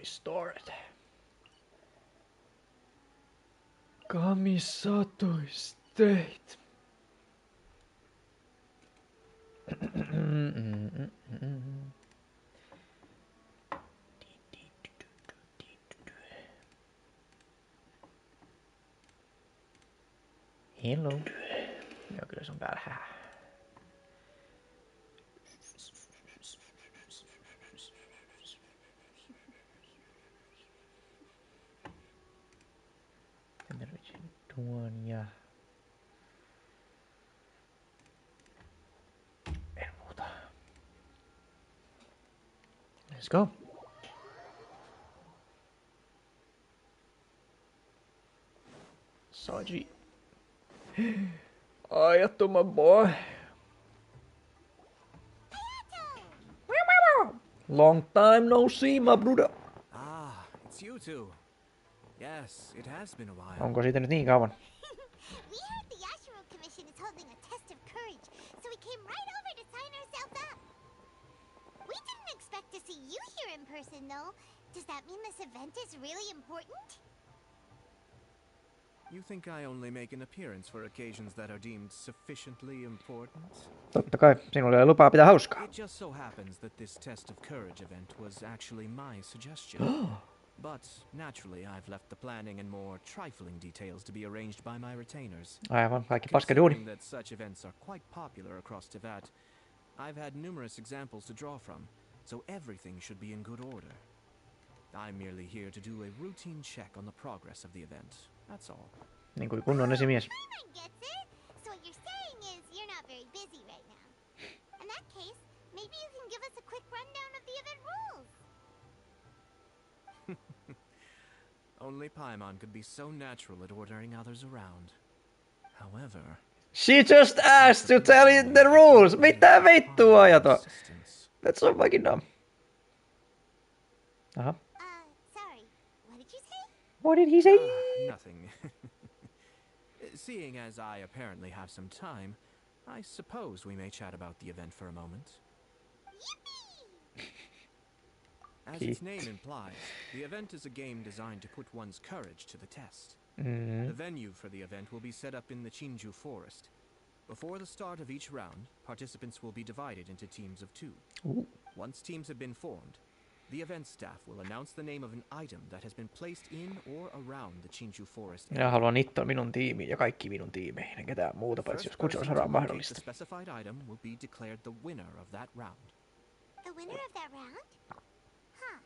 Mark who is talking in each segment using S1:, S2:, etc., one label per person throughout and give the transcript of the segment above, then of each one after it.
S1: Restored. Kamisato State. Hello. Joo, kyllä se on päällä. Tuon ja... En muuta. Let's go. Saji. Ajattu, my boy. Long time no see, my brother.
S2: Ah, it's you two. Yes, it has been a while.
S1: Onko siitä nyt niin kauan?
S3: We heard the Yashiro Commission is holding a test of courage, so we came right over to sign ourselves up. We didn't expect to see you here in person, though. Does that mean this event is really important?
S2: You think I only make an appearance for occasions that are deemed sufficiently important?
S1: Totta kai, sinulla ei lupaa pitää hauskaa.
S2: It just so happens that this test of courage event was actually my suggestion. But naturally, I've left the planning and more trifling details to be arranged by my retainers.
S1: Aivan, kaikki paskaduuni.
S2: Considering that such events are quite popular across Tibet, I've had numerous examples to draw from, so everything should be in good order. I'm merely here to do a routine check on the progress of the event. That's all.
S1: Niin kuin kunnon esimies.
S3: Everyone gets it. So what you're saying is you're not very busy right now. In that case, maybe you can give us a quick rundown of the event rules.
S2: Only Paimon could be so natural at ordering others around. However...
S1: She just asked to tell you the rules! Mitä vittua ajata? That's so fucking dumb. Aha.
S3: Sorry. What did you say?
S1: What did he say?
S2: Nothing. Seeing as I apparently have some time, I suppose we may chat about the event for a moment.
S3: Yippee!
S2: As its name implies, the event is a game designed to put one's courage to the test. The venue for the event will be set up in the Chinju Forest. Before the start of each round, participants will be divided into teams of 2.
S1: Ooh.
S2: Once teams have been formed, the event staff will announce the name of an item that has been placed in or around the Chinju Forest.
S1: Minä haluan itse minun tiimiin ja kaikki minun tiimeihin. Ja ketään muuta paitsi jos kutsumusarja on mahdollista.
S2: The specified item will be declared the winner of that round.
S3: The winner of that round? Huh.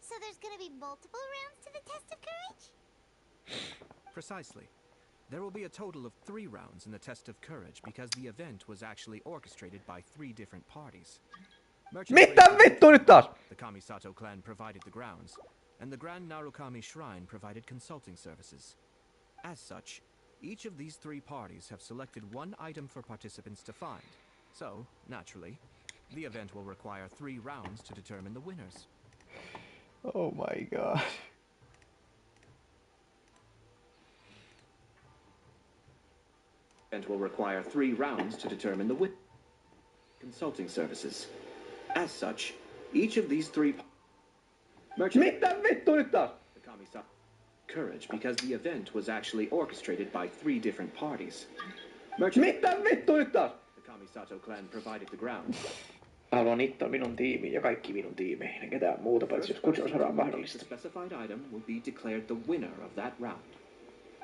S3: So there's gonna be multiple rounds to the test of courage?
S2: Precisely. There will be a total of 3 rounds in the test of courage because the event was actually orchestrated by 3 different parties.
S1: Mitä vittu nyt taas?
S2: The Kamisato clan provided the grounds, and the Grand Narukami Shrine provided consulting services. As such, each of these 3 parties have selected one item for participants to find. So, naturally, the event will require 3 rounds to determine the winners.
S1: Oh my god.
S2: Event will require 3 rounds to determine the winner. Consulting services. As such, each of these 3
S1: Mitä vittu nyt taas?
S2: the Kamisato courage because the event was actually orchestrated by 3 different parties.
S1: Mitä vittu nyt taas?
S2: The Kamisato clan provided the grounds.
S1: Haluan itse minun tiimiin ja kaikki minun tiimeihin. Ja ketään muuta paitsi jos kutsumusarja on
S2: The
S1: mahdollista.
S2: specified item will be declared the winner of that round.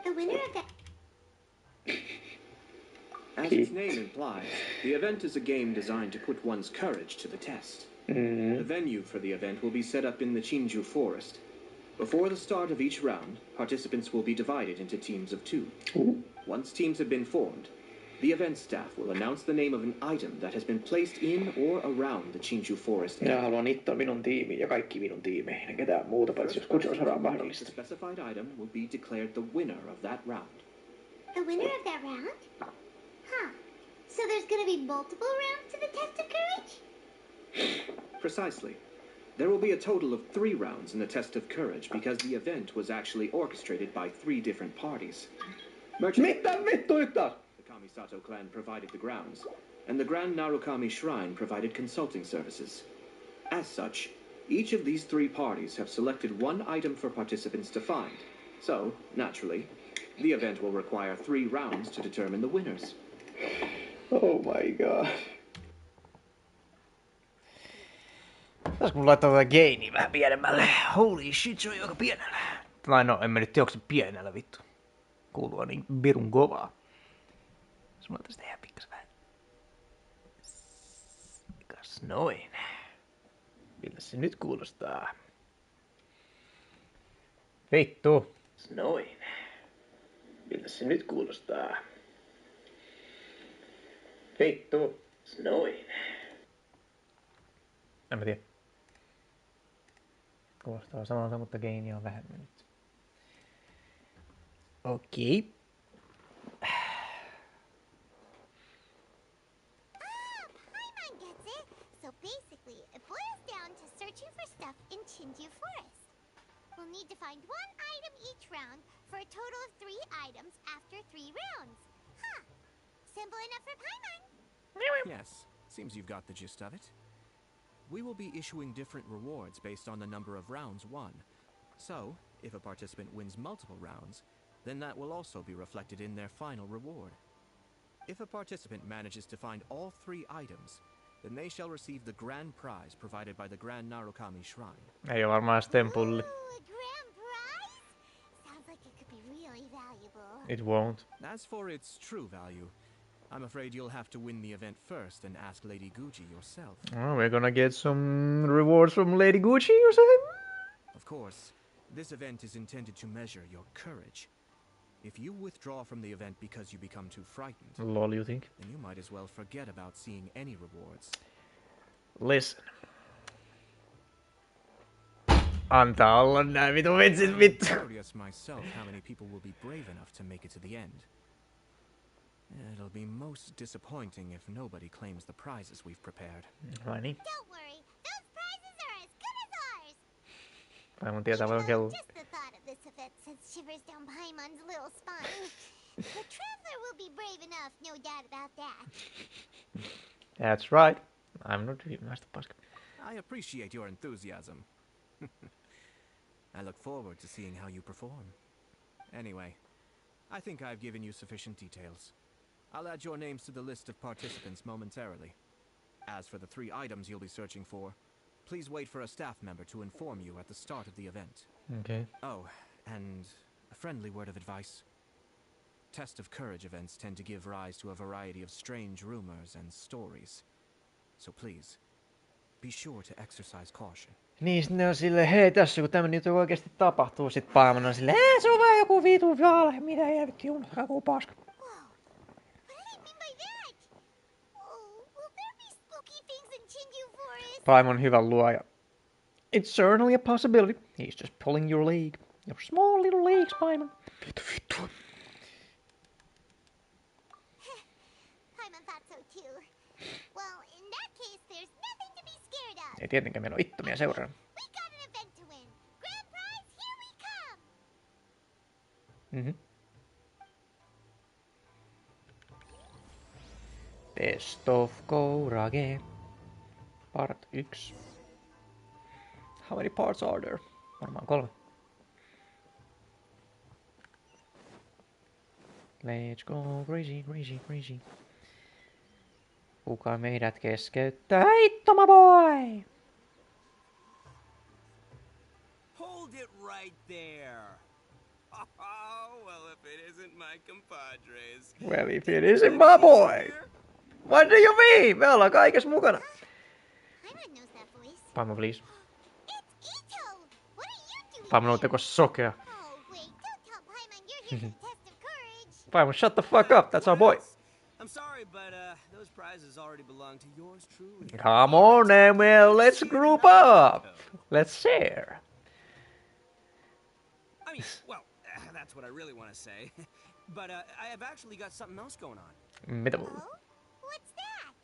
S3: The winner of that...
S2: As its name implies, the event is a game designed to put one's courage to the test. The venue for the event will be set up in the Chinju Forest. Before the start of each round, participants will be divided into teams of 2. Once teams have been formed, the event staff will announce the name of an item that has been placed in or around the Chinju Forest.
S1: Minä haluan itse minun tiimiin ja kaikki minun tiimeihin. Ja ketään muuta paitsi jos kutsumusarja on
S2: The
S1: mahdollista.
S2: specified item will be declared the winner of that round.
S3: The winner of that round? Huh. So there's gonna be multiple rounds to the test of courage?
S2: Precisely. There will be a total of 3 rounds in the test of courage because the event was actually orchestrated by 3 different parties.
S1: Mitä vittu nyt taas?
S2: The Kamisato clan provided the grounds, and the Grand Narukami Shrine provided consulting services. As such, Each of these three parties have selected one item for participants to find. So, naturally, the event will require 3 rounds to determine the winners.
S1: Oh my god. Pitäisikö mun laittaa tätä gainia vähän pienemmälle? Holy shit, se on joka pienellä. Tai no, en mä nyt tiedä, onko se pienellä vittu. Kuuluu niin pirun kovaa. Jos mä laittaisin tehdä pikkasen vähän. Kas noin. Millä se nyt kuulostaa? Vittu. Noin. Millä se nyt kuulostaa? Vittu. Noin. En mä tiedä. Kuulostaa samalta, mutta gaini on vähemmän nyt. Okei.
S3: Paimon gets it. So basically, it boils down to searching for stuff in Chinju Forest. We'll need to find 1 item each round for a total of 3 items after 3 rounds. Huh. Simple enough for Paimon.
S4: Yes, seems you've got the gist of it. We will be issuing different rewards based on the number of rounds won. So, if a participant wins multiple rounds, then that will also be reflected in their final reward. If a participant manages to find all 3 items, then they shall receive the grand prize provided by the Grand Narukami Shrine.
S1: Ei oo varmaan stempulli.
S3: Ooh, a grand prize? Sounds like it could be really valuable.
S1: It won't.
S4: As for its true value, I'm afraid you'll have to win the event first and ask Lady Gucci yourself.
S1: Oh, we're gonna get some rewards from Lady Gucci or something?
S4: Of course, this event is intended to measure your courage. If you withdraw from the event because you become too frightened,
S1: Lol, you think?
S4: then you might as well forget about seeing any rewards.
S1: Listen. Antaa olla nää vitu vitsit vittu.
S4: I'm curious myself how many people will be brave enough to make it to the end. It'll be most disappointing if nobody claims the prizes we've prepared.
S1: Right.
S3: Don't worry, those prizes are as good as ours.
S1: Paimon tietää paljon kello.
S3: Just the thought of this event sends shivers down Paimon's little spine. The traveler will be brave enough, no doubt about that.
S1: That's right. I'm not vasta paska.
S4: I appreciate your enthusiasm. I look forward to seeing how you perform. Anyway, I think I've given you sufficient details. I'll add your names to the list of participants momentarily. As for the 3 items you'll be searching for, please wait for a staff member to inform you at the start of the event.
S1: Okay.
S4: Oh, and a friendly word of advice. Test of courage events tend to give rise to a variety of strange rumors and stories. So please, be sure to exercise caution.
S1: Niin, sit ne on silleen, hei tässä kun tämmönen juttu oikeesti tapahtuu, sit Paimon on silleen, se on vaan joku vitu valhe, mitä helvetti joku paska.
S3: Whoa, what do you mean by that? Oh, will there be spooky things in Chinju Forest?
S1: Paimon hyvän luoja. It's certainly a possibility. He's just pulling your leg. Your small little legs, Paimon. Vittu.
S3: Paimon thought so too. Well, in that case, there's nothing to be scared of.
S1: Ei tietenkään meillä on ittomia seuraan.
S3: We got an event to win. Grand prize, here we come.
S1: Mhm. Best of Kourage. Part 1. How many parts are there? Varmaan 3. Let's go crazy, crazy, crazy. Kuka meidät keskeyttää? Ittoma boy!
S5: Hold it right there. Oh, well, if it isn't my compadres.
S1: Well, if it isn't my boy! What do you mean? Me ollaan kaikessa mukana.
S3: Paimon knows that voice.
S1: Paimon, please.
S3: It's Ito. What are you doing
S1: Paimon,
S3: here?
S1: ootteko sokea?
S3: Oh, wait, don't tell Paimon you're here for the test of courage.
S1: Paimon, shut the fuck up. That's our boy.
S5: I'm sorry, but those prizes already belong to yours truly.
S1: Come on, Emil. Let's group up. Let's share.
S5: I mean, well, that's what I really want to say. But I have actually got something else going on.
S1: Mitä muu?
S3: Oh? What's that?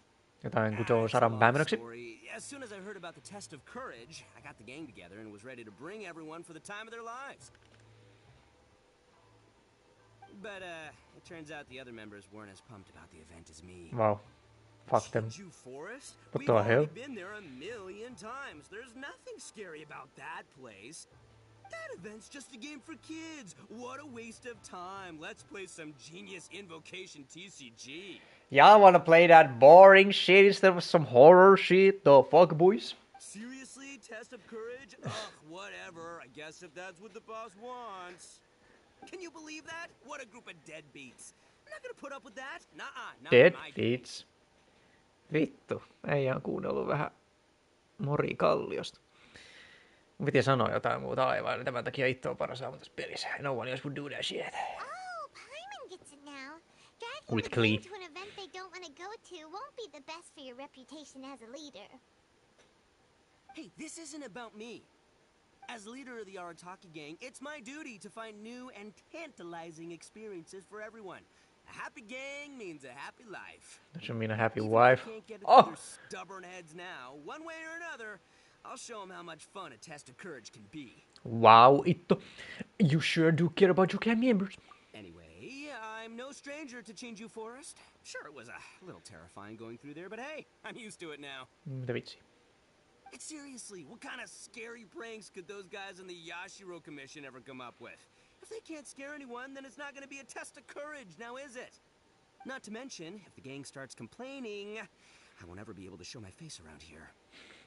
S1: Jotain
S5: It's
S1: kutoo
S5: a
S1: sadan
S5: long
S1: päämenoksi?
S5: story. As soon as I heard about the test of courage, I got the gang together and was ready to bring everyone for the time of their lives. But it turns out the other members weren't as pumped about the event as me.
S1: Wow. Fuck them.
S5: Shinju Forest?
S1: What
S5: We've
S1: the
S5: already
S1: hell?
S5: been there a million times. There's nothing scary about that place. That event's just a game for kids. What a waste of time. Let's play some genius invocation TCG.
S1: Y'all wanna play that boring shit instead of some horror shit? The fuck, boys?
S5: Seriously? Test of courage? Ugh, whatever. I guess if that's what the boss wants. Can you believe that? What a group of deadbeats. I'm not gonna put up with that. Nuh-uh, not in my game.
S1: Deadbeats. Vittu, äijä on kuunnellut vähän Mori Kalliosta. Mun piti sanoa jotain muuta aivan, niin tämän takia itse on paras aamu tässä pelissä. No one else would do that shit.
S3: Oh, Paimon gets it now. Dragging
S1: With
S3: the
S1: Klee.
S3: game to an event they don't want to go to won't be the best for your reputation as a leader.
S5: Hey, this isn't about me. As leader of the Arataki gang, it's my duty to find new and tantalizing experiences for everyone. A happy gang means a happy life.
S1: That should mean a happy
S5: Even
S1: wife.
S5: if they can't get it
S1: Oh!
S5: through their stubborn heads now, one way or another, I'll show them how much fun a test of courage can be.
S1: Wow, Itto. You sure do care about your clan members.
S5: Anyway, I'm no stranger to Chinju Forest. Sure, it was a little terrifying going through there, but hey, I'm used to it now.
S1: Mitä vitsi?
S5: Seriously, what kind of scary pranks could those guys in the Yashiro Commission ever come up with? If they can't scare anyone, then it's not going to be a test of courage, now is it? Not to mention, if the gang starts complaining, I won't ever be able to show my face around here.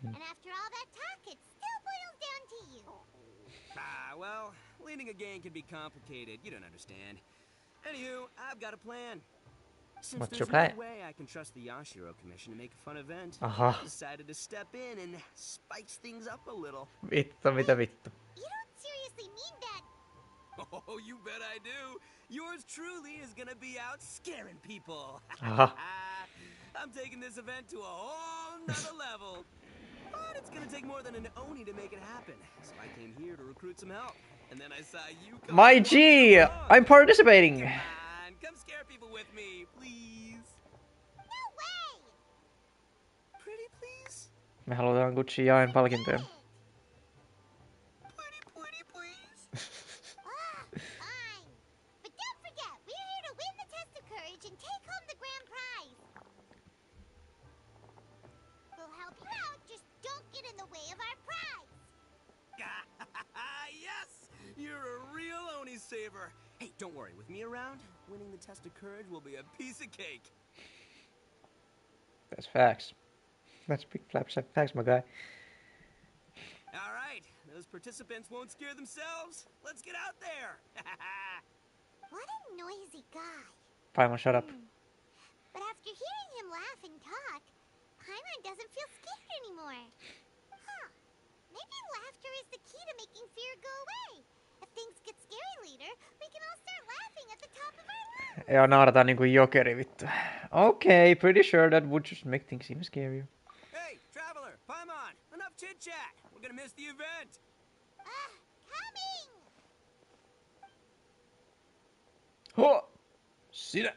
S3: And after all that talk, it still boils down to you.
S5: Well, leading a gang can be complicated. You don't understand. Anywho, I've got a plan. Since
S1: What's
S5: there's
S1: your plan?
S5: no way I can trust the Yashiro Commission to make a fun event,
S1: Aha.
S5: I decided to step in and spice things up a little.
S1: Vittu, mitä vittu?
S3: You don't seriously mean that.
S5: Oh, you bet I do. Yours truly is gonna be out scaring people.
S1: Aha.
S5: I'm taking this event to a whole nother level. But it's gonna take more than an Oni to make it happen. So I came here to recruit some help. And then I saw you come
S1: My
S5: along.
S1: G! I'm participating!
S5: Come on, come scare people with me, please.
S3: No way!
S5: Pretty please?
S1: Me halutaan Gucci Jain palkintoja.
S5: Pretty please?
S3: Fine. But don't forget, we're here to win the test of courage and take home the grand prize. We'll help you out, just don't get in the way of our prize.
S5: Yes! You're a real Oni saver. Hey, don't worry, with me around, winning the test of courage will be a piece of cake.
S1: That's facts. That's big flaps and facts, my guy.
S5: All right, those participants won't scare themselves. Let's get out there.
S3: What a noisy guy.
S1: Paimon, shut up.
S3: But after hearing him laugh and talk, Paimon doesn't feel scared anymore. Huh. Maybe laughter is the key to making fear go away. If things get scary later, we can all start laughing at the top of our lungs.
S1: Ja naurataan niinku jokeri, vittu. Okay, pretty sure that would just make things even scarier.
S5: Hey, traveler, Paimon, enough chit-chat. We're gonna miss the event.
S3: Coming!
S1: Ho! Sinä!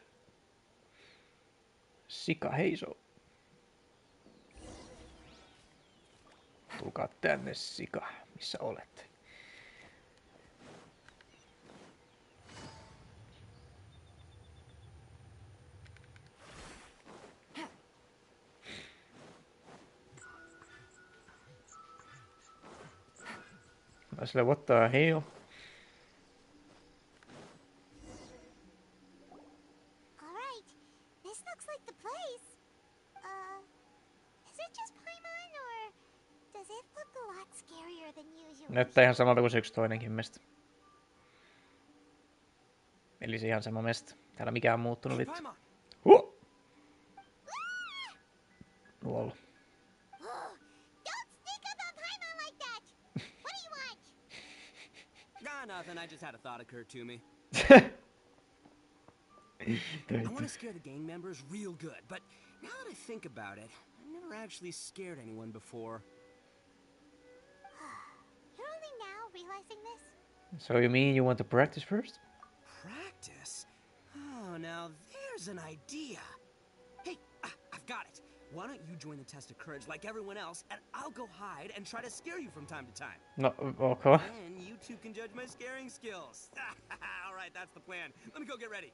S1: Sika heiso. Tulkaa tänne, sika. Missä olet? Mä sille, what the hell?
S3: Alright, this looks like the place. Is it just Paimon, or does it look a lot scarier than usual?
S1: Näyttää ihan samalta kuin se yksi toinenkin mesta. Eli se ihan sama mesta. Täällä mikään on muuttunut,
S5: Hey,
S1: vittu.
S5: Paimon.
S1: Huh! Lol.
S3: Don't sneak up on Paimon like that! What do you want?
S5: Nothing. I just had a thought occur to me.
S1: Toi
S5: I want to
S1: vittu.
S5: scare the gang members real good, but now that I think about it, I've never actually scared anyone before.
S3: You're only now realizing this?
S1: So you mean you want to practice first?
S5: Practice? Oh, now there's an idea. Hey, I've got it. Why don't you join the test of courage like everyone else, and I'll go hide and try to scare you from time to time.
S1: No, okay.
S5: Then you two can judge my scaring skills. All right, that's the plan. Let me go get ready.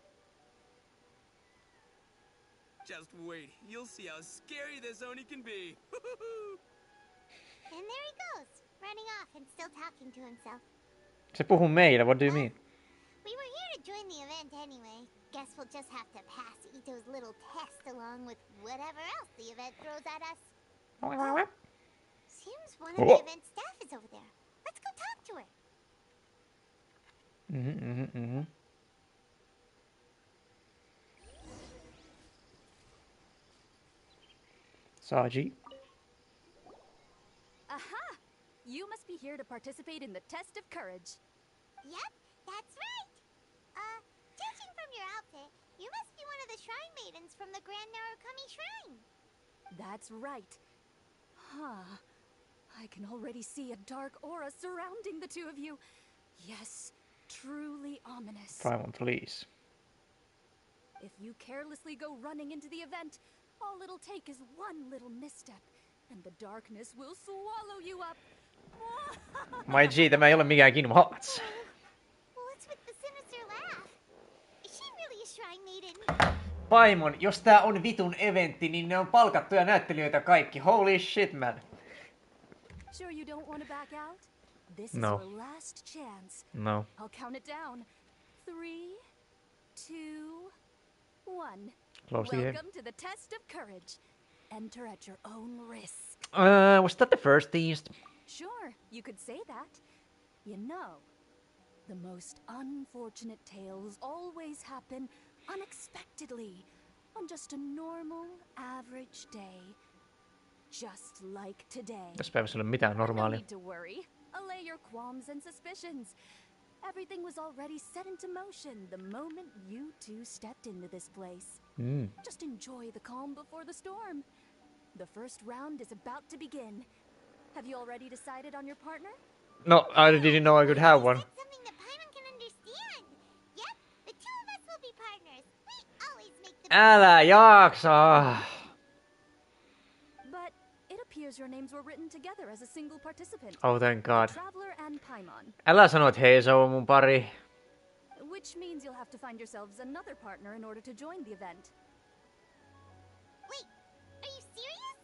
S5: Just wait. You'll see how scary this Oni can be.
S3: And there he goes, running off and still talking to himself.
S1: Se puhuu meille, what do you mean?
S3: We were here to join the event anyway. Guess we'll just have to pass Ito's little test along with whatever else the event throws at us. Oh, seems one of the event staff is over there. Let's go talk to her.
S1: Saji.
S6: Aha! You must be here to participate in the test of courage.
S3: Yep, that's right. Judging from your outfit, you must be one of the shrine maidens from the Grand Narukami Shrine.
S6: That's right. Huh. I can already see a dark aura surrounding the two of you. Yes, truly ominous.
S1: Paimon, please.
S6: If you carelessly go running into the event, all it'll take is one little misstep, and the darkness will swallow you up.
S1: My G, tämä ei ole mikään Kingdom Hearts.
S3: What's with the sinister laugh? Is she really a shrine maiden?
S1: Paimon, jos tää on vitun eventti, niin ne on palkattuja näyttelijöitä kaikki. Holy shit, man.
S6: Sure you don't want to back out? This
S1: No.
S6: is your last chance.
S1: No.
S6: I'll count it down. 3, 2, 1.
S1: Close the game.
S6: Welcome to the test of courage. Enter at your own risk.
S1: Was that the first test?
S6: Sure, you could say that. You know, the most unfortunate tales always happen unexpectedly on just a normal, average day. Just like today.
S1: Tässä päivässä ei ole mitään
S6: No
S1: normaalia.
S6: need to worry. Allay your qualms and suspicions. Everything was already set into motion the moment you two stepped into this place. Just enjoy the calm before the storm. The first round is about to begin. Have you already decided on your partner?
S1: No, I didn't know I could have one.
S3: That's something that Paimon can understand. Yep, the two of us will be partners. We always make the
S1: Älä jaksa.
S6: But it appears your names were written together as a single participant.
S1: Oh, thank God.
S6: Traveler and Paimon.
S1: Älä sano, että Heiso on mun pari.
S6: Which means you'll have to find yourselves another partner in order to join the event.
S3: Wait, are you serious?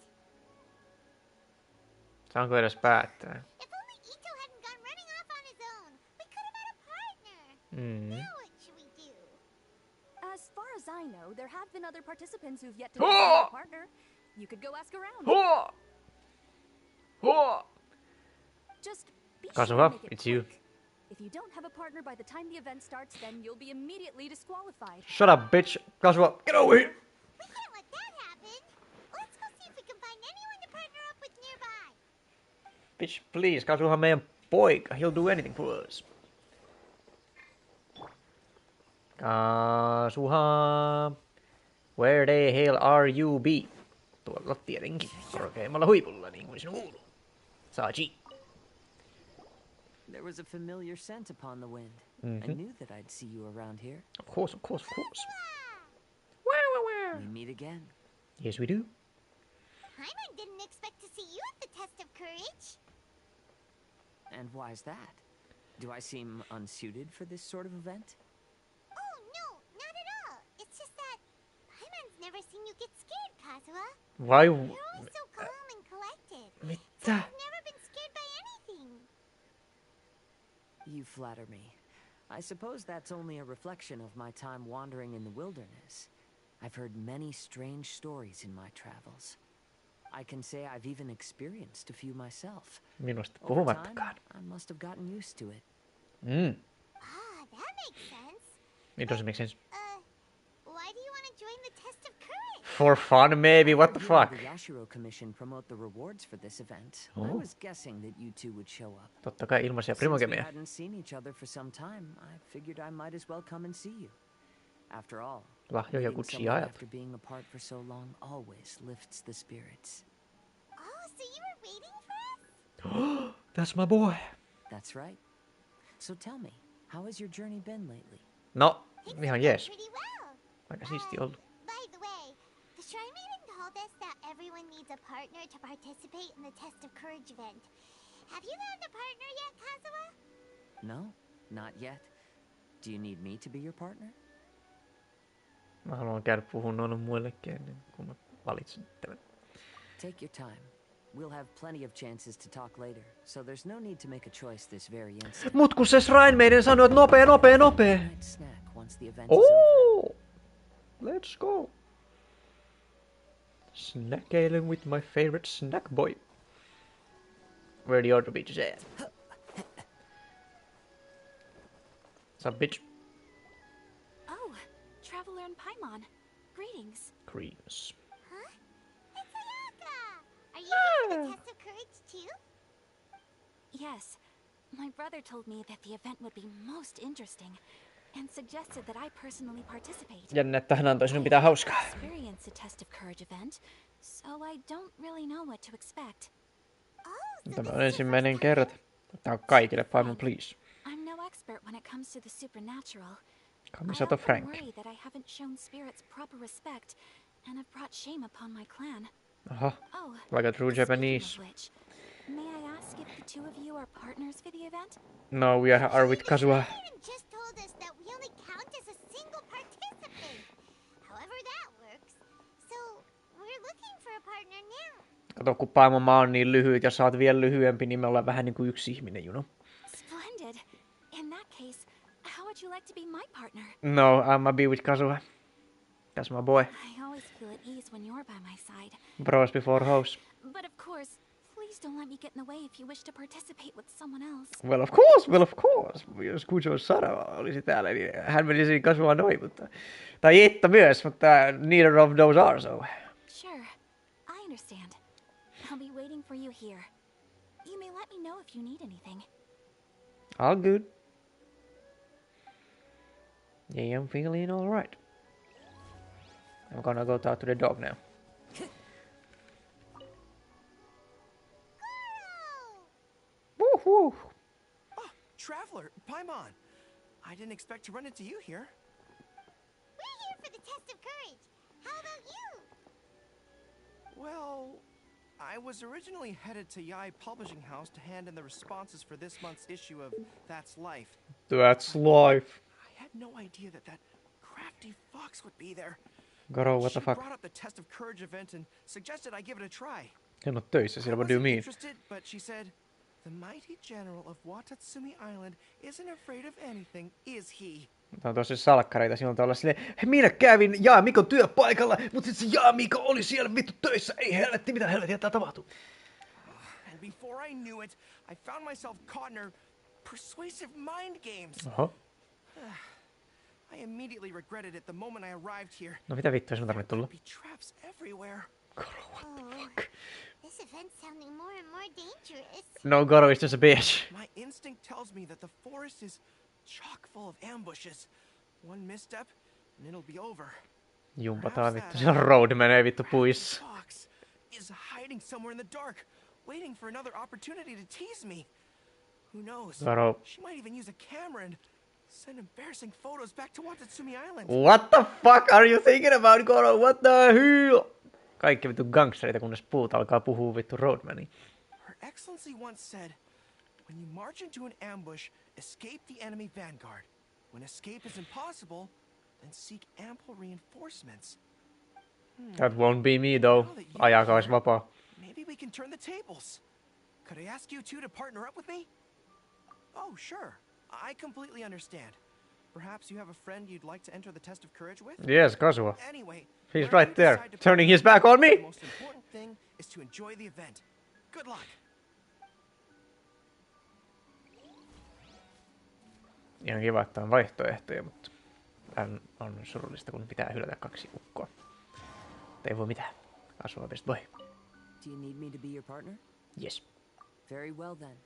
S1: Saanko edes päättää?
S3: If only Ito hadn't gone running off on his own, we could have had a partner. Now what should we do?
S6: As far as I know, there have been other participants who've yet to decide a partner. You could go ask around. Just be sure
S1: Kazuha,
S6: to make it
S1: it's you.
S6: quick. If you don't have a partner by the time the event starts, then you'll be immediately disqualified.
S1: Shut up, bitch. Kazuha, get over here.
S3: We can't let that happen. Let's go see if we can find anyone to partner up with nearby.
S1: Bitch, please. Kazuha on meidän poika. He'll do anything for us. Kazuha. Where the hell are you be? Tuolla tietenkin. Korkeimmalla huipulla, niin kuin sinun kuuluu. Saji.
S7: There was a familiar scent upon the wind. I knew that I'd see you around here.
S1: Of course, of course, of course.
S7: We meet again.
S1: Yes, we do.
S3: Paimon didn't expect to see you at the test of courage.
S7: And why's that? Do I seem unsuited for this sort of event?
S3: Oh, no, not at all. It's just that Paimon's never seen you get scared, Kazuha.
S1: Why?
S3: You're always so calm and collected.
S1: Mitä?
S3: You've never been scared by anything.
S7: You flatter me. I suppose that's only a reflection of my time wandering in the wilderness. I've heard many strange stories in my travels. I can say I've even experienced a few myself.
S1: Minusta
S7: Over time,
S1: puhumattakaan.
S7: I must have gotten used to it.
S3: Ah, that makes sense.
S1: It doesn't make sense.
S3: Why do you want to join the test of courage?
S1: For fun, maybe. What the
S7: Hearing
S1: fuck?
S7: The Yashiro Commission promote the rewards for this event. I was guessing that you two would show up.
S1: Totta kai ilmaisia
S7: Since we
S1: primogemeja.
S7: hadn't seen each other for some time, I figured I might as well come and see you. After all,
S1: Lahjoja
S7: meeting
S1: kutsia
S7: someone
S1: ajat.
S7: after being apart for so long always lifts the spirits.
S3: Oh, so you were waiting for us?
S1: That's my boy.
S7: That's right. So tell me, how has your journey been lately?
S1: No,
S3: Things
S1: ihan
S3: are
S1: jees.
S3: pretty well.
S1: Aika siisti ollut.
S3: By the way, the Shrine Maiden told us that everyone needs a partner to participate in the Test of Courage event. Have you found a partner yet, Kazuha?
S7: No, not yet. Do you need me to be your partner?
S1: Mä haluan käydä puhua noille muillekin ennen kuin mä valitsen tämän.
S7: Take your time. We'll have plenty of chances to talk later, so there's no need to make a choice this very instant.
S1: Mut kun se Shrine meidän sanoi, että nopee!
S7: Snack once the event is over.
S1: Oh! Let's go! Snackailing with my favorite snack boy. Where the other bitch is at? What's up, bitch?
S6: Oh, Traveler and Paimon. Greetings.
S1: Greens.
S3: Huh? It's Ayaka! Are you here for the test of courage too?
S6: Yes. My brother told me that the event would be most interesting and suggested that I personally participate.
S1: Jännä, että hän antoi sinun pitää hauskaa.
S6: Experience a test of courage event, so I don't really know what to expect.
S1: Tämä on ensimmäinen kerta. Tää on kaikille Paimon, please.
S6: I'm no expert when it comes to the supernatural.
S1: Kamisato Frank.
S6: I worry that I haven't shown spirits proper respect and have brought shame upon my clan.
S1: Aha,
S6: Oh,
S1: like a true Japanese.
S6: speaking of which, may I ask if the two of you are partners for the event?
S1: No, we are with Kazua.
S3: Aaron just told us that we only count as a single participant. However that works. So, we're looking for a partner now.
S1: Kato, kun Paimon maa on niin lyhyt ja sä oot vielä lyhyempi, niin me ollaan vähän niinku yksi ihminen, you know?
S6: Splendid. In that case, how would you like to be my partner?
S1: No, I'ma be with Kazua. That's my boy.
S6: I always feel at ease when you're by my side.
S1: Bros before hoes.
S6: But of course, please don't let me get in the way if you wish to participate with someone else.
S1: Well, of course. Jos Kujo Sara olisi täällä, niin hän menisi Kazua noin, mutta... Tai Jetta myös, mutta neither of those are, so...
S6: Sure, I understand. I'll be waiting for you here. You may let me know if you need anything.
S1: All good. Yeah, I'm feeling alright. I'm gonna go talk to the dog now. Woohoo!
S5: Oh, Traveler, Paimon. I didn't expect to run into you here.
S3: We're here for the test of courage. How about you?
S5: Well, I was originally headed to Yai Publishing House to hand in the responses for this month's issue of That's Life.
S1: That's life.
S5: I had no idea that crafty fox would be there.
S1: Goro, what the
S5: She
S1: fuck?
S5: brought up the Test of Courage event and suggested I give it a try.
S1: En oo töissä siellä, what do you
S5: I wasn't
S1: mean?
S5: interested, but she said, "The mighty general of Watatsumi Island isn't afraid of anything, is he?"
S1: Tää on tosi salkkareita sinulta olla silleen, hei, minä kävin Jaamikon työpaikalla, mut sit se Jaamiko oli siellä vittu töissä, ei helvetti, mitä helvettiä tää tapahtuu?
S5: And before I knew it, I found myself caught in her persuasive mind games.
S1: Oho.
S5: I immediately regretted it the moment I arrived here.
S1: No mitä vittua sinun tarvitse tulla?
S5: There could be traps everywhere.
S3: This event's sounding more and more dangerous.
S1: No, Goro is just a bitch.
S5: My instinct tells me that the forest is chock full of ambushes. One misstep, and it'll be over.
S1: Jumpataan vittu, siellä road menee vittu puissa.
S5: Fox is hiding somewhere in the dark, waiting for another opportunity to tease me. Who knows?
S1: Goro.
S5: She might even use a camera and send embarrassing photos back to Watatsumi Island.
S1: What the fuck are you thinking about, Goro? What the hell? Kaikki vittu gangstereita, kunnes puut alkaa puhua vittu roadmania.
S5: Her Excellency once said, "When you march into an ambush, escape the enemy vanguard. When escape is impossible, then seek ample reinforcements."
S1: That won't be me though. Ajaka olisi vapaa.
S5: Maybe we can turn the tables. Could I ask you two to partner up with me? Oh, sure. I completely understand. Perhaps you have a friend you'd like to enter the test of courage with?
S1: Yes, Kazua.
S5: Anyway,
S1: He's
S5: wherever
S1: right
S5: you
S1: there,
S5: decide to
S1: turning
S5: partner
S1: his back on me.
S5: The most important thing is to enjoy the event. Good luck.
S1: Ihan kiva, että on vaihtoehtoja, mutta vähän on surullista, kun pitää hylätä 2 ukkoa. Ei voi mitään. Kasvaa best boy.
S7: Do you need me to be your partner?
S1: Yes.
S7: Very well then.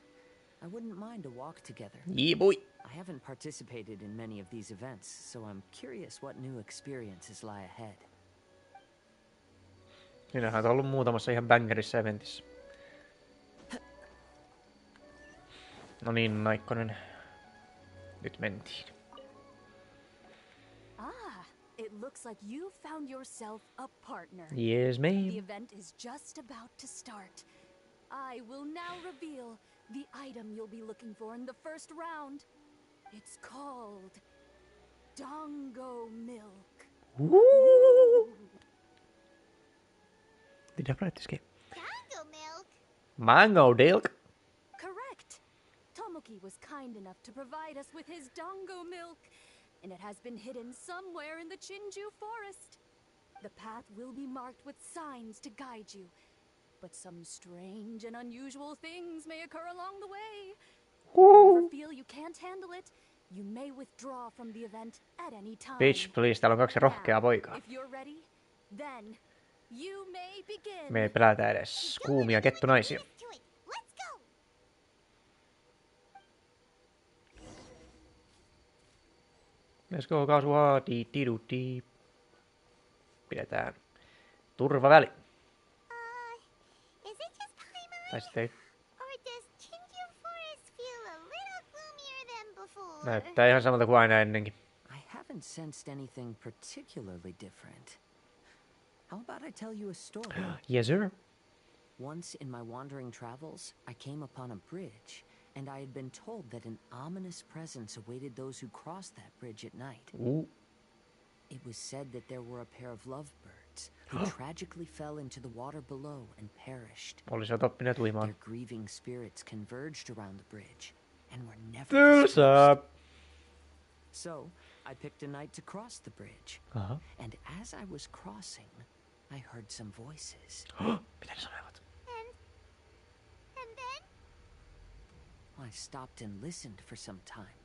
S7: I wouldn't mind a walk together.
S1: Yeah, boy.
S7: I haven't participated in many of these events, so I'm curious what new experiences lie ahead.
S1: Minähän oon ollut muutamassa ihan bangerissa eventissä. No niin, Naikkonen. Nyt mentiin.
S6: Ah, it looks like you found yourself a partner.
S1: Yes,
S6: The
S1: ma'am.
S6: event is just about to start. I will now reveal the item you'll be looking for in the first round. It's called Dongo Milk.
S1: Did I play this game?
S3: Mango milk?
S1: Mango Dilk.
S6: Correct. Tomoki was kind enough to provide us with his dango milk, and it has been hidden somewhere in the Chinju forest. The path will be marked with signs to guide you, but some strange and unusual things may occur along the way. If you ever feel you can't handle it, you may withdraw from the event at any time.
S1: Bitch, please, täällä on 2 rohkeaa poikaa.
S6: If you're ready, then you may begin.
S1: Me ei pelätä edes kuumia kettunaisia.
S3: To it. Let's go!
S1: Let's go, kaasua. Di. Pidetään turvaväli.
S3: Is it just Paimon?
S1: Tai sitten ei.
S3: Or does Chinju Forest feel a little gloomier than before?
S1: Näyttää ihan samalta kuin aina ennenkin.
S7: I haven't sensed anything particularly different. How about I tell you a story?
S1: Yes, sir.
S7: Once in my wandering travels, I came upon a bridge, and I had been told that an ominous presence awaited those who crossed that bridge at night. It was said that there were a pair of lovebirds who tragically fell into the water below and perished.
S1: Olisivat oppineet uimaan.
S7: Their grieving spirits converged around the bridge and were never
S1: Tylsää.
S7: dispersed. So, I picked a night to cross the bridge. And as I was crossing, I heard some voices.
S1: Mitä ne sanoivat?
S3: And then?
S7: I stopped and listened for some time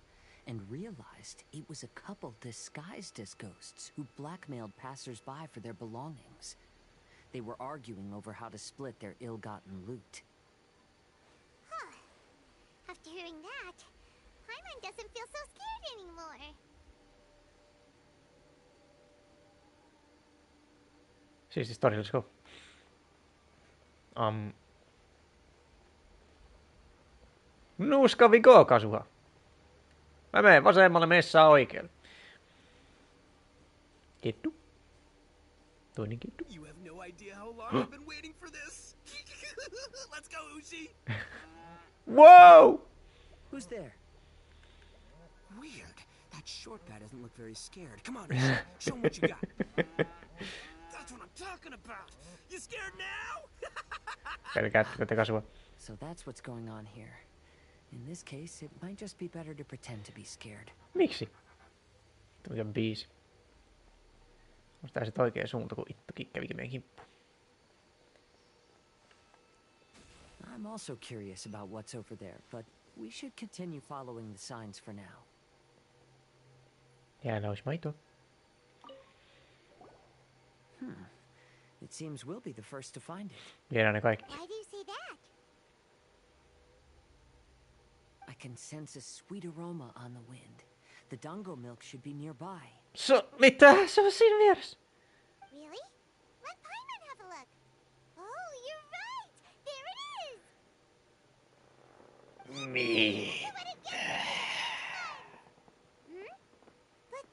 S7: and realized it was a couple disguised as ghosts who blackmailed passers-by for their belongings. They were arguing over how to split their ill-gotten loot.
S3: Huh. After hearing that, Paimon doesn't feel so scared anymore.
S1: Siisti story, let's go. Nuuska Viko, Kasua. Mä menen vasemmalle, messaan oikealle. Kettu. Toinen kettu.
S5: You have no idea how long I've been waiting for this. Let's go, Ushi.
S1: Whoa!
S7: Who's there?
S5: Weird. That short guy doesn't look very scared. Come on, Ushi. Show him what you got. That's what I'm talking about. You scared now?
S1: Pelkäättekö te, Kasua?
S7: So that's what's going on here. In this case, it might just be better to pretend to be scared.
S1: Miksi? Mikä biisi. Onko tää sit oikea suunta, kun ittukin kävikin meidän kimppuun?
S7: I'm also curious about what's over there, but we should continue following the signs for now.
S1: Jäällä olisi maitoa.
S7: It seems we'll be the first to find it.
S1: Viedään ne kaikki.
S3: Why do you say that?
S7: I can sense a sweet aroma on the wind. The dango milk should be nearby.
S1: Mitä? Se on siinä vieressä.
S3: Really? Let Paimon have a look. Oh, you're right! There it is! What a But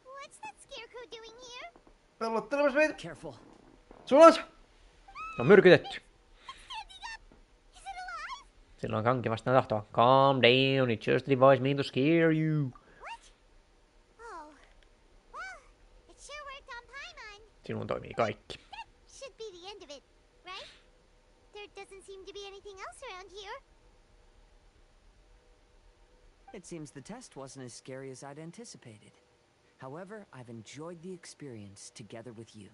S3: what's that scarecrow doing here?
S1: Pellottelemassa meitä.
S7: Careful.
S1: Sulas! Se on myrkytetty.
S3: Standing up! Is it alive?
S1: Sillä on kanki vastaan tahtoa. Calm down, it just devised me to scare you.
S3: What? Oh. Well, it sure worked on Paimon.
S1: Sinun toimii kaikki.
S3: That should be the end of it, right? There doesn't seem to be anything else around here.
S7: It seems the test wasn't as scary as I'd anticipated. However, I've enjoyed the experience together with you.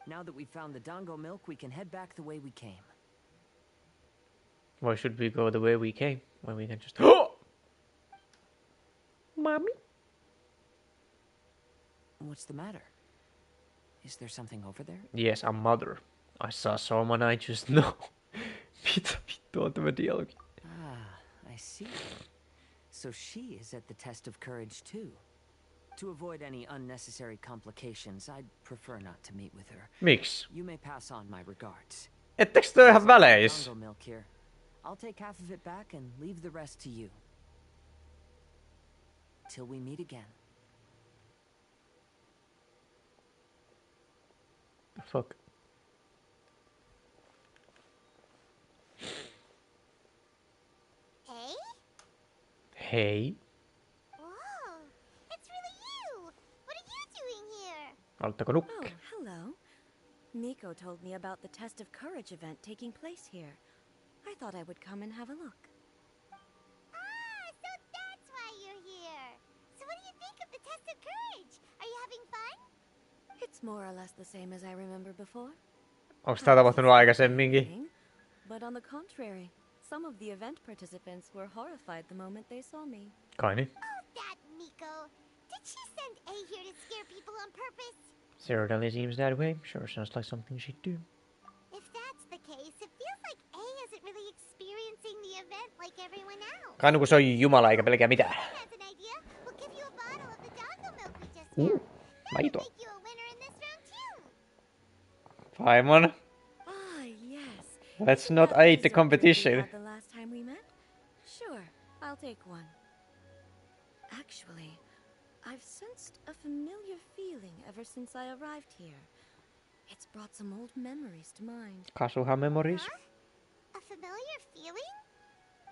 S7: Now that we've found the dango milk, we can head back the way we came.
S1: Why should we go the way we came when we can just... Oh! Mommy?
S7: What's the matter? Is there something over there?
S1: Yes, a mother. I saw someone I just know. Mitä vittua on tämä dialogi?
S7: Ah, I see. So she is at the test of courage too. To avoid any unnecessary complications, I'd prefer not to meet with her.
S1: Miksi?
S7: You may pass on my regards.
S1: Ettekö te ole ihan väleis?
S7: Dango milk here. I'll take half of it back and leave the rest to you. Till we meet again.
S1: Fuck.
S3: Hey?
S1: Hei.
S3: Whoa! It's really you! What are you doing here?
S1: Oletteko nukke?
S6: Oh, hello. Miko told me about the Test of Courage event taking place here. I thought I would come and have a look.
S3: Ah, so that's why you're here. So what do you think of the Test of Courage? Are you having fun?
S6: It's more or less the same as I remember before.
S1: Onko tää tapahtunut aikaisemminkin?
S6: But on the contrary, some of the event participants were horrified the moment they saw me.
S1: Kai niin.
S3: Oh, that Miko. Did she send A here to scare people on purpose?
S1: Certainly seems that way. Sure sounds like something she'd do.
S3: If that's the case, it feels like A isn't really experiencing the event like everyone else.
S1: Kai kun se on jumala eikä pelkää mitään.
S3: That's an idea. We'll give you a bottle of the dongo milk we just found. That would
S1: Maito.
S3: make you a winner in this round too.
S1: Paimon.
S6: Ah, yes.
S1: Let's not
S6: That
S1: aid the
S6: dessert
S1: competition.
S6: we had the last time we met? Sure, I'll take one. Actually, I've sensed a familiar feeling ever since I arrived here. It's brought some old memories to mind.
S1: Kasuha memories.
S3: Huh? A familiar feeling?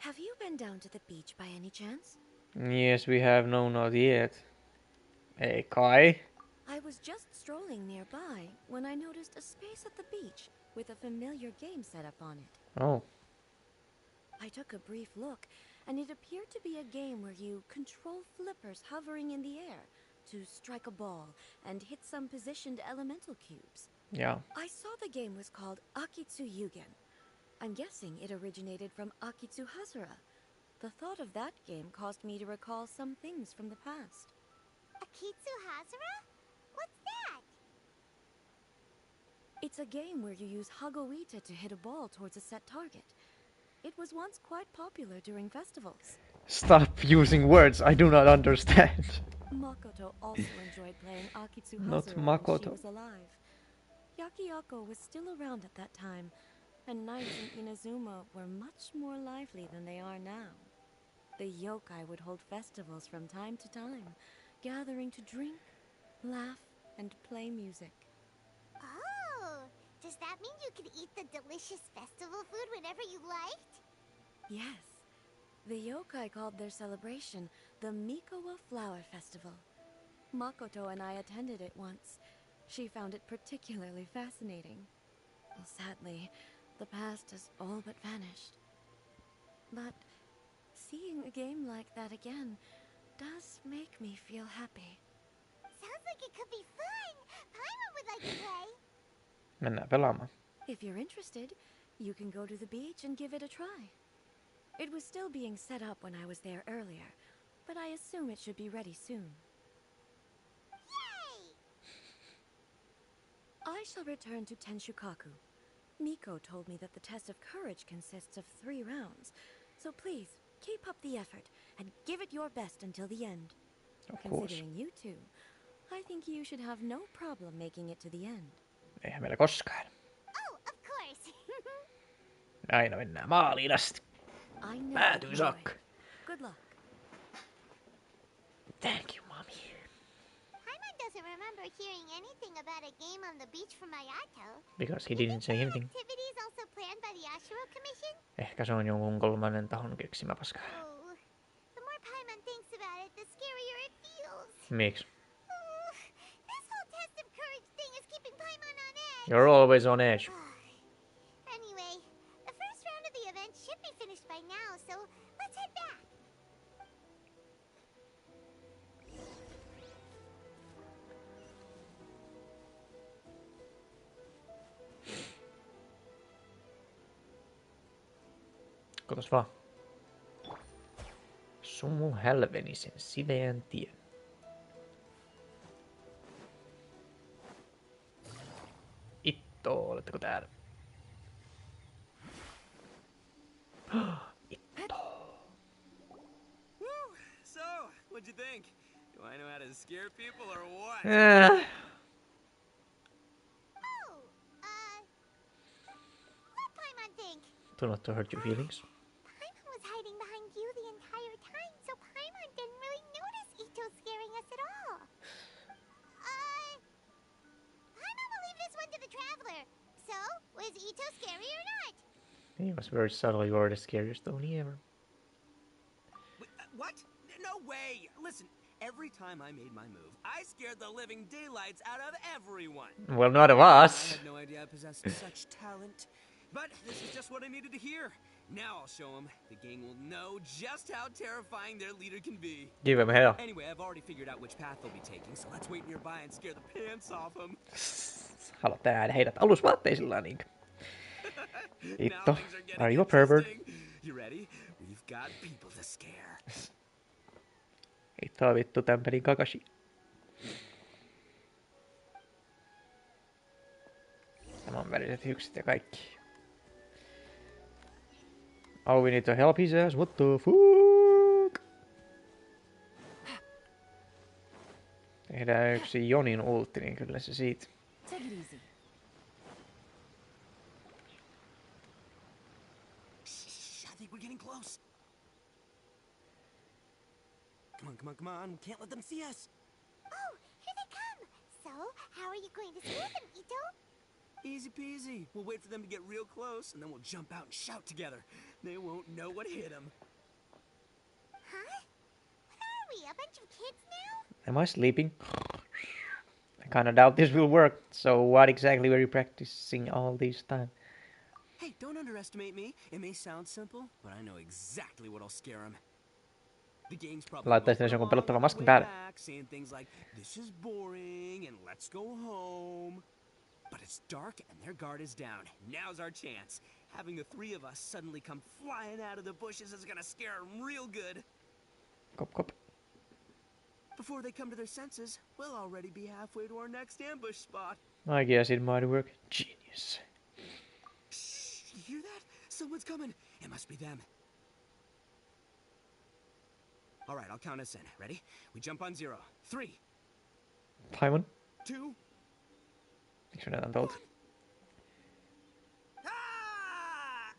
S6: Have you been down to the beach by any chance?
S1: Yes, we have. No, not yet. Ei kai.
S6: I was just strolling nearby when I noticed a space at the beach with a familiar game set up on it.
S1: Oh.
S6: I took a brief look, and it appeared to be a game where you control flippers hovering in the air to strike a ball and hit some positioned elemental cubes.
S1: Yeah.
S6: I saw the game was called Akitsu Yugen. I'm guessing it originated from Akitsu Hazura. The thought of that game caused me to recall some things from the past.
S3: Akitsu Hazura? What's that?
S6: It's a game where you use Hagoita to hit a ball towards a set target. It was once quite popular during festivals.
S1: Stop using words I do not understand.
S6: Makoto also enjoyed playing Akitsu
S1: Not
S6: Hazura when
S1: Makoto.
S6: she was alive. Yakiako was still around at that time, and nights in Inazuma were much more lively than they are now. The yokai would hold festivals from time to time, gathering to drink, laugh, and play music.
S3: Oh, does that mean you could eat the delicious festival food whenever you liked?
S6: Yes. The yokai called their celebration the Mikowa Flower Festival. Makoto and I attended it once. She found it particularly fascinating. Well, sadly, the past has all but vanished. But seeing a game like that again does make me feel happy.
S3: Sounds like it could be fun. Paimon would like to play.
S1: Mennään pelaamaan.
S6: If you're interested, you can go to the beach and give it a try. It was still being set up when I was there earlier, but I assume it should be ready soon.
S3: Yay!
S6: I shall return to Tenshukaku. Miko told me that the test of courage consists of 3 rounds, so please, keep up the effort and give it your best until the end.
S1: Of course.
S6: Considering you two, I think you should have no problem making it to the end.
S1: Eihän meillä koskaan.
S3: Oh, of course.
S1: Aina mennään maaliin asti.
S6: I know
S1: Päätyy
S6: you
S1: saakka.
S6: would. Good luck.
S1: Thank you, mommy.
S3: Paimon doesn't remember hearing anything about a game on the beach from Ayato.
S1: Because he didn't say anything.
S3: Activities also planned by the Yashiro Commission?
S1: Ehkä se on jonkun kolmannen tahon keksimä paskaa.
S3: Oh, the more Paimon thinks about it, the scarier it feels.
S1: Miksi?
S3: Oh, this whole test of courage thing is keeping Paimon on edge.
S1: You're always on edge.
S3: Anyway, the first round of the event should be finished by now, so let's head back.
S1: Katos vaan. Sumu hälveni sen siveän tien. Itto, oletteko täällä?
S5: So, what'd you think? Do I know how to scare people or what?
S3: Oh, what Paimon think?
S1: Do not to hurt your feelings.
S3: Paimon was hiding behind you the entire time, so Paimon didn't really notice Ito scaring us at all. Paimon will leave this one to the traveler. So, was Ito scary or not?
S1: He was very subtle. You are the scariest Oni ever.
S5: Wait, what? No way! Listen, Every time I made my move, I scared the living daylights out of everyone.
S1: Well, not of
S5: I
S1: us.
S5: had no idea I possessed such talent. But this is just what I needed to hear. Now I'll show them. The gang will know just how terrifying their leader can be.
S1: Give him hell.
S5: Anyway, I've already figured out which path they'll be taking, so let's wait nearby and scare the pants off them.
S1: Haluatte nähdä heidät alusvaatteisilla niinkö? Vittu. Are you a pervert?
S5: You ready? We've got people to scare.
S1: Hittoa vittu, tän pelin Kakashi. Samanväriset hykset ja kaikki. Oh, we need to help his ass. What the fuck? Tehdään yksi Jonin ultti, niin kyllä se siitä.
S6: Take it easy.
S5: Shh, I think we're getting close. Come on. We can't let them see us.
S3: Oh, here they come. So, how are you going to scare them, Ito?
S5: Easy peasy. We'll wait for them to get real close, and then we'll jump out and shout together. They won't know what hit them.
S3: Huh? What are we, a bunch of kids now?
S1: Am I sleeping? I kinda doubt this will work. So what exactly were you practicing all this time?
S5: Hey, don't underestimate me. It may sound simple, but I know exactly what'll scare them. The gang's probably
S1: Laittaisi ne jonkun pelottavan maskin päälle.
S5: saying things like, "This is boring," and "Let's go home." But it's dark and their guard is down. Now's our chance. Having the three of us suddenly come flying out of the bushes is gonna scare them real good.
S1: Kop kop.
S5: Before they come to their senses, we'll already be halfway to our next ambush spot.
S1: I guess it might work. Genius.
S5: Shh, you hear that? Someone's coming. It must be them. All right, I'll count us in. Ready? We jump on 0. 3,
S1: Paimon?
S5: 2,
S1: Miksi näitä on tuolta?
S5: ah!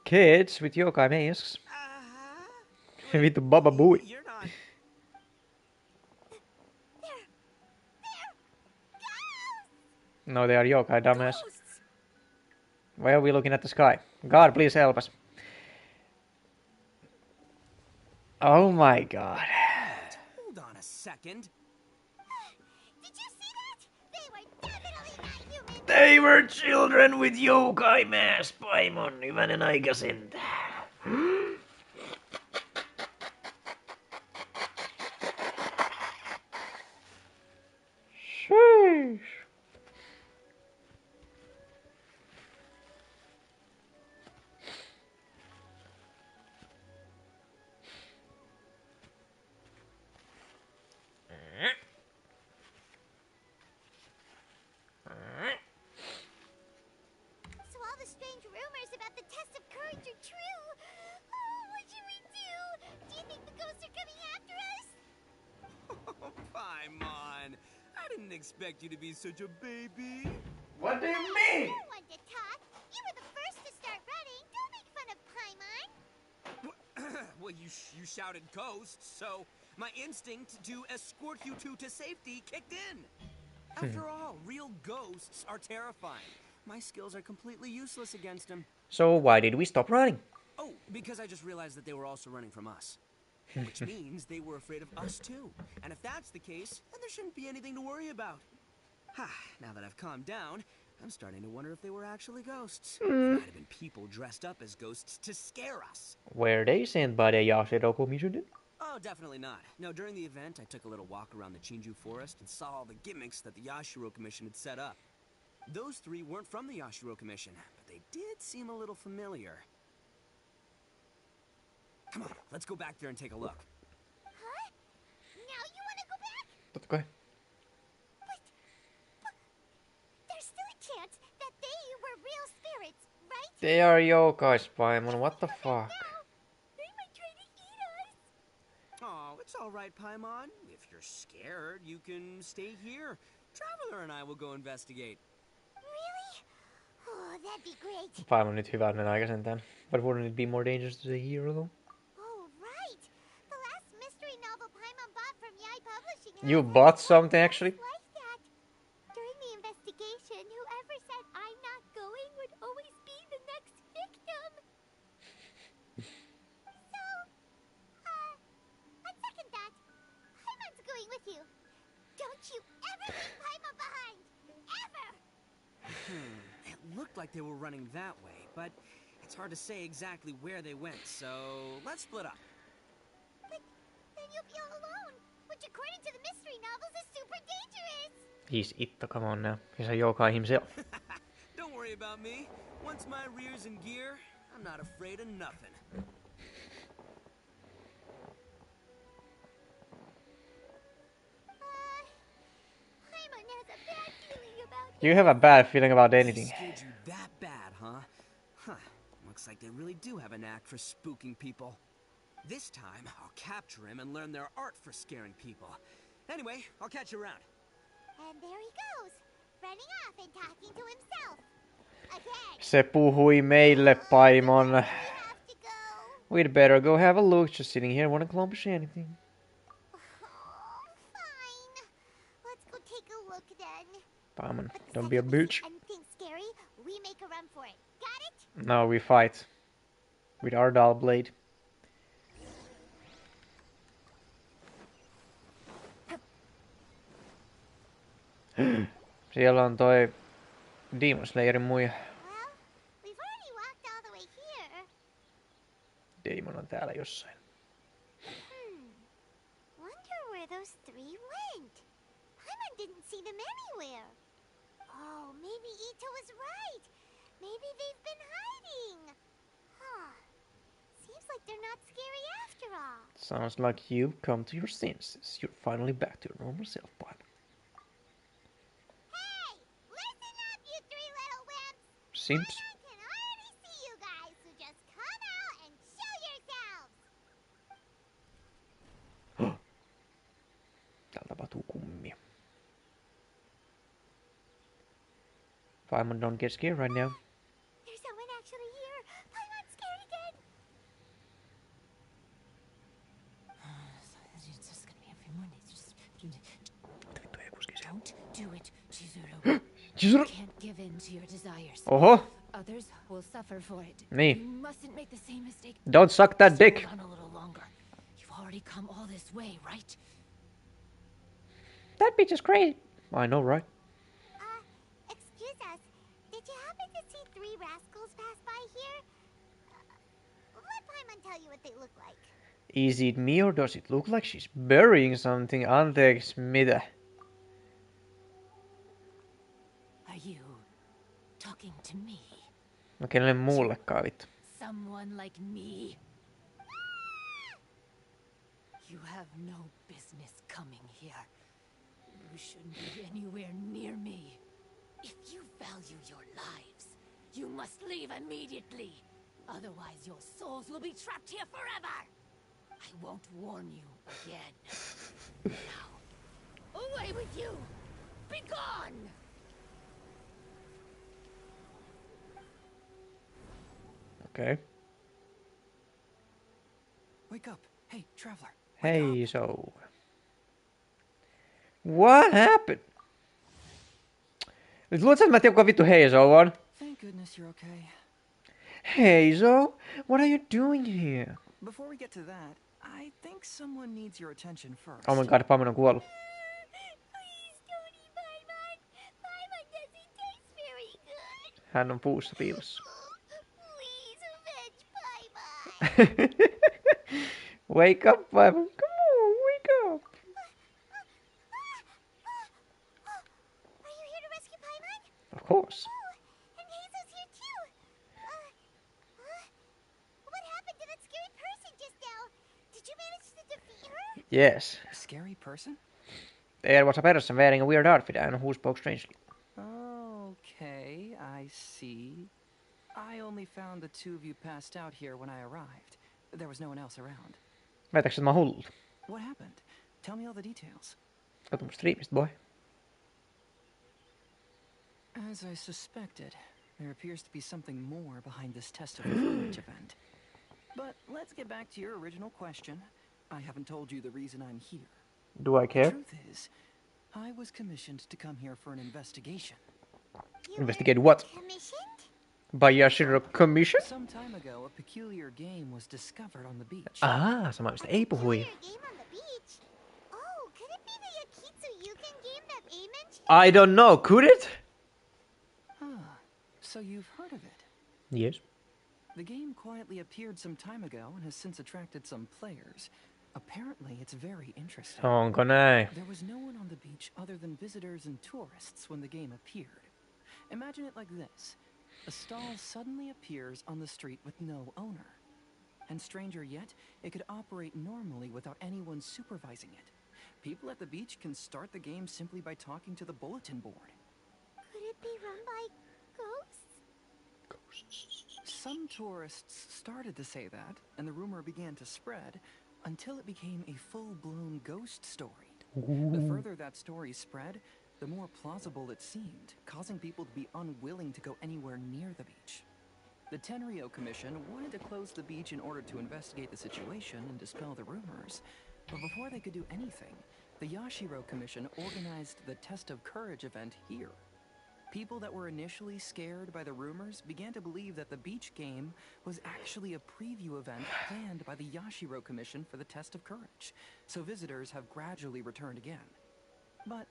S1: Kids with yokai masks. Vittu Baba Booey.
S5: You're not.
S1: No, they are yokai, dumbass. Why are we looking at the sky? God, please help us. Oh my god.
S5: Hold on a second.
S3: Did you see that? They were definitely not human.
S1: They were children with yokai masks, Paimon. Hyvänen aika sentään. Sheesh.
S3: So all the strange rumors about the test of courage are true. Oh, what should we do? Do you think the ghosts are coming after us?
S5: Oh, Paimon. I didn't expect you to be such a baby.
S1: What do you mean?
S3: You want to talk? You were the first to start running. Don't make fun of Paimon.
S5: Well, you shouted ghosts, so my instinct to escort you two to safety kicked in. After all, real ghosts are terrifying. My skills are completely useless against them.
S1: So why did we stop running?
S5: Oh, because I just realized that they were also running from us. Which means they were afraid of us too. And if that's the case, then there shouldn't be anything to worry about. Now that I've calmed down, I'm starting to wonder if they were actually ghosts. It might have been people dressed up as ghosts to scare us.
S1: Were they sent by the Yashiro Commission?
S5: Oh, definitely not. No, during the event, I took a little walk around the Chinju forest and saw all the gimmicks that the Yashiro Commission had set up. Those three weren't from the Yashiro Commission, but they did seem a little familiar. Come on, let's go back there and take a look.
S3: Huh? Now you want to go back?
S1: Totta kai.
S3: But there's still a chance that they were real spirits, right?
S1: They are yokais, Paimon. What the fuck?
S3: They might try to eat us.
S5: Oh, it's all right, Paimon. If you're scared, you can stay here. Traveler and I will go investigate.
S3: Really? Oh, that'd be great.
S1: Paimon nyt hyvänen aika sentään. But wouldn't it be more dangerous to stay here though?
S3: Oh, right. The last mystery novel Paimon bought from Yai Publishing.
S1: You
S3: House
S1: bought
S3: had
S1: something
S3: just
S1: actually?
S3: like that. During the investigation, whoever said I'm not going would always be the next victim.
S5: looked like they were running that way, but it's hard to say exactly where they went, so let's split up.
S3: But then you'll be all alone, which according to the mystery novels is super dangerous.
S1: He's Itto, come on now. He's a yokai himself.
S5: Don't worry about me. Once my rear's in gear, I'm not afraid of nothing.
S3: Paimon has a bad feeling about
S1: You have a bad feeling about anything.
S5: Scared you that bad, huh? Huh. Looks like they really do have a knack for spooking people. This time, I'll capture him and learn their art for scaring people. Anyway, I'll catch you around.
S3: And there he goes, running off and talking to himself. Again.
S1: Se puhui meille, Paimon.
S3: We have to go.
S1: We'd better go have a look. Just sitting here, won't accomplish anything.
S3: Oh, fine. Let's go take a look then.
S1: Paimon,
S3: But the
S1: don't be a
S3: second we see
S1: bitch.
S3: anything scary, we make a run for it. Got it?
S1: No, we fight. With our dull blade. Siellä on toi Demon Slayerin muija.
S3: Well, we've already walked all the way here.
S1: Daimon on täällä jossain.
S3: Wonder where those three went. Paimon didn't see them anywhere. Oh, maybe Ito was right. Maybe they've been hiding. Huh. Seems like they're not scary after all.
S1: Sounds like you've come to your senses. You're finally back to your normal self, Paimon.
S3: Hey! Listen up, you three little wimps!
S1: Simps.
S3: I can already see you guys, so just come out and show yourselves!
S1: Täällä tapahtuu kummia. Paimon, don't get scared right now.
S3: There's someone actually here! Paimon's scared again!
S8: It's just gonna be a few more days. Just
S1: Mitä vittu ei kuski siellä?
S8: don't do it, Chizuru.
S1: Chizuru!
S8: Can't give in to your desires.
S1: Oho!
S8: Others will suffer for it.
S1: Niin.
S8: You mustn't make the same mistake.
S1: Don't suck that dick!
S8: Hold on a little longer. You've already come all this way, right?
S1: That bitch is crazy. I know, right?
S3: Excuse us. Did you happen to see three rascals pass by here? Let Paimon tell you what they look like.
S1: Is it me or does it look like she's burying something? Anteeksi, mitä?
S8: Are you talking to me?
S1: No kenelle muullekaan vittu.
S8: Someone like me? You have no business coming here. You shouldn't be anywhere near me. If you value your lives, you must leave immediately. Otherwise, your souls will be trapped here forever. I won't warn you again. Now, away with you! Be gone!
S1: Okay.
S4: Wake up. Hey, traveler.
S1: Hey, so... What happened? Nyt luulet sä, että mä tiedän, kuka vittu Heizo on?
S4: Thank goodness you're okay.
S1: Heizo? What are you doing here?
S4: Before we get to that, I think someone needs your attention first.
S1: Oh my god, Paimon on kuollut.
S3: Please don't eat Paimon. Paimon doesn't taste very good.
S1: Hän on puussa piilossa.
S3: Please avenge Paimon.
S1: Wake up, Paimon. Come on, wake up.
S3: Are you here to rescue Paimon?
S1: Of course.
S3: Oh, and Hazel's here too. What happened to that scary person just now? Did you manage to defeat her?
S1: Yes.
S4: A scary person?
S1: There was a person wearing a weird outfit and who spoke strangely.
S4: Okay, I see. I only found the two of you passed out here when I arrived. There was no one else around.
S1: Väitäks, että mä oon hullu?
S4: What happened? Tell me all the details.
S1: Kato mun striimistä, boy.
S4: As I suspected, there appears to be something more behind this test of courage event. But let's get back to your original question. I haven't told you the reason I'm here.
S1: Do I
S4: The
S1: care?
S4: truth is, I was commissioned to come here for an investigation.
S3: You
S1: Investigate
S3: were
S1: what?
S3: commissioned?
S1: By Yashiro Commission?
S4: Some time ago, a peculiar game was discovered on the beach.
S1: Ah, sama mistä ei puhui.
S3: Your game on the beach? Oh, could it be the Yakitsu Yugen game that A mentioned?
S1: I don't know, could it?
S7: So you've heard of it?
S1: Yes.
S7: The game quietly appeared some time ago and has since attracted some players. Apparently, it's very interesting.
S1: Onko näin?
S7: There was no one on the beach other than visitors and tourists when the game appeared. Imagine it like this. A stall suddenly appears on the street with no owner. And stranger yet, it could operate normally without anyone supervising it. People at the beach can start the game simply by talking to the bulletin board.
S3: Could it be run by ghosts?
S7: Some tourists started to say that, and the rumor began to spread, until it became a full-blown ghost story. The further that story spread, the more plausible it seemed, causing people to be unwilling to go anywhere near the beach. The Tenryou Commission wanted to close the beach in order to investigate the situation and dispel the rumors, but before they could do anything, the Yashiro Commission organized the Test of Courage event here. People that were initially scared by the rumors began to believe that the beach game was actually a preview event planned by the Yashiro Commission for the Test of Courage, so visitors have gradually returned again. But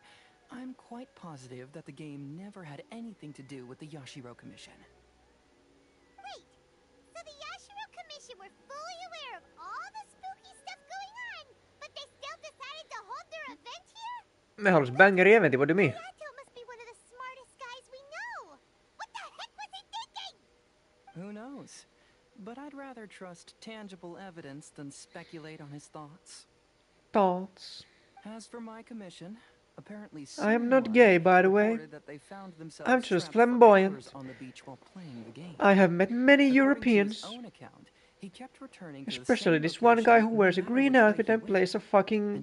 S7: I'm quite positive that the game never had anything to do with the Yashiro Commission.
S3: Wait, so the Yashiro Commission were fully aware of all the spooky stuff going on, but they still decided to hold their event here?
S1: Me halus bangeri eventin, what do you mean?
S3: Yato must be one of the smartest guys we know. What the heck was he thinking?
S7: Who knows? But I'd rather trust tangible evidence than speculate on his thoughts.
S1: Thoughts.
S7: As for my commission, apparently
S1: I am not gay, by the way. I'm just flamboyant. I have met many Europeans. Especially this one guy who wears a green outfit and plays a fucking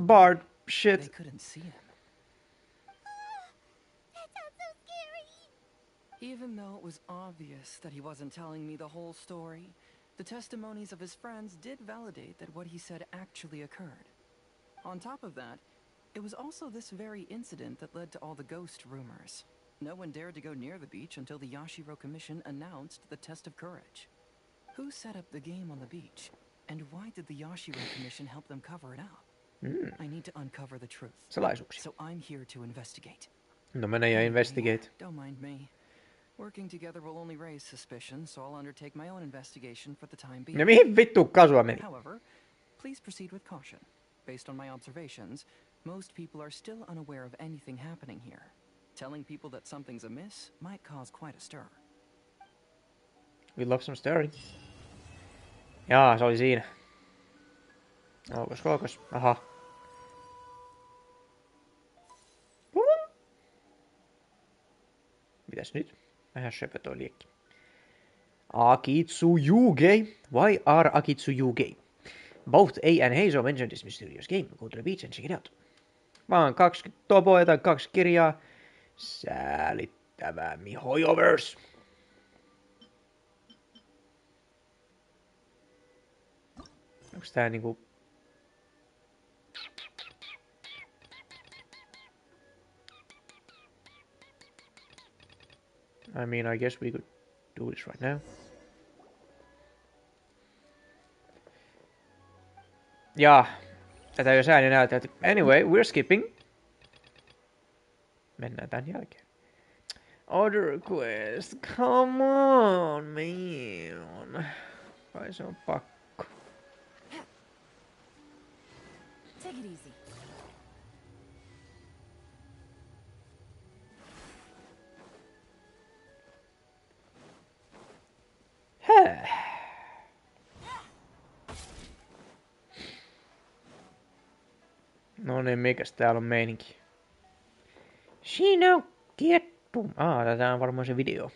S1: bard shit.
S3: That sounds so scary.
S7: Even though it was obvious that he wasn't telling me the whole story, the testimonies of his friends did validate that what he said actually occurred. On top of that, it was also this very incident that led to all the ghost rumors. No one dared to go near the beach until the Yashiro Commission announced the Test of Courage. Who set up the game on the beach? And why did the Yashiro Commission help them cover it up? I need to uncover the truth.
S1: Salaisuuksia.
S7: So I'm here to investigate.
S1: No mene ja investigate.
S7: Don't mind me. Working together will only raise suspicion, so I'll undertake my own investigation for the time being.
S1: Ja mihin vittu kasua meni?
S7: However, please proceed with caution. Based on my observations, most people are still unaware of anything happening here. Telling people that something's amiss might cause quite a stir.
S1: We love some stirring. Jaa, se oli siinä. Ookos. Aha. Mitäs nyt? Vähän söpö toi liekki. Akitsuyu gay? Why are Akitsuyu gay? Both A and Heizo mentioned this mysterious game. Go to the beach and check it out. Vaan 20 topoa tai 2 kirjaa. Säälittävää Mihoyovers. Onks tää niinku... I mean, I guess we could do this right now. Jaa, tätä jos ääni näyttää. Anyway, we're skipping. Mennään tän jälkeen. Order request. Come on, man. Kai se on pakko.
S6: Take it easy.
S1: No niin, mikäs täällä on meininki? Siinä on kettu. Tätä on varmaan se video,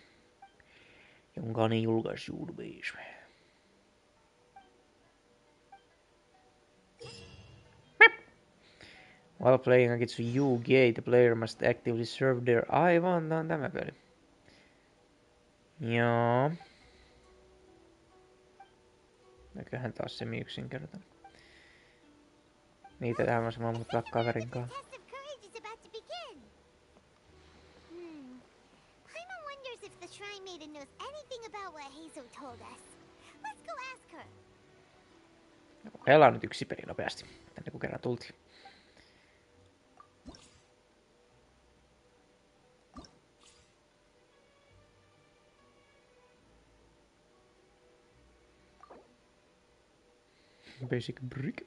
S1: jonka ne julkaisi YouTubessa. While playing against you gay, the player must actively serve their... Aivan, tää on tämä peli. Joo. Näköhän taas semi yksinkertainen. Niitä tähän mä samaan muuttaa kaverin kanssa. Pelaa nyt yksi peli nopeasti, tänne kun kerran tultiin. Basic brick.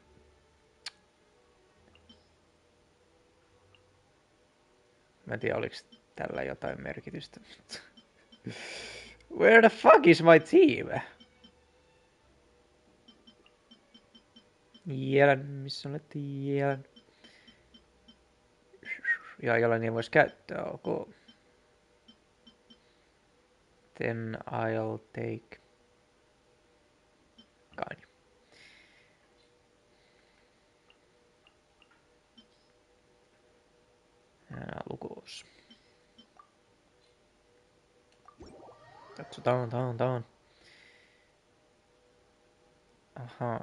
S1: Mä en tiedä, oliks tällä jotain merkitystä. Where the fuck is my team? Jälän, missä olet jälän? Ja jollain ei voisi käyttää, ok. Then I'll take... Kaini. Lukos. Katsotaan. Aha.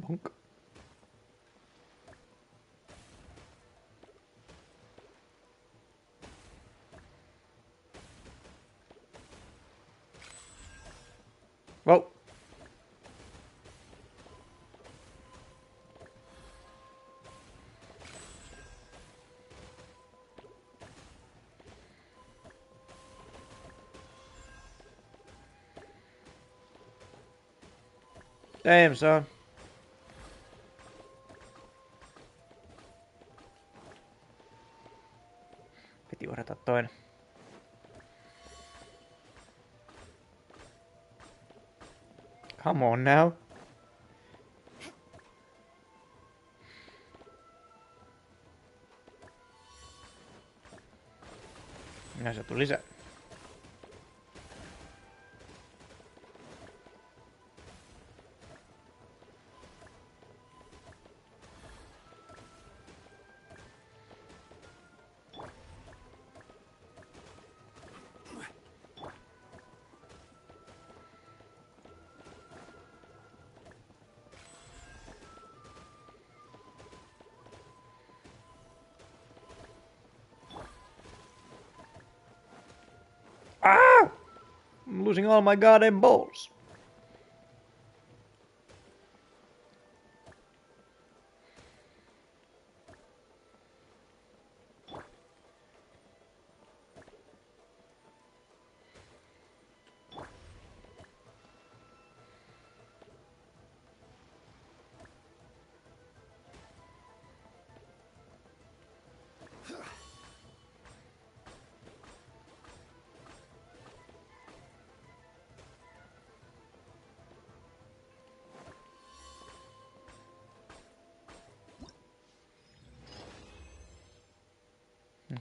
S1: Bonk. Wow. Damn, son. Piti uhrata toinen. Come on now. Ja se tuli lisää. Ah! I'm losing all my goddamn balls.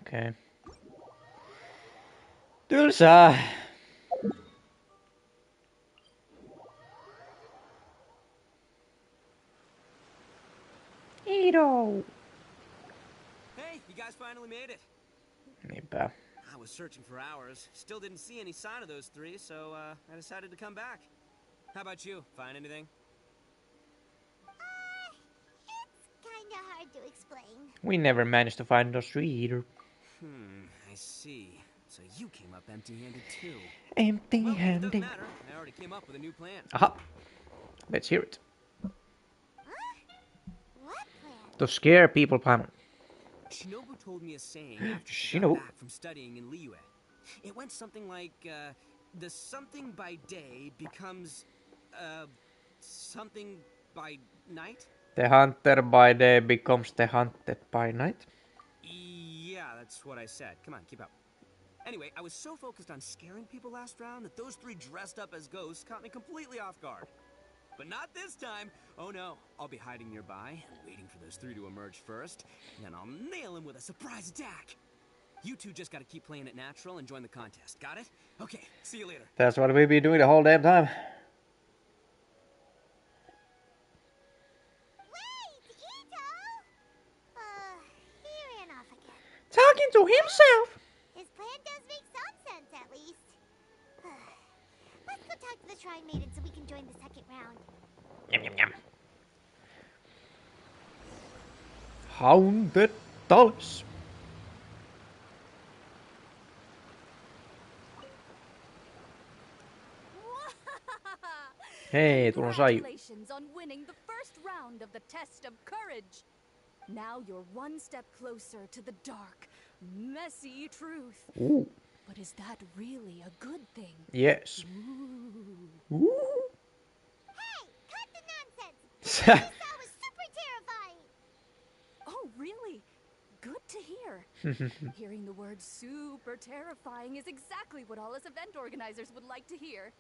S1: Okei. Okay. Tylsää. Ido.
S5: Hey, you guys finally made it.
S1: Niinpä.
S5: I was searching for hours. Still didn't see any sign of those three, so I decided to come back. How about you? Find anything?
S3: It's kinda hard to explain.
S1: We never managed to find those three either.
S5: I see. So you came up empty-handed too. Well, it
S1: Empty-handed.
S5: doesn't matter. I already came up with a new plan.
S1: Aha. Let's hear it.
S3: What plan?
S1: To scare people plan.
S5: Shinobu told me a saying after she
S1: Shinobu.
S5: got back from studying in Liyue. It went something like, the something by day becomes, something by night?
S1: The hunter by day becomes the hunted by night.
S5: Yeah, that's what I said. Come on, keep up. Anyway, I was so focused on scaring people last round that those three dressed up as ghosts caught me completely off guard. But not this time. Oh no, I'll be hiding nearby and waiting for those three to emerge first, and then I'll nail them with a surprise attack. You two just gotta keep playing it natural and join the contest. Got it? Okay, see you later.
S1: That's what we've been doing the whole damn time.
S3: Wait, Ito! He ran off again.
S1: Talking to himself.
S3: His plan does make some sense, at least. Let's go talk to the Shrine Maiden so we can join the second round.
S1: Yum, yum, yum. Haunted Dolls. Hei, tulla sai.
S6: Congratulations on winning the first round of the test of courage. Now you're one step closer to the dark, messy truth.
S1: Ooh.
S6: But is that really a good thing?
S1: Yes.
S6: Ooh.
S3: Hey, cut the nonsense! What you saw was super terrifying!
S6: Oh, really? Good to hear. Hearing the word super terrifying is exactly what all us event organizers would like to hear.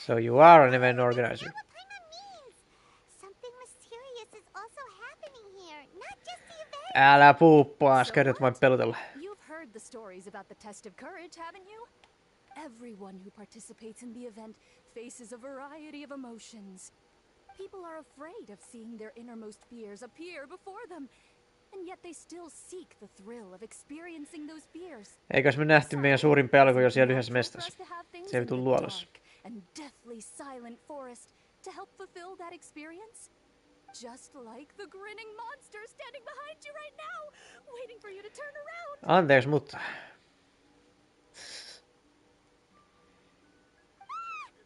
S1: So you are an event organizer.
S3: That's not what Paimon means! Something mysterious is also happening here, not just the event!
S1: Älä puhu paskaa, nyt vain pelotella.
S6: You've heard the stories about the test of courage, haven't you? Everyone who participates in the event faces a variety of emotions. People are afraid of seeing their innermost fears appear before them, and yet they still seek the thrill of experiencing those fears.
S1: Eikös me nähty meidän suurin pelko jo siellä yhdessä mestassa? Se ei tullut luolassa.
S6: And deathly silent forest to help fulfill that experience? Just like the grinning monster standing behind you right now, waiting for you to turn around.
S1: Anteeksi, mutta...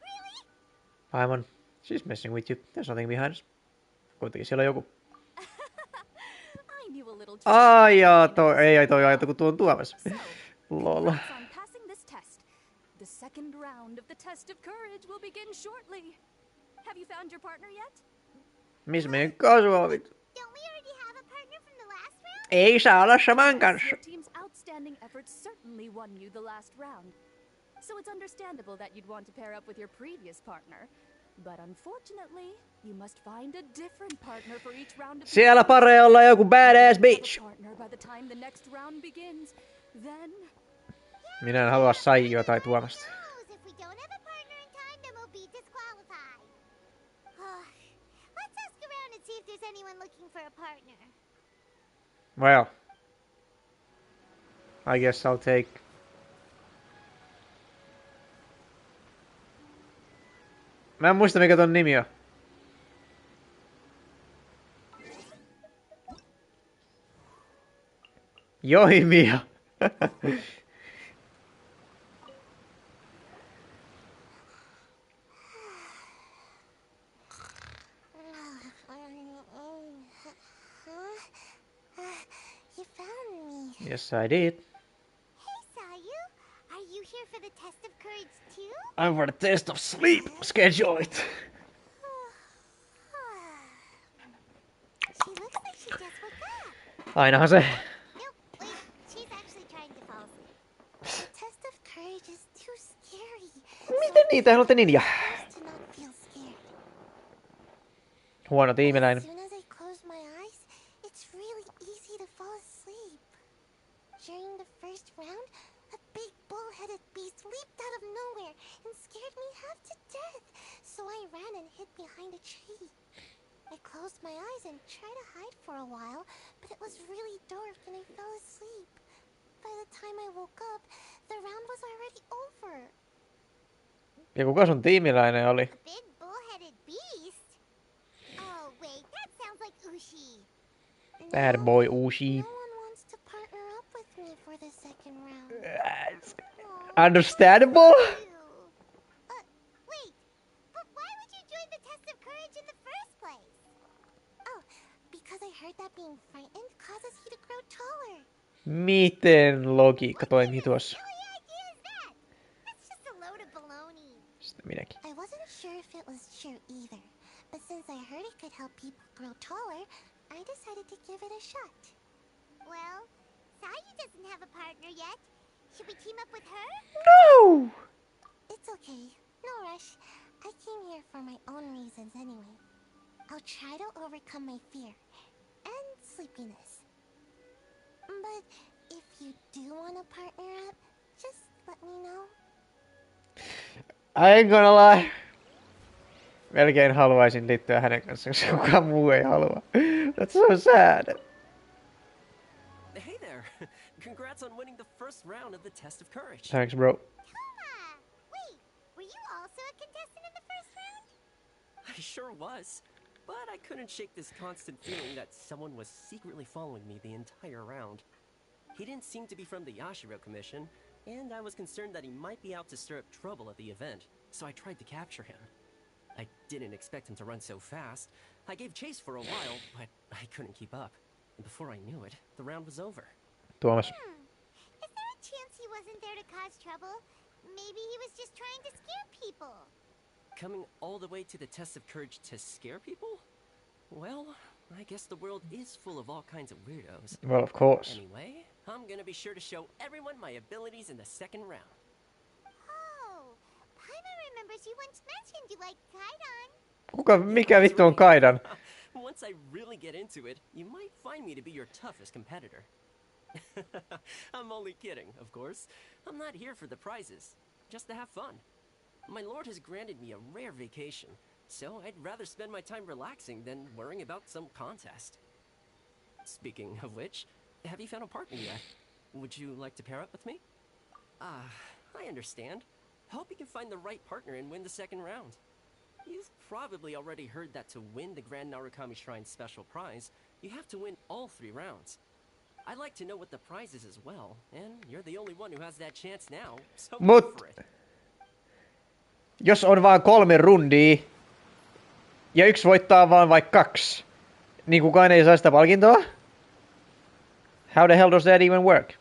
S3: Really?
S1: Paimon, she's messing with you. There's nothing behind us. Kuitenkin siellä on joku.
S6: I knew a little.
S1: Ai jaa, toi ajatu, kun tuo on tuomassa. Lol.
S6: The second round of the test of courage will begin shortly. Have you found your partner yet?
S1: Missä meidän kasuaavit?
S3: Don't we already have a partner from the last round?
S1: Ei saa olla saman kanssa.
S6: Your team's outstanding efforts certainly won you the last round. So it's understandable that you'd want to pair up with your previous partner. But unfortunately, you must find a different partner for each round of the
S1: Siellä pare olla joku badass bitch.
S6: partner by the time the next round begins. Then
S1: Minä en halua saijua tai tuomasta.
S3: If we don't have a partner in time, then we'll be disqualified. Let's ask around and see if there's anyone looking for a partner.
S1: Well, I guess I'll take... Mä en muista mikä ton nimi on. Joimia.
S3: You found me.
S1: Yes, I did.
S3: Hey, Sayu. Are you here for the test of courage too?
S1: I'm for the test of sleep. Schedule it.
S3: She looks like she just woke up.
S1: Ainahan se.
S3: Nope, wait. She's actually trying to fall asleep. The test of courage is too scary.
S1: Miten niitä haluatte ninja?
S3: To not feel scared.
S1: Huono tiimiläinen.
S3: As soon as I close my eyes, it's really easy to fall asleep. During the first round, a big bull-headed beast leaped out of nowhere and scared me half to death. So I ran and hid behind a tree. I closed my eyes and tried to hide for a while, but it was really dark and I fell asleep. By the time I woke up, the round was already over.
S1: Ja kuka sun tiimiläinen oli?
S3: A big bull-headed beast? Oh, wait, that sounds like Ushi.
S1: Bad boy Ushi.
S3: No one wants to partner up with me for the second round.
S1: Understandable?
S3: Wait, but why would you join the test of courage in the first place? Oh, because I heard that being frightened causes you to grow taller.
S1: Miten logiikka toimii tuossa?
S3: What silly idea is that? That's just a load of baloney.
S1: Sitten minäkin.
S3: I wasn't sure if it was true either, but since I heard it could help people grow taller, I decided to give it a shot. Well, Sayu doesn't have a partner yet. Should we team up with her?
S1: No!
S3: It's okay. No rush. I came here for my own reasons anyway. I'll try to overcome my fear and sleepiness. But if you do want to partner up, just let me know.
S1: I ain't gonna lie. Melkein haluaisin liittyä hänen kanssaan, koska kukaan muu ei halua. That's so sad.
S5: Hey there! Congrats on winning the first round of the test of courage.
S1: Thanks, bro.
S3: Toma! Wait, were you also a contestant in the first round?
S5: I sure was. But I couldn't shake this constant feeling that someone was secretly following me the entire round. He didn't seem to be from the Yashiro Commission, and I was concerned that he might be out to stir up trouble at the event, so I tried to capture him. I didn't expect him to run so fast. I gave chase for a while, but I couldn't keep up. And before I knew it, the round was over.
S1: Tuomas.
S3: Is there a chance he wasn't there to cause trouble? Maybe he was just trying to scare people.
S5: Coming all the way to the test of courage to scare people? Well, I guess the world is full of all kinds of weirdos.
S1: Well, of course.
S5: Anyway, I'm gonna be sure to show everyone my abilities in the second round.
S3: Oh, Paimon remembers you once mentioned you liked Kaidan.
S1: Mikä vittu on Kaidan?
S5: Once I really get into it, you might find me to be your toughest competitor. I'm only kidding, of course. I'm not here for the prizes, just to have fun. My lord has granted me a rare vacation, so I'd rather spend my time relaxing than worrying about some contest. Speaking of which, have you found a partner yet? Would you like to pair up with me? I understand. Hope you can find the right partner and win the second round. You've probably already heard that to win the Grand Narukami Shrine special prize, you have to win all 3 rounds. I'd like to know what the prize is as well, and you're the only one who has that chance now, so go for it.
S1: Jos on vaan 3 rundia, ja yksi voittaa vaan vaikka 2, niin kukaan ei saa sitä palkintoa? How the hell does that even work?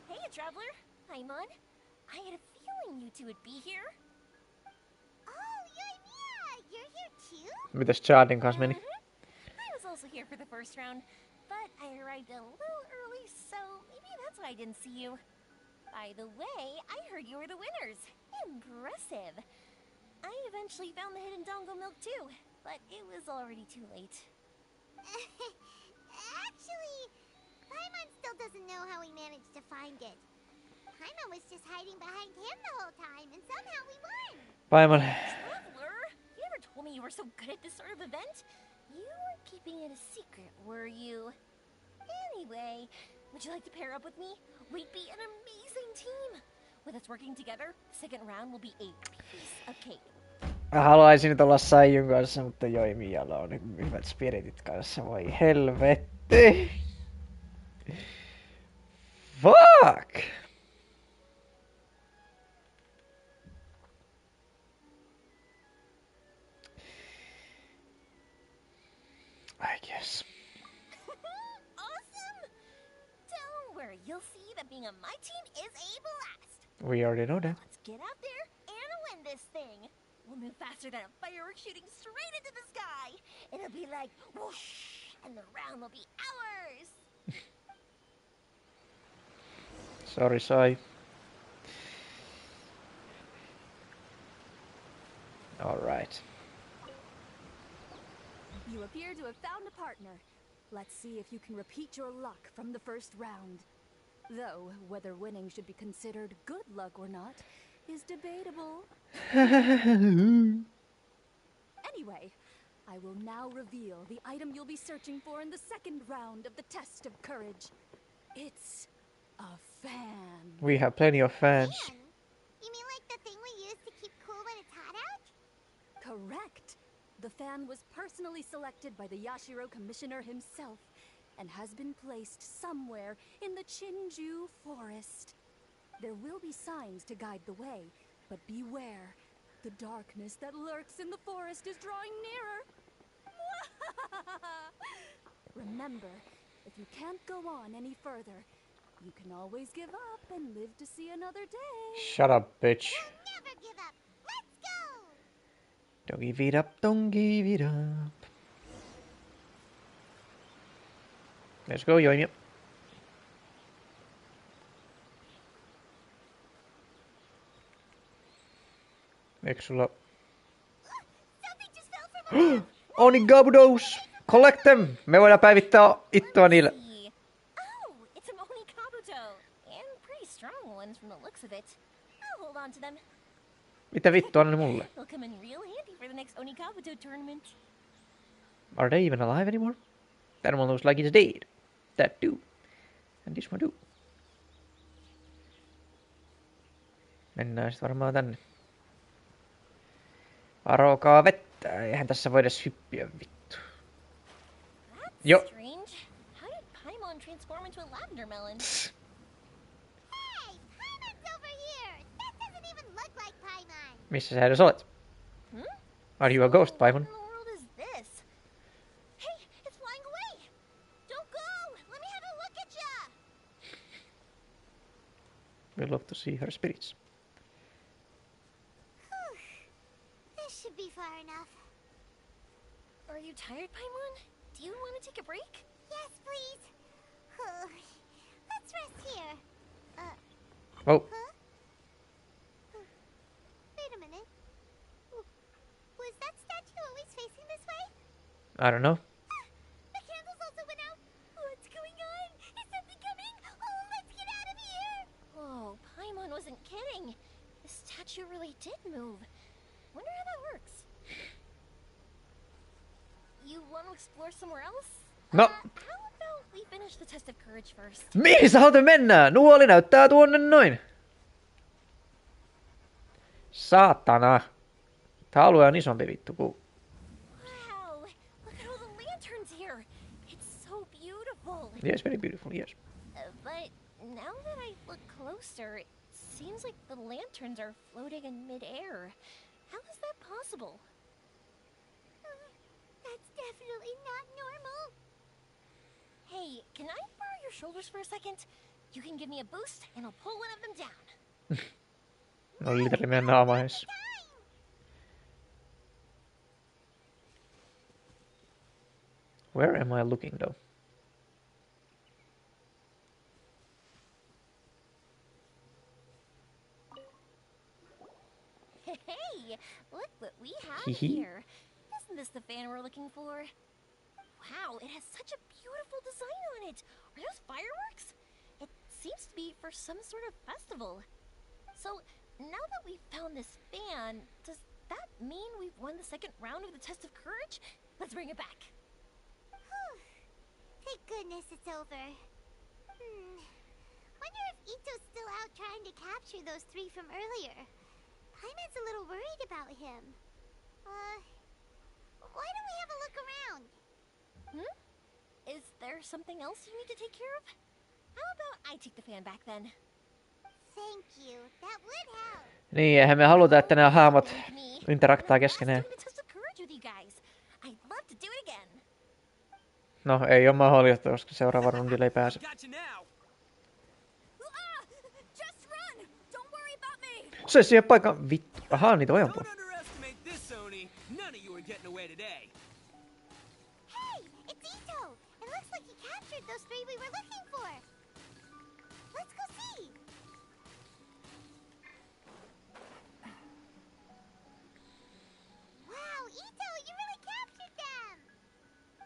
S6: Hey, traveler. Paimon. I had a feeling you two would be here.
S3: Oh, you're here too?
S1: Mitäs Chardin kanssa meni?
S6: I was also here for the first round, but I arrived a little early, so maybe that's why I didn't see you. By the way, I heard you were the winners. Impressive. I eventually found the hidden dongo milk too, but it was already too late.
S3: Actually, Paimon still doesn't know how we managed to find it. Paimon was just hiding behind him the whole time, and somehow we won.
S1: Paimon.
S6: Traveler, you never told me you were so good at this sort of event. You were keeping it a secret, were you? Anyway, would you like to pair up with me? We'd be an amazing team. With us working together, the second round will be a piece of cake.
S1: Haluaisin nyt olla Saijun kanssa, mutta Joimialla on hyvät spiritit kanssa. Voi helvetti. Fuck! I guess.
S6: Awesome! Don't worry, you'll see that being on my team is a blast.
S1: We already know that.
S6: Let's get out there and win this thing. We'll move faster than a firework shooting straight into the sky. It'll be like whoosh, and the round will be ours.
S1: Sorry, Sai. Alright.
S6: You appear to have found a partner. Let's see if you can repeat your luck from the first round. Though, whether winning should be considered good luck or not is debatable. Anyway, I will now reveal the item you'll be searching for in the second round of the test of courage. It's a fan.
S1: We have plenty of fans.
S3: Man, you mean like the thing we use to keep cool when it's hot out?
S6: Correct. The fan was personally selected by the Yashiro Commissioner himself and has been placed somewhere in the Chinju Forest. There will be signs to guide the way, but beware. The darkness that lurks in the forest is drawing nearer. Remember, if you can't go on any further, you can always give up and live to see another day.
S1: Shut up, bitch.
S3: We'll never give up. Let's go!
S1: Don't give it up, don't give it up. Let's go, Joimia. Eikö sulla...
S3: Something just fell from above.
S1: Onigabudos! Collect them! Me voidaan päivittää ittoa niille.
S6: Oh, it's an Onikabuto. And pretty strong ones from the looks of it. I'll hold on to them.
S1: Mitä vittua ne mulle?
S6: They'll come in real handy for the next Onikabuto tournament.
S1: Are they even alive anymore? That one looks like it's dead. That do. And this one do. Mennään sit varmaan tänne. Varokaa vettä, eihän tässä voida edes hyppiä vittu. Jo.
S6: Strange. How did transform into a lavender melon.
S3: Hey, Paimon's over here! That's
S1: Missä sä edes olet? Are you a ghost, Paimon?
S3: What in the world is this? Hey, it's flying away! Don't go! Let me have a look at ya!
S1: We'd love to see her spirits.
S3: This should be far enough.
S6: Are you tired, Paimon? Do you want to take a break?
S3: Yes, please. Let's rest here.
S1: Oh,
S3: Huh? Wait a minute. Was that statue always facing this way?
S1: I don't know.
S3: The candles also went out. What's going on? Is something coming? Oh, let's get out of here!
S6: Whoa, Paimon wasn't kidding. The statue really did move. Wonder how that works. You want to explore somewhere else?
S1: No.
S6: How about we finish the test of courage first?
S1: Mihin sä haluat mennä? Nuoli näyttää tuonne noin. Saatana. Tää alue on isompi vittu kuin...
S6: Wow, look at all the lanterns here. It's so beautiful.
S1: Yes, very beautiful, yes.
S6: But now that I look closer, it seems like the lanterns are floating in midair. How is that possible?
S3: That's definitely not normal.
S6: Hey, can I borrow your shoulders for a second? You can give me a boost, and I'll pull one of them down.
S1: No literally meidän naamaheessa. Where am I looking though?
S6: Hey, look what we have
S1: Hee-hee.
S6: here. Isn't this the fan we're looking for? Wow, it has such a beautiful design on it. Are those fireworks? It seems to be for some sort of festival. So, now that we've found this fan, does that mean we've won the second round of the test of courage? Let's bring it back.
S3: Thank goodness it's over. Wonder if Ito's still out trying to capture those three from earlier. Paimon's a little worried about him. Why don't we have a look around?
S6: Is there something else you need to take care of? How about I take the fan back then?
S3: Thank you. That would help.
S1: Niin, eihän me haluta, että nämä hahmot interaktaa keskenään.
S6: Doing the test of courage with you guys. I'd love to do it again.
S1: No, ei oo mahdollista, koska seuraava rundille ei pääse.
S6: Just run! Don't worry about me!
S1: Se siihen paikan... Vittu. Ahaa, niitä on ajanpuolella.
S5: Don't underestimate this, Oni. None of you are getting away today.
S3: Hey, it's Ito. It looks like he captured those three we were looking for. Let's go see. Wow, Ito, you really captured them.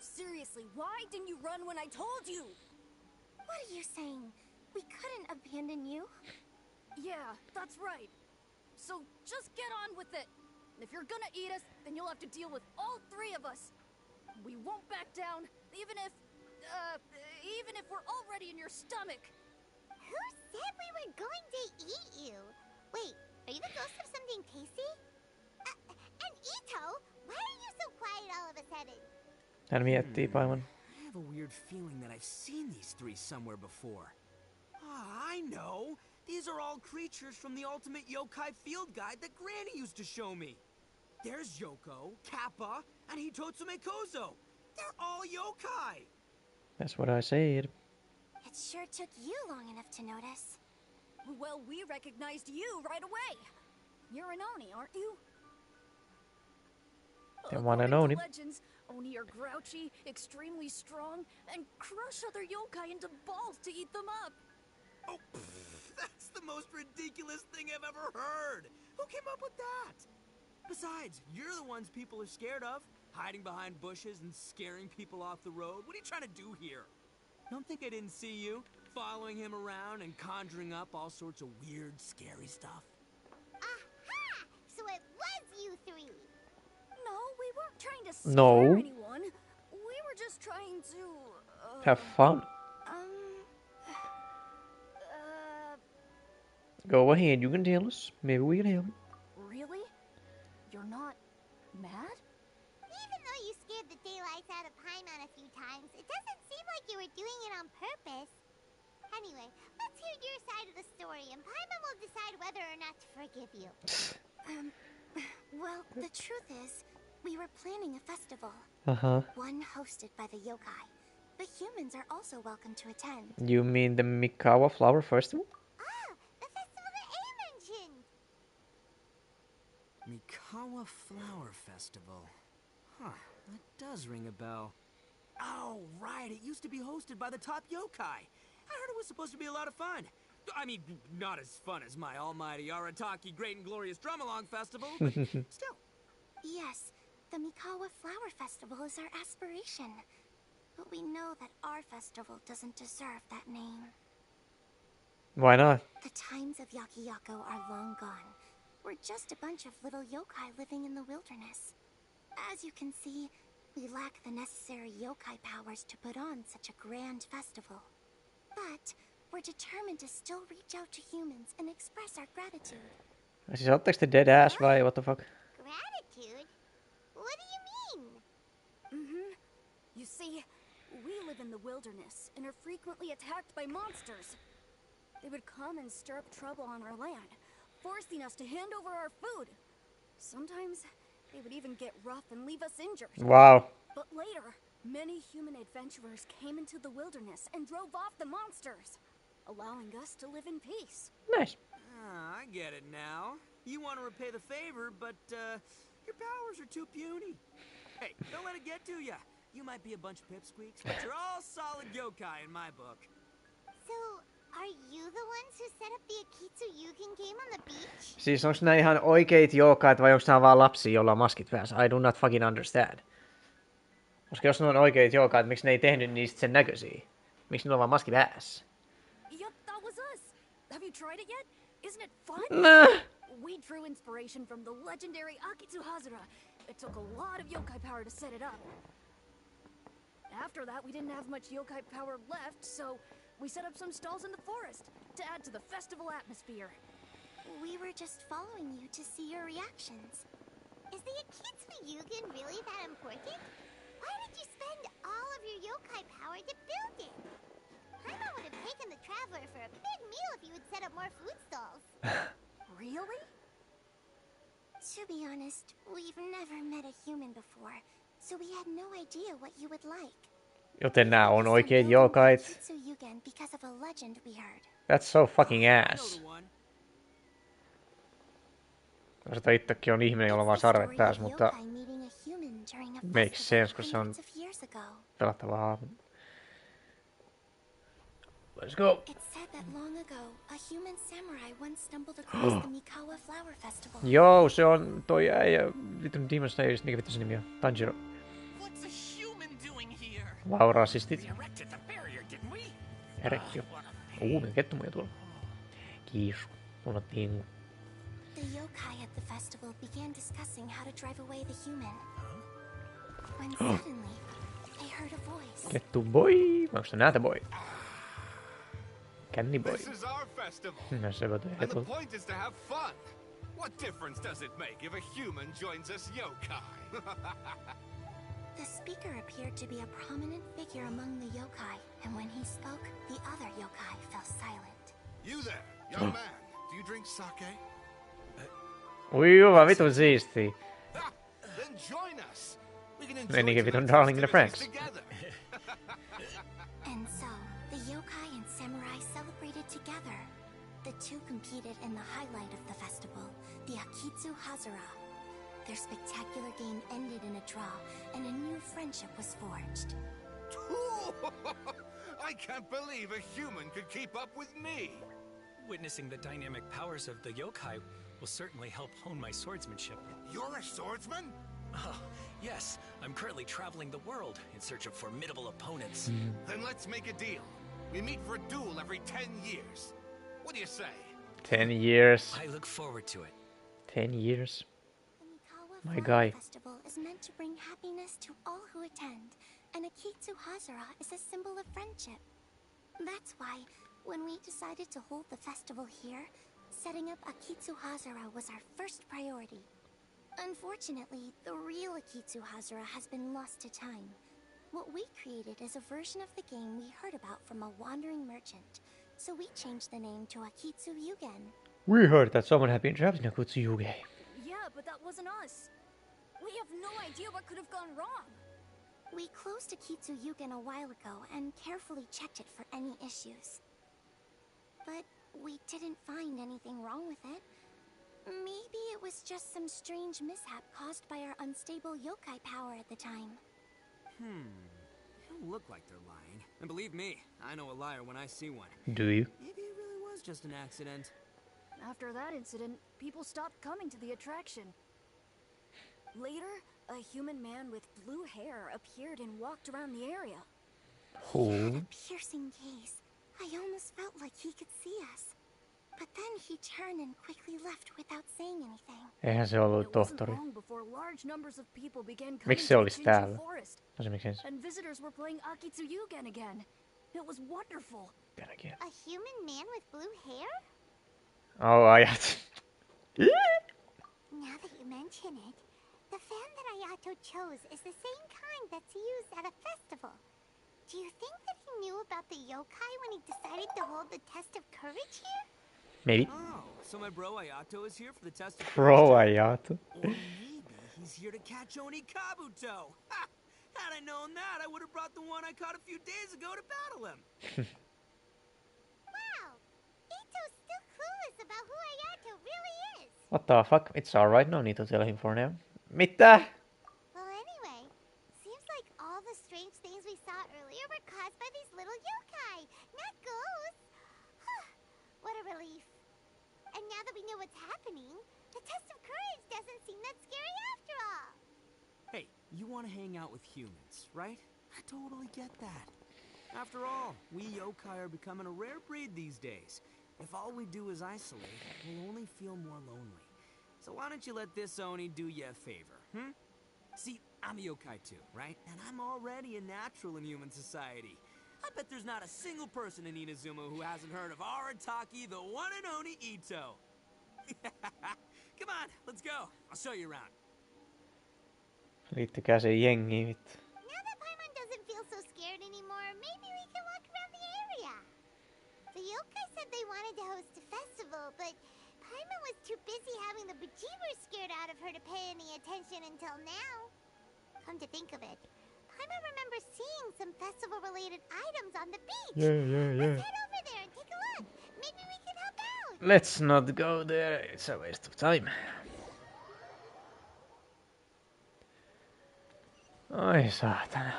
S6: Seriously, why didn't you run when I told you?
S3: What are you saying? We couldn't abandon you.
S6: Yeah, that's right. So just get on with it. If you're gonna eat us, then you'll have to deal with all three of us. We won't back down, even if we're already in your stomach.
S3: Who said we were going to eat you? Wait, are you the ghost of something tasty? And Ito, why are you so quiet all of a sudden?
S1: Hän miettii Paimon.
S5: I have a weird feeling that I've seen these three somewhere before. Ah, I know. These are all creatures from the Ultimate Yokai Field Guide that Granny used to show me. There's Yoko, Kappa, and Hitotsume Kozo. They're all yokai!
S1: That's what I said.
S3: It sure took you long enough to notice.
S6: Well, we recognized you right away. You're an Oni, aren't you?
S1: The one and
S6: According
S1: only.
S6: to legends, Oni are grouchy, extremely strong, and crush other yokai into balls to eat them up.
S5: Oh, that's the most ridiculous thing I've ever heard! Who came up with that? Besides, you're the ones people are scared of. Hiding behind bushes and scaring people off the road. What are you trying to do here? Don't think I didn't see you, following him around and conjuring up all sorts of weird, scary stuff.
S3: Aha! So it was you three.
S6: No, we weren't trying to scare
S1: No.
S6: anyone. We were just trying to...
S1: Have fun. Go ahead, you can tell us. Maybe we can help.
S6: Really? You're not mad?
S3: Even though you scared the daylights out of Paimon a few times, it doesn't seem like you were doing it on purpose. Anyway, let's hear your side of the story, and Paimon will decide whether or not to forgive you. Well, the truth is, we were planning a festival. One hosted by the yokai. The humans are also welcome to attend.
S1: You mean the Mikawa Flower Festival?
S3: Ah, the festival that A mentioned!
S5: Mikawa Flower Festival. Huh, that does ring a bell. Oh, right, it used to be hosted by the top yokai. I heard it was supposed to be a lot of fun. I mean, not as fun as my almighty Arataki Great and Glorious Drum-Along Festival, but still.
S3: Yes, the Mikawa Flower Festival is our aspiration. But we know that our festival doesn't deserve that name.
S1: Why not?
S3: The times of Yakiyako are long gone. We're just a bunch of little yokai living in the wilderness. As you can see, we lack the necessary yokai powers to put on such a grand festival. But we're determined to still reach out to humans and express our gratitude.
S1: Siis ootteko te dead ass vai what the fuck?
S3: Gratitude? What do you mean?
S6: You see, we live in the wilderness and are frequently attacked by monsters. They would come and stir up trouble on our land, forcing us to hand over our food. Sometimes they would even get rough and leave us injured.
S1: Wow.
S6: But later, many human adventurers came into the wilderness and drove off the monsters, allowing us to live in peace.
S1: Nice.
S5: Ah, I get it now. You want to repay the favor, but your powers are too puny. Hey, don't let it get to ya. You might be a bunch of pipsqueaks, but you're all solid yokai in my book.
S3: So, are you the ones who set up the Akitsu Yugen game on the beach?
S1: Siis onks nää ihan oikeit yookait vai onks nää vaan lapsia, jolla on maskit päässä? I do not fucking understand. Koska jos ne on oikeit yookait, miksi ne ei tehnyt niistä sen näköisiä? Miksi niillä on vaan maski päässä?
S6: Yep, that was us. Have you tried it yet? Isn't it fun?
S1: Nah.
S6: We drew inspiration from the legendary Akitsu Hazara. It took a lot of yokai power to set it up. After that, we didn't have much yokai power left, so we set up some stalls in the forest to add to the festival atmosphere.
S3: We were just following you to see your reactions. Is the Akitsu Yugen really that important? Why did you spend all of your yokai power to build it? Paimon would have taken the traveler for a big meal if you would set up more food stalls.
S6: Really?
S3: To be honest, we've never met a human before, so we had no idea what you would like.
S1: Joten nää on oikeat yookait.
S3: Akitsu Yugen because of a legend we heard.
S1: That's so fucking
S5: I know
S1: ass.
S5: the one.
S1: Sitä itsekin on ihminen, jolla on vaan sarvet päässä, mutta makes sense, kun se on pelattava hahmo. Let's go.
S3: It's said that long ago, a human samurai once stumbled across the Mikawa Flower Festival.
S1: Joo, se on toi äijä, vitun Demon Slayerista, mikä vittu sen nimi on? Tanjiro.
S9: What's a human doing here?
S1: Laurasistit.
S9: Erected the barrier, didn't we?
S1: Erektio. Meidän kettumoja tuolla. Kiisu. Mulla on tingu.
S3: The yokai at the festival began discussing how to drive away the human. When suddenly, they heard a voice.
S1: Kettu boy. Onko se näätä boy? Candy boy.
S10: This is our festival.
S1: No se voi
S10: And the point is to have fun. What difference does it make if a human joins us yokai?
S3: The speaker appeared to be a prominent figure among the yokai, and when he spoke, the other yokai fell silent.
S10: You there, young man. Do you drink sake?
S1: Ui juva, vitun siistiä.
S10: Then join us. We can
S1: Menikin
S10: enjoy
S1: vitun
S10: tonight's
S1: Darling in the
S10: festivities
S1: Franxx.
S10: together.
S3: And so, the yokai and samurai celebrated together. The two competed in the highlight of the festival, the Akitsu Hazara. Their spectacular game ended in a draw, and a new friendship was forged.
S10: I can't believe a human could keep up with me.
S9: Witnessing the dynamic powers of the yokai will certainly help hone my swordsmanship.
S10: You're a swordsman?
S9: Oh, yes. I'm currently traveling the world in search of formidable opponents.
S10: Then let's make a deal. We meet for a duel every 10 years. What do you say?
S1: 10 years.
S9: I look forward to it.
S1: 10 years.
S3: The Mikawa
S1: My
S3: Flower
S1: guy.
S3: Festival is meant to bring happiness to all who attend, and Akitsu Hazara is a symbol of friendship. That's why, when we decided to hold the festival here, setting up Akitsu Hazara was our first priority. Unfortunately, the real Akitsu Hazara has been lost to time. What we created is a version of the game we heard about from a wandering merchant, so we changed the name to Akitsu Yugen.
S1: We heard that someone had been trapped in Akitsu Yugen.
S6: Yeah, Yeah, but that wasn't us. We have no idea what could have gone wrong.
S3: We closed Akitsuyugen a while ago and carefully checked it for any issues. But we didn't find anything wrong with it. Maybe it was just some strange mishap caused by our unstable yokai power at the time.
S5: They don't look like they're lying. And believe me, I know a liar when I see one.
S1: Do you?
S5: Maybe it really was just an accident.
S6: After that incident, people stopped coming to the attraction. Later, a human man with blue hair appeared and walked around the area.
S3: He had a piercing gaze. I almost felt like he could see us. But then he turned and quickly left without saying anything.
S1: Eihän se ollut
S6: It wasn't
S1: tohtori.
S6: long before large numbers of people began coming
S1: Miksi se
S6: to the
S1: olisi
S6: Chinchu
S1: täällä?
S6: forest,
S1: No se miksi se
S6: and visitors were playing Akitsuyugen again. It was wonderful.
S3: A human man with blue hair?
S1: Oh, ajat.
S3: Now that you mention it, the fan that Ayato chose is the same kind that's used at a festival. Do you think that he knew about the yokai when he decided to hold the test of courage here?
S1: Maybe.
S5: Oh, so my bro Ayato is here for the test of
S1: Bro,
S5: courage.
S1: Ayato.
S5: Or maybe he's here to catch Oni Kabuto. Ha! Had I known that, I would have brought the one I caught a few days ago to battle him.
S3: Wow! Ito's still clueless about who Ayato really is.
S1: What the fuck? It's alright, no need to tell him for now. Mitä?
S3: Well, anyway, seems like all the strange things we saw earlier were caused by these little yokai, not ghosts. What a relief. And now that we know what's happening, the test of courage doesn't seem that scary after all.
S5: Hey, you want to hang out with humans, right? I totally get that. After all, we yokai are becoming a rare breed these days. If all we do is isolate, we'll only feel more lonely. So why don't you let this Oni do you a favor, See, I'm a yokai too, right? And I'm already a natural in human society. I bet there's not a single person in Inazuma who hasn't heard of Arataki, the one and only Ito. Come on, let's go. I'll show you around.
S1: Liittykää se jengiin vittu.
S3: Now that Paimon doesn't feel so scared anymore, maybe we can walk around the area. The yokai said they wanted to host a festival, but Paimon was too busy having the bejeebers scared out of her to pay any attention until now. Come to think of it, Paimon remembers seeing some festival-related items on the beach.
S1: Yeah.
S3: Let's head over there and take a look. Maybe we can help out.
S1: Let's not go there, it's a waste of time. Ai saatana.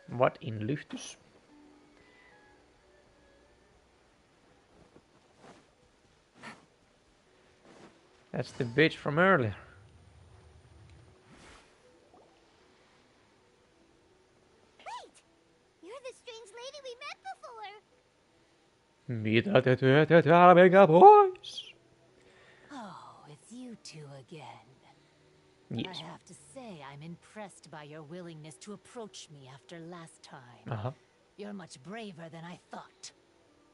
S1: What in Lyhtys? That's the bitch from earlier.
S3: Wait! You're the strange lady we met before.
S1: Mitä te teette täällä, menkää pois?
S8: Oh, it's you two again.
S1: Yes.
S8: I have to say, I'm impressed by your willingness to approach me after last time. You're much braver than I thought.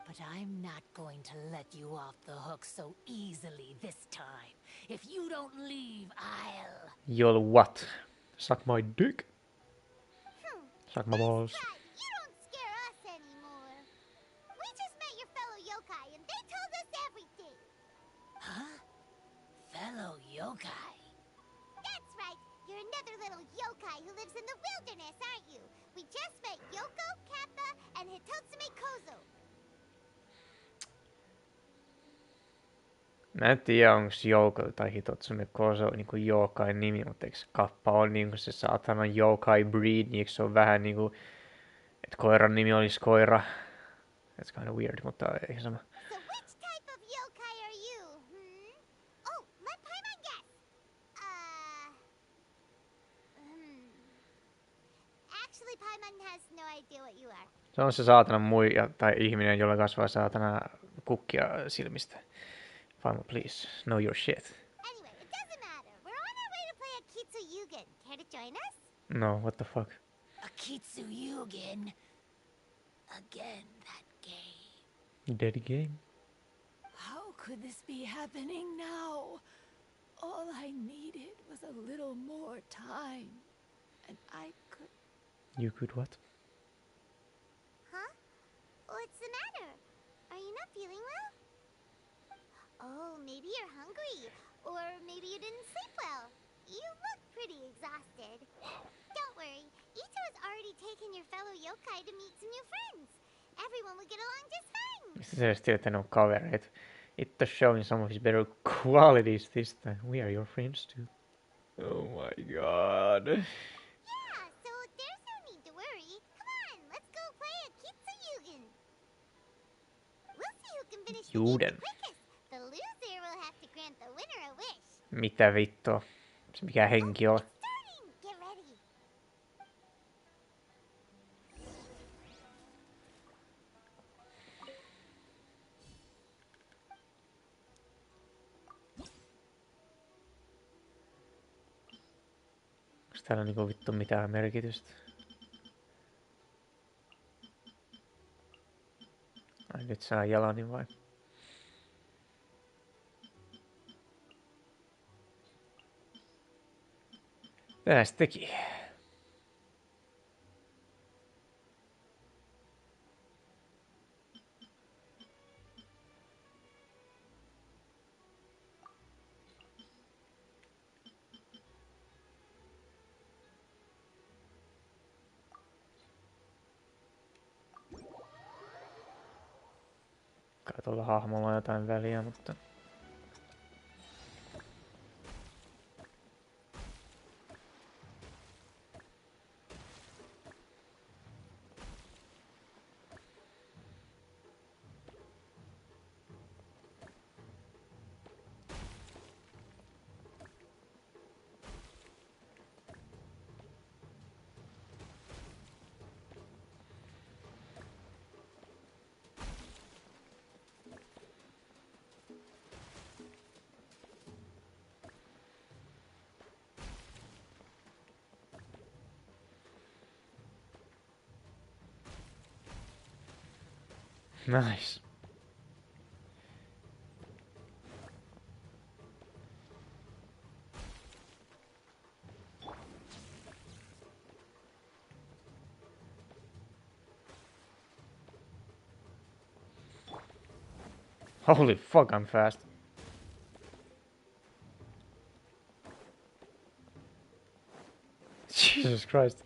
S8: But I'm not going to let you off the hook so easily this time. If you don't leave, I'll...
S1: You'll what? Suck my dick? Suck my balls.
S3: Right, you don't scare us anymore. We just met your fellow yokai and they told us everything.
S8: Huh? Fellow yokai?
S3: That's right. You're another little yokai who lives in the wilderness, aren't you? We just met Yoko, Kappa, and Hitotsume Kozo.
S1: Mä en tiedä, onko Jouko tai Hitotsume Kozo niinku Yokai nimi, mutta eikö Kappa on niinku se saatana Yokai breed, niin eikö se on vähän niinku, että koiran nimi olisi koira. That's kind of weird, mutta ei sama.
S3: So which type of yokai are you, Oh, let Paimon guess. Actually, Paimon has no idea what you are.
S1: Se on se saatana muija tai ihminen, jolla kasvaa saatana kukkia silmistä. Fama, please, know your shit.
S3: Anyway, it doesn't matter. We're on our way to play Akitsuyugen. Care to join us?
S1: No, what the fuck?
S8: Akitsuyugen. Again, that game.
S1: Dead game?
S8: How could this be happening now? All I needed was a little more time. And I could...
S1: You could what?
S3: Huh? What's the matter? not feeling well? Oh, maybe you're hungry. Or maybe you didn't sleep well. You look pretty exhausted. Don't worry. Ito has already taken your fellow yokai to meet some new friends. Everyone will get along just fine.
S1: Selvästi, että ne on kavereita. It does showing some of his better qualities this time. We are your friends too. Oh my god.
S3: Yeah, so there's no need to worry. Come on, let's go play a Kitsuyugen. We'll see who can finish the game the quickest. The loser will have to grant the winner a wish.
S1: Mitä vittua? Se mikä henki on?
S3: Starting! Get ready.
S1: Onks täällä niinku vittu mitään merkitystä? Ai nyt saa jalani vai? Tästä teki. Kai tuolla hahmolla on jotain väliä, mutta... Nice. Holy fuck, I'm fast. Jesus Christ.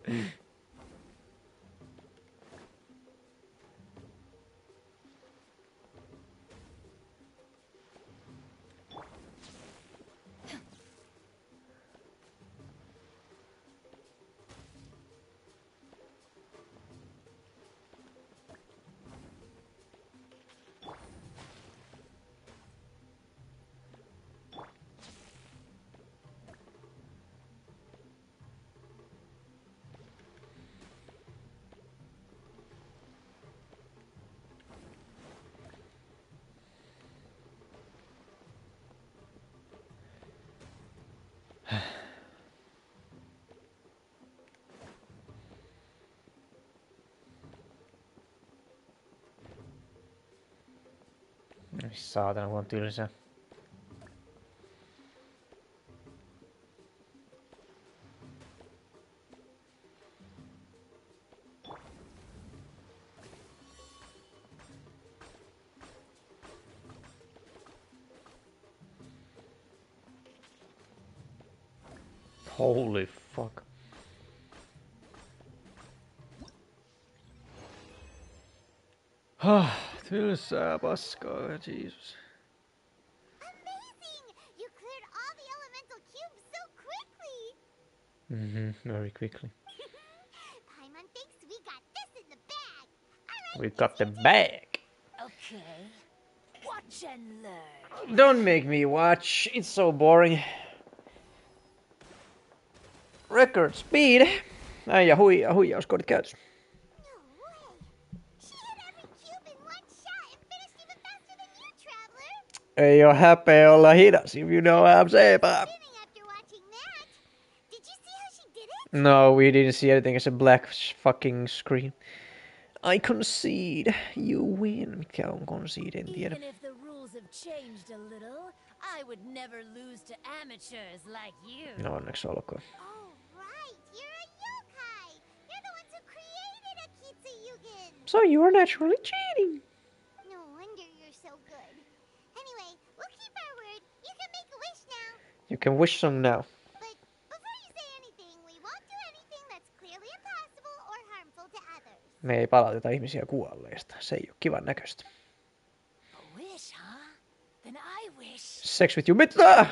S1: Saatana, kun on tylsä. Holy fuck. Tylsää paskaa, Jesus.
S3: Amazing! You cleared all the elemental cubes so quickly!
S1: Very quickly.
S3: Paimon thinks we got this in the bag. All right,
S1: We got the bag.
S8: Okay. Watch and learn.
S1: Don't make me watch. It's so boring. Record speed. Äijä huijauskoodit käytössä.
S3: no way! She hit every cube in one shot and finished even faster than you, Traveler!
S1: Ei oo häpeä olla hidas, if you know what I'm saying, Bob.
S3: After watching that, did you see how she did it?
S1: No, we didn't see anything. It's a black fucking screen. I concede. You win. Mikä on concede? En tiedä.
S8: Even if the rules have changed a little, I would never lose to amateurs like you.
S1: No, onneksi olkoon.
S3: Oh, right. You're a yokai. You're the ones who created a Kitsuyugen.
S1: So you are naturally cheating.
S3: No wonder you're
S1: You can wish song now.
S3: But before you say anything, we won't do anything that's clearly impossible or harmful to others.
S1: Me ei palauteta ihmisiä kuolleista. Se ei ole kivan näköistä.
S8: A wish, huh? Then I wish.
S1: Sex with you, mitä?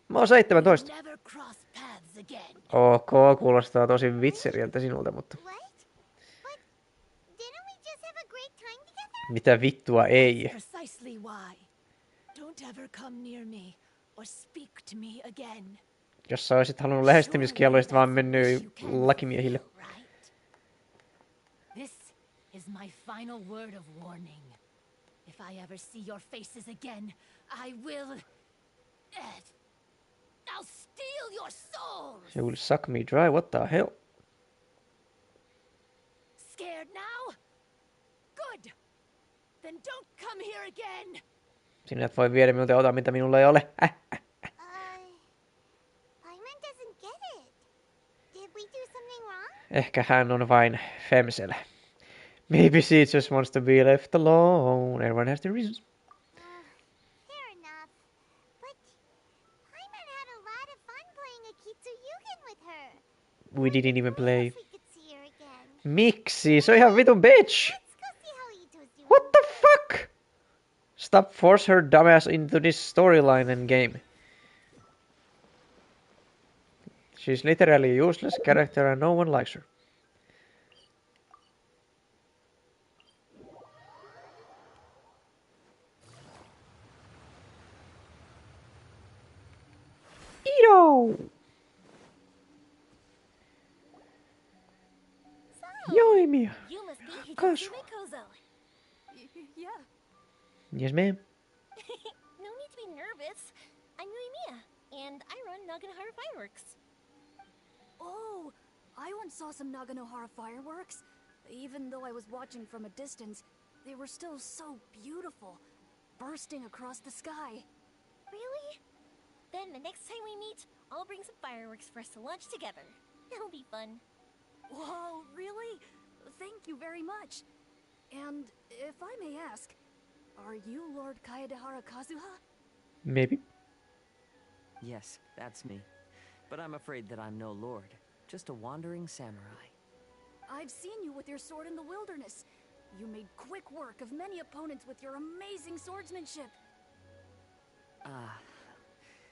S1: Mä oon 17.
S8: Never cross paths again.
S1: Ok, kuulostaa tosi vitseriltä sinulta, mutta...
S3: What? But didn't we just have a great time together?
S1: Mitä vittua ei?
S8: Precisely why. Don't ever come near me or speak to me again.
S1: Jos sä olisit halunnut lähestymiskiello, olisit vaan mennyt lakimiehille.
S8: This is my final word of warning. If I ever see your faces again, I will... I'll steal your souls!
S1: You will suck me dry, what the hell?
S8: Scared now? Good! Then don't come here again!
S1: Sinä et voi viedä minulta ota, mitä minulla ei ole.
S3: Paimon doesn't get it. Did we do something wrong?
S1: Ehkä hän on vain femsel. Maybe she just wants to be left alone. Everyone has their reasons.
S3: Fair enough. But Paimon had a lot of fun playing a Kitsuyugen with her.
S1: We didn't even play.
S3: If we could see her again.
S1: Miksi? Se on ihan vitun bitch!
S3: Let's go see how Ito's doing.
S1: What the fuck? Stop force her dumbass into this storyline and game. She's literally a useless character and no one likes her. Ito! Daimio!
S6: You must be
S1: Gosh.
S6: Hitoshime Kozo. Yeah.
S1: Yes, ma'am.
S6: No need to be nervous. I'm Yuimiya, and I run Naganohara Fireworks. Oh, I once saw some Naganohara fireworks. Even though I was watching from a distance, they were still so beautiful, bursting across the sky. Really? Then the next time we meet, I'll bring some fireworks for us to launch together. It'll be fun. Whoa, really? Thank you very much. And if I may ask, are you Lord Kaedehara Kazuha?
S1: Maybe.
S7: Yes, that's me. But I'm afraid that I'm no lord, just a wandering samurai.
S6: I've seen you with your sword in the wilderness. You made quick work of many opponents with your amazing swordsmanship.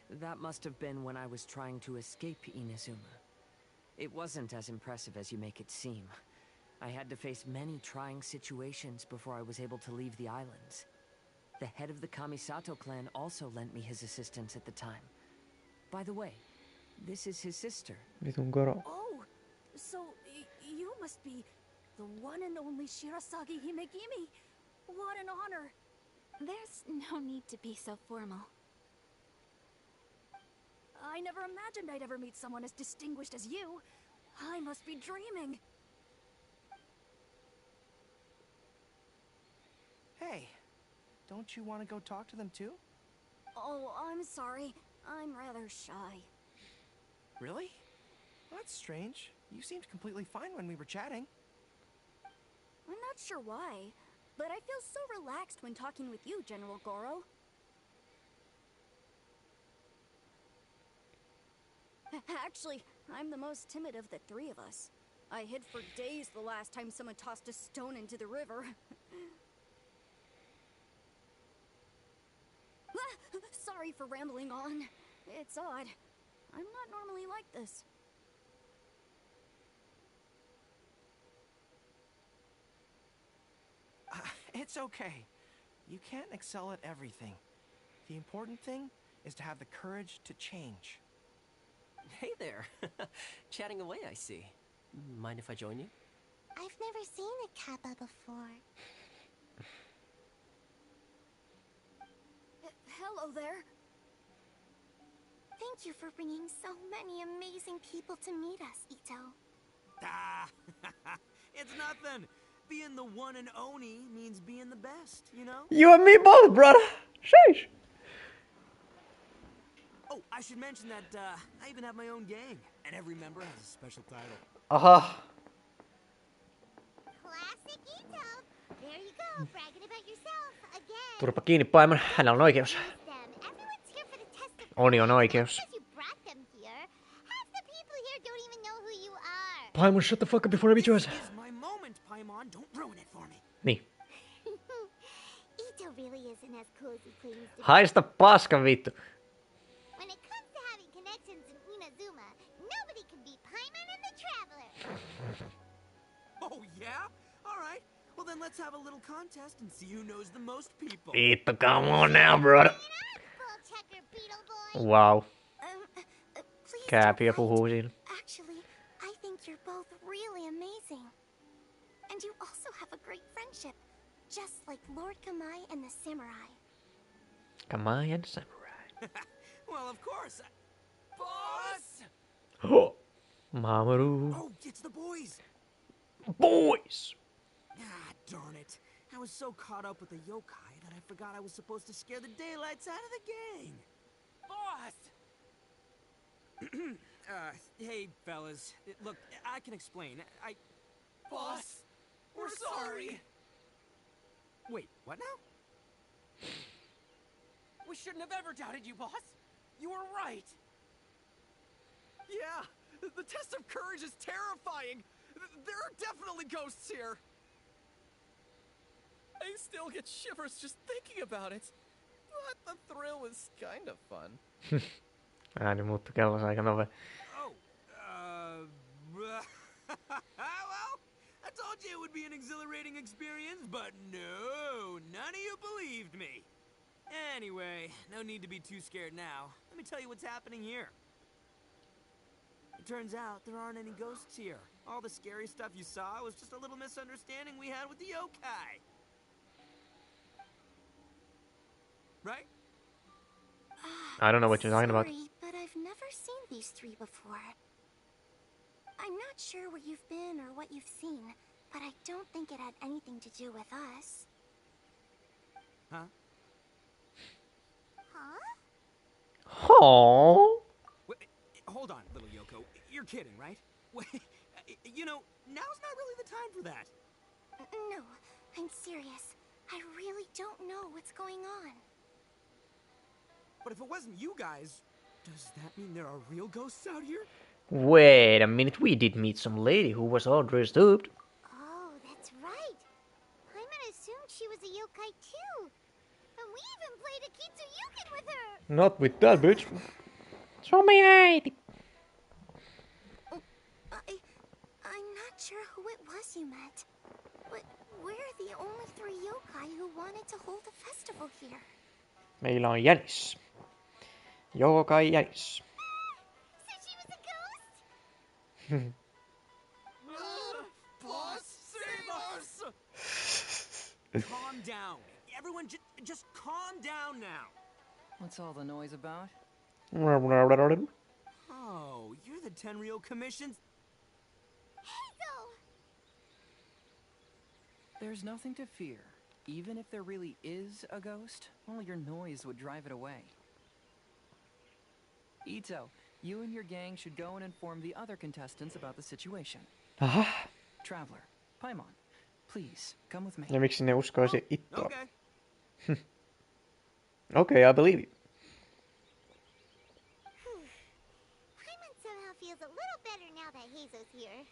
S7: That must have been when I was trying to escape Inazuma. It wasn't as impressive as you make it seem. I had to face many trying situations before I was able to leave the islands. The head of the Kamisato clan also lent me his assistance at the time. By the way, this is his sister.
S1: Vitun Goro.
S6: Oh, so you must be the one and only Shirasagi Himegimi. What an honor. There's no need to be so formal. I never imagined I'd ever meet someone as distinguished as you. I must be dreaming.
S11: Hey, don't you want to go talk to them too?
S6: Oh, I'm sorry. I'm rather shy.
S11: Really? That's strange. You seemed completely fine when we were chatting.
S6: I'm not sure why, but I feel so relaxed when talking with you, General Goro. Actually, I'm the most timid of the three of us. I hid for days the last time someone tossed a stone into the river. Sorry for rambling on. It's odd. I'm not normally like this.
S11: It's okay. You can't excel at everything. The important thing is to have the courage to change.
S12: Hey there. Chatting away, I see. Mind if I join you?
S3: I've never seen a kappa before.
S6: Hello there.
S3: Thank you for bringing so many amazing people to meet us, Ito.
S5: It's nothing. Being the one and only means being the best, you know?
S1: You and me both, brother. Sheesh.
S5: Oh, I should mention that I even have my own gang, and every member has a special title.
S1: Aha.
S3: Classic Ito. There you go, bragging about yourself again.
S1: Turpa kiinni, Paimon. Hänellä on oikeus.
S3: Everyone's here for the test of
S1: Oni on oikeus.
S3: You brought them here. Half the people here don't even know who you are.
S1: Paimon, shut the fuck up before I beat yours.
S11: This is my moment, Paimon. Don't ruin it for me.
S1: Niin.
S3: Ito really isn't as cool as he claims to be.
S1: Haista paska vittu.
S3: When it comes to having connections in Inazuma, nobody can beat Paimon and the Traveler.
S11: Oh, yeah? All right. Well, then let's have a little contest and see who knows the most people.
S1: Vittu, come on now, brother.
S3: Bull checker, Beetle Boy.
S1: Wow.
S3: Please
S1: Kääpiö
S3: don't
S1: puhuu
S3: fight.
S1: siinä.
S3: Actually, I think you're both really amazing. And you also have a great friendship, just like Lord Kamai and the Samurai.
S1: Kamai and Samurai.
S11: Well, of course. Boss!
S1: Oh, Mamoru.
S11: Oh, it's the boys.
S1: Boys.
S11: Ah, darn it. I was so caught up with the yokai that I forgot I was supposed to scare the daylights out of the gang. Boss! Hey, fellas. Look, I can explain. Boss! We're sorry! Wait, what now? We shouldn't have ever doubted you, boss. You were right. Yeah, the test of courage is terrifying. There are definitely ghosts here.
S13: I still get shivers just thinking about it. But the thrill was kind of fun.
S1: Ääni muuttui kellossa aika nopea.
S11: Oh, well, I told you it would be an exhilarating experience, but no, none of you believed me. Anyway, no need to be too scared now. Let me tell you what's happening here. It turns out there aren't any ghosts here. All the scary stuff you saw was just a little misunderstanding we had with the yokai. Right?
S1: I don't know what you're talking about.
S3: Sorry, but I've never seen these three before. I'm not sure where you've been or what you've seen, but I don't think it had anything to do with us.
S11: Huh?
S3: Huh?
S1: Oh.
S11: Wait, hold on, little Yoko. You're kidding, right? Wait, you know, now's not really the time for that.
S3: No, I'm serious. I really don't know what's going on.
S11: But if it wasn't you guys, does that mean there are real ghosts out here?
S1: Wait a minute, we did meet some lady who was all dressed up.
S3: Oh, that's right. Paimon assumed she was a yokai too. And we even played a Kitsuyukin with her.
S1: Not with that bitch. Suomi äiti.
S3: I'm not sure who it was you met. But we're the only three yokai who wanted to hold a festival here.
S1: Meillä on jänis. Jokai jänis.
S3: So she was a ghost?
S11: Boss, save us! Calm down. Everyone, just calm down now.
S7: What's all the noise about?
S11: Oh, you're the Tenryo Commission's...
S3: Hazel!
S7: There's nothing to fear. Even if there really is a ghost, well, your noise would drive it away. Ito, you and your gang should go and inform the other contestants about the situation.
S1: Aha.
S7: Traveler, Paimon, please, come with me.
S1: Ja miksi ne uskoisi Ittoa?
S11: Okay.
S1: Okay, I believe you.
S3: Paimon somehow feels a little better now that Hazel's here.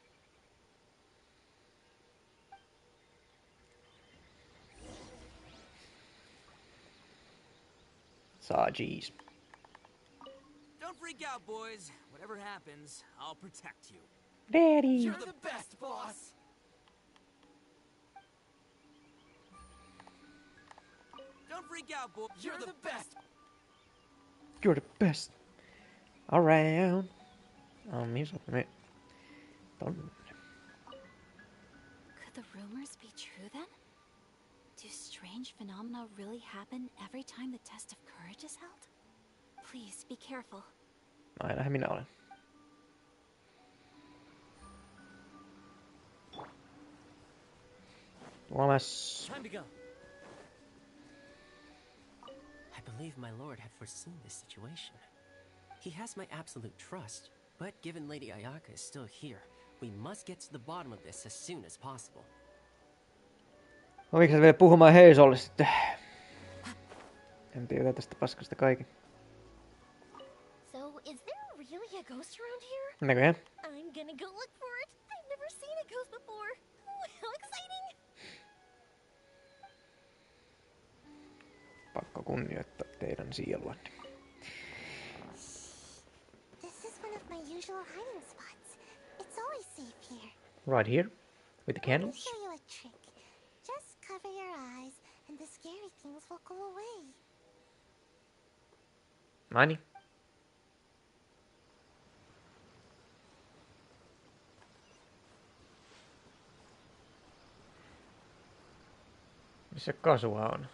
S1: Jeez.
S11: Don't freak out, boys. Whatever happens, I'll protect you.
S1: Daddy.
S11: You're the best, boss! Don't freak out, boy. You're the best!
S1: You're the best around. He's with me. Don't.
S6: Could the rumors be true then? Do strange phenomena really happen every time the test of courage is held? Please be careful.
S1: Ainahan minä olen. Alas.
S12: Time to go. I believe my lord had foreseen this situation. He has my absolute trust, but given Lady Ayaka is still here, we must get to the bottom of this as soon as possible.
S1: Oliko se vielä puhumaan Heisolle sitten? En tiedä tästä paskasta kaiken.
S6: is there really a ghost around here?
S1: Näköjään.
S6: I'm gonna go look for it. I've never seen a ghost before. Oh, how exciting!
S1: Pakko kunnioittaa teidän sieluanne.
S3: This is one of my usual hiding spots. It's always safe here.
S1: Right here, with the
S3: Let me
S1: candles.
S3: show you a trick. Just cover your eyes, and the scary things will go away.
S1: Noniin. Missä kasua on?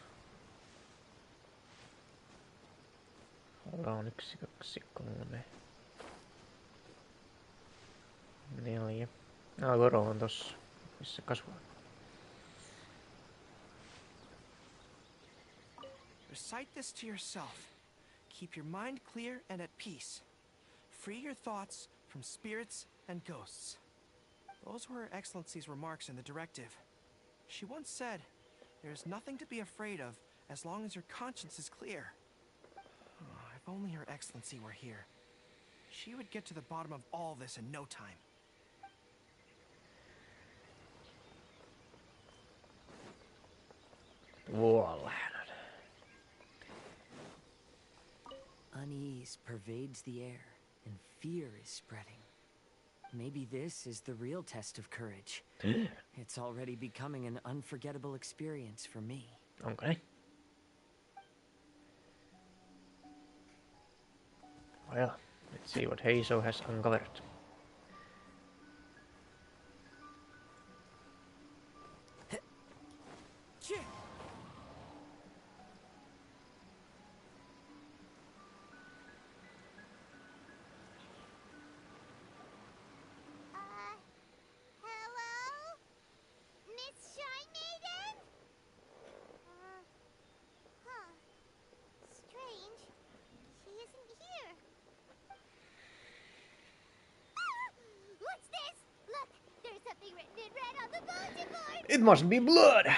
S1: Ollaan 1, 2, 3, 4. Koro on tossa. Missä kasua on?
S11: Recite this to yourself. Keep your mind clear and at peace. Free your thoughts from spirits and ghosts. Those were Her Excellency's remarks in the directive. She once said, there is nothing to be afraid of as long as your conscience is clear. Oh, if only Her Excellency were here. She would get to the bottom of all this in no time.
S7: Unease pervades the air, and fear is spreading. Maybe this is the real test of courage. It's already becoming an unforgettable experience for me.
S1: Okay. Well, let's see what Hazel has uncovered.
S3: Hello? Miss Shy Maiden? Huh. Strange. She isn't here. Ah! What's this? Look, there's something written in red on the bulletin board.
S1: It must be blood!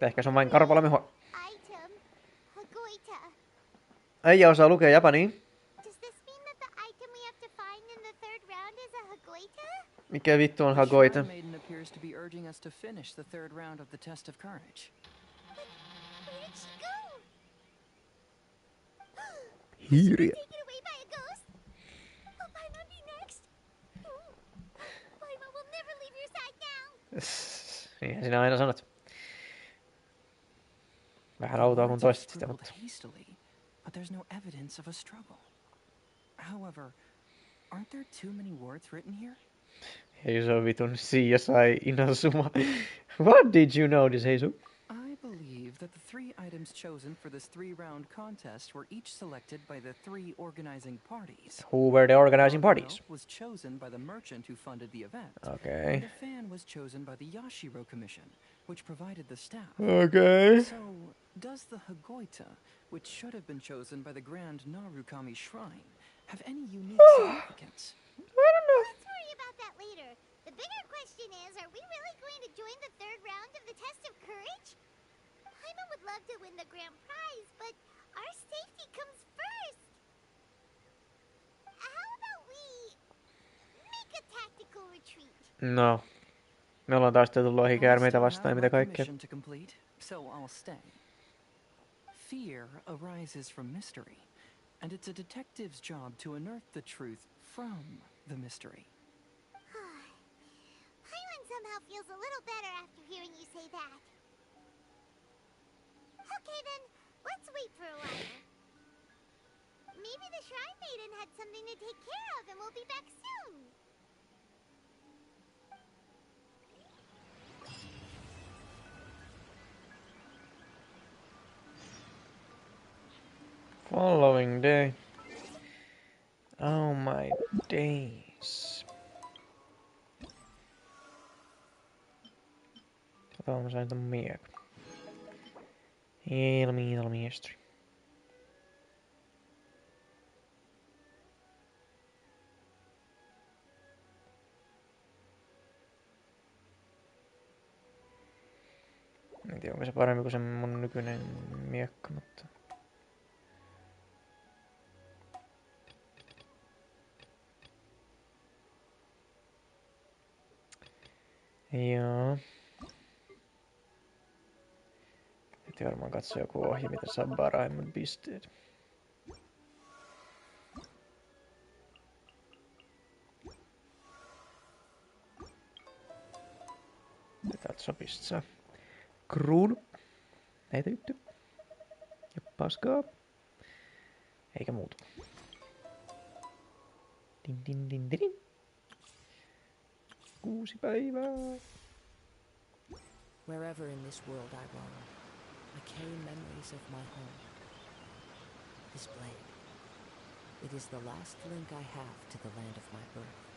S1: Ehkä se on vain karpala meho.
S3: Item. Hagoita.
S1: Äijä osaa lukea japania.
S3: Does this mean that the item we have to find in the third round is a Hagoita?
S1: Mikä vittu on Hagoita?
S14: The maiden appears to be urging us to finish the third round of the test of courage.
S3: Where did she go?
S1: Hiiriä.
S3: Taken away by a ghost? Will Paimon be next? Paimon will never leave your side now.
S1: Niinhän sinä aina sanot. Vähän outoa kun toistat sitä, mutta...
S14: Hastily, but there's no evidence of a struggle. However, aren't there too many words written here?
S1: Hazel vitun CSI Inazuma. What did you notice, Hazel?
S14: I believe that the 3 items chosen for this 3-round contest were each selected by the 3 organizing parties.
S1: Who were the organizing parties?
S14: Was chosen by the merchant who funded the event.
S1: Okay.
S14: And the fan was chosen by the Yashiro Commission, which provided the staff.
S1: Okay.
S14: So, does the Hagoita, which should have been chosen by the Grand Narukami Shrine, have any unique significance?
S1: I don't know.
S3: Let's worry about that later. The bigger question is, are we really going to join the third round of the test of courage? Paimon would love to win the grand prize, but our safety comes first. How about we make a tactical retreat?
S1: No. Me ollaan taisteltu lohikäärmeitä vastaan ja mitä kaikkea.
S14: To complete, so I'll stay. Fear arises from mystery, and it's a detective's job to unearth the truth from the mystery.
S3: Paimon somehow feels a little better after hearing you say that. Okay then, let's wait for a while. Maybe the Shrine Maiden had something to take care of and we'll be back soon.
S1: Following day. Oh my days. Katsotaan, mä sain tän miekon. Ilmiestri. En tiedä, onko se parempi kuin se mun nykyinen miekka, mutta... Joo. Täytyy varmaan katsoa joku ohje, mitä saa parhaimmat pisteet. Täältä sopista saa kruunu. Näitä ytty. Ja paskaa. Eikä muuta. Din din din din. 6 päivää.
S7: Wherever in this world I roam, I carry memories of my home. This blade. It is the last link I have to the land of my birth.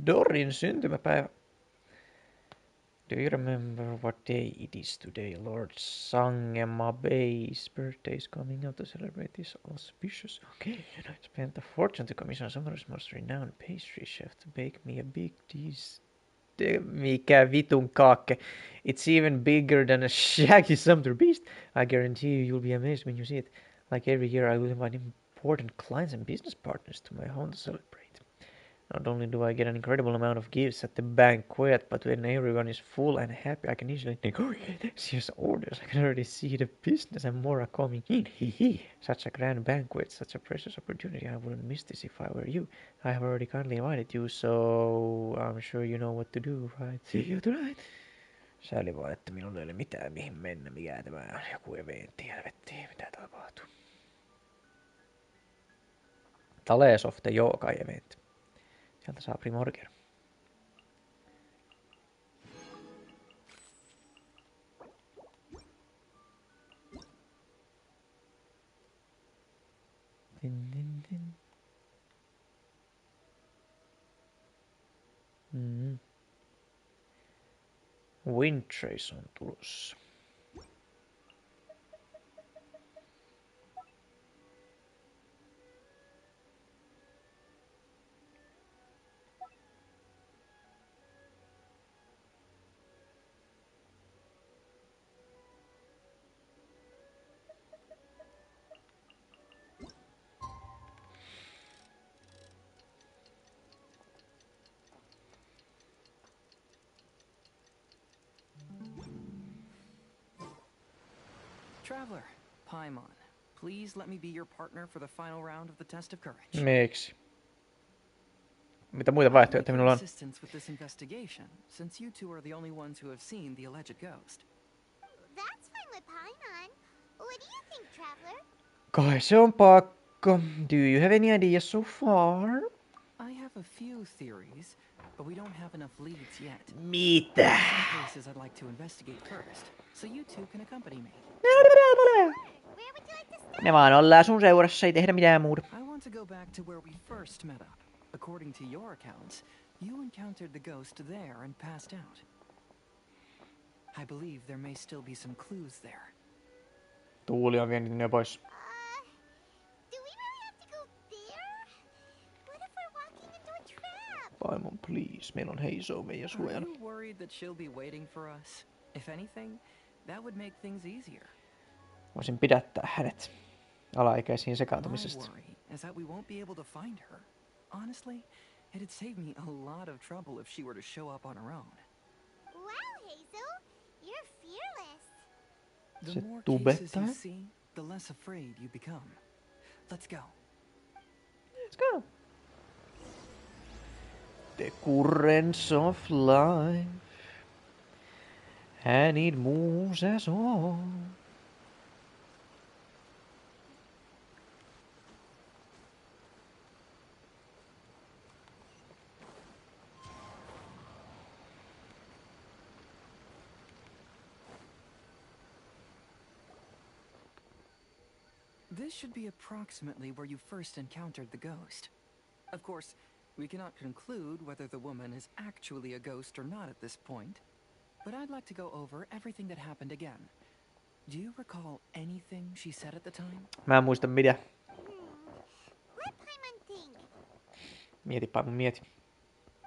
S1: Dorin syntymäpäivä. Do you remember what day it is today? Lord Sangemabay's birthday is coming up to celebrate this auspicious occasion. I spent a fortune to commission Summer's most renowned pastry chef to bake me a big dish. Mikä vitun kaakke. It's even bigger than a shaggy Sumter beast. I guarantee you'll be amazed when you see it. Like every year, I will invite important clients and business partners to my home to celebrate. Not only do I get an incredible amount of gifts at the banquet, but when everyone is full and happy, I can easily negotiate serious orders. I can already see the business and more are coming in. Such a grand banquet, such a precious opportunity. I wouldn't miss this if I were you. I have already kindly invited you, so I'm sure you know what to do, right? See you tonight. Sääli vaan, että minulla ei ole mitään mihin mennä. Mikä tämä on? Joku eventti, helvettiin. Mitä tapahtuu? Tales of the Yokai event. Sieltä saa Primorger. Din, din, din. Windtrace on tulossa.
S14: Traveler, Paimon, please let me be your partner for the final round of the test of courage.
S1: Miksi? Mitä muita vaihtoehtoja minulla on?
S14: Assistance with this investigation, since you two are the only ones who have seen the alleged ghost.
S3: That's fine with Paimon. What do you think, Traveler?
S1: Kai se on pakko. Do you have any ideas so far?
S14: I have a few theories, but we don't have enough leads yet.
S1: Mitä?
S14: Some places I'd like to investigate first, so you two can accompany me.
S1: Me vaan ollaan sun seurassa, ei tehdä mitään muuta.
S14: I want to go back to where we first met up. According to your accounts, you encountered the ghost there and passed out. I believe there may still be some clues there.
S1: Tuuli on vienyt ne pois.
S3: Do we really have to go there? What if we're walking into a trap?
S1: Paimon, please. Meillä on Heisou meidän suojana.
S14: Are you worried that she'll be waiting for us? If anything, that would make things easier.
S1: Voisin pidättää hänet alaikäisiin sekaantumisesta.
S14: My worry is that we won't be able to find her. Honestly, it'd save me a lot of trouble if she were to show up on her own.
S3: Wow, Hazel, you're fearless.
S14: The more cases you see, the less afraid you become. Let's go.
S1: Let's go. The currents of life, and it moves us all.
S14: This should be approximately where you first encountered the ghost. Of course, we cannot conclude whether the woman is actually a ghost or not at this point, but I'd like to go over everything that happened again. Do you recall anything she said at the time?
S1: Mä en muista mitä.
S3: What Paimon think?
S1: Mietipä mun mieti.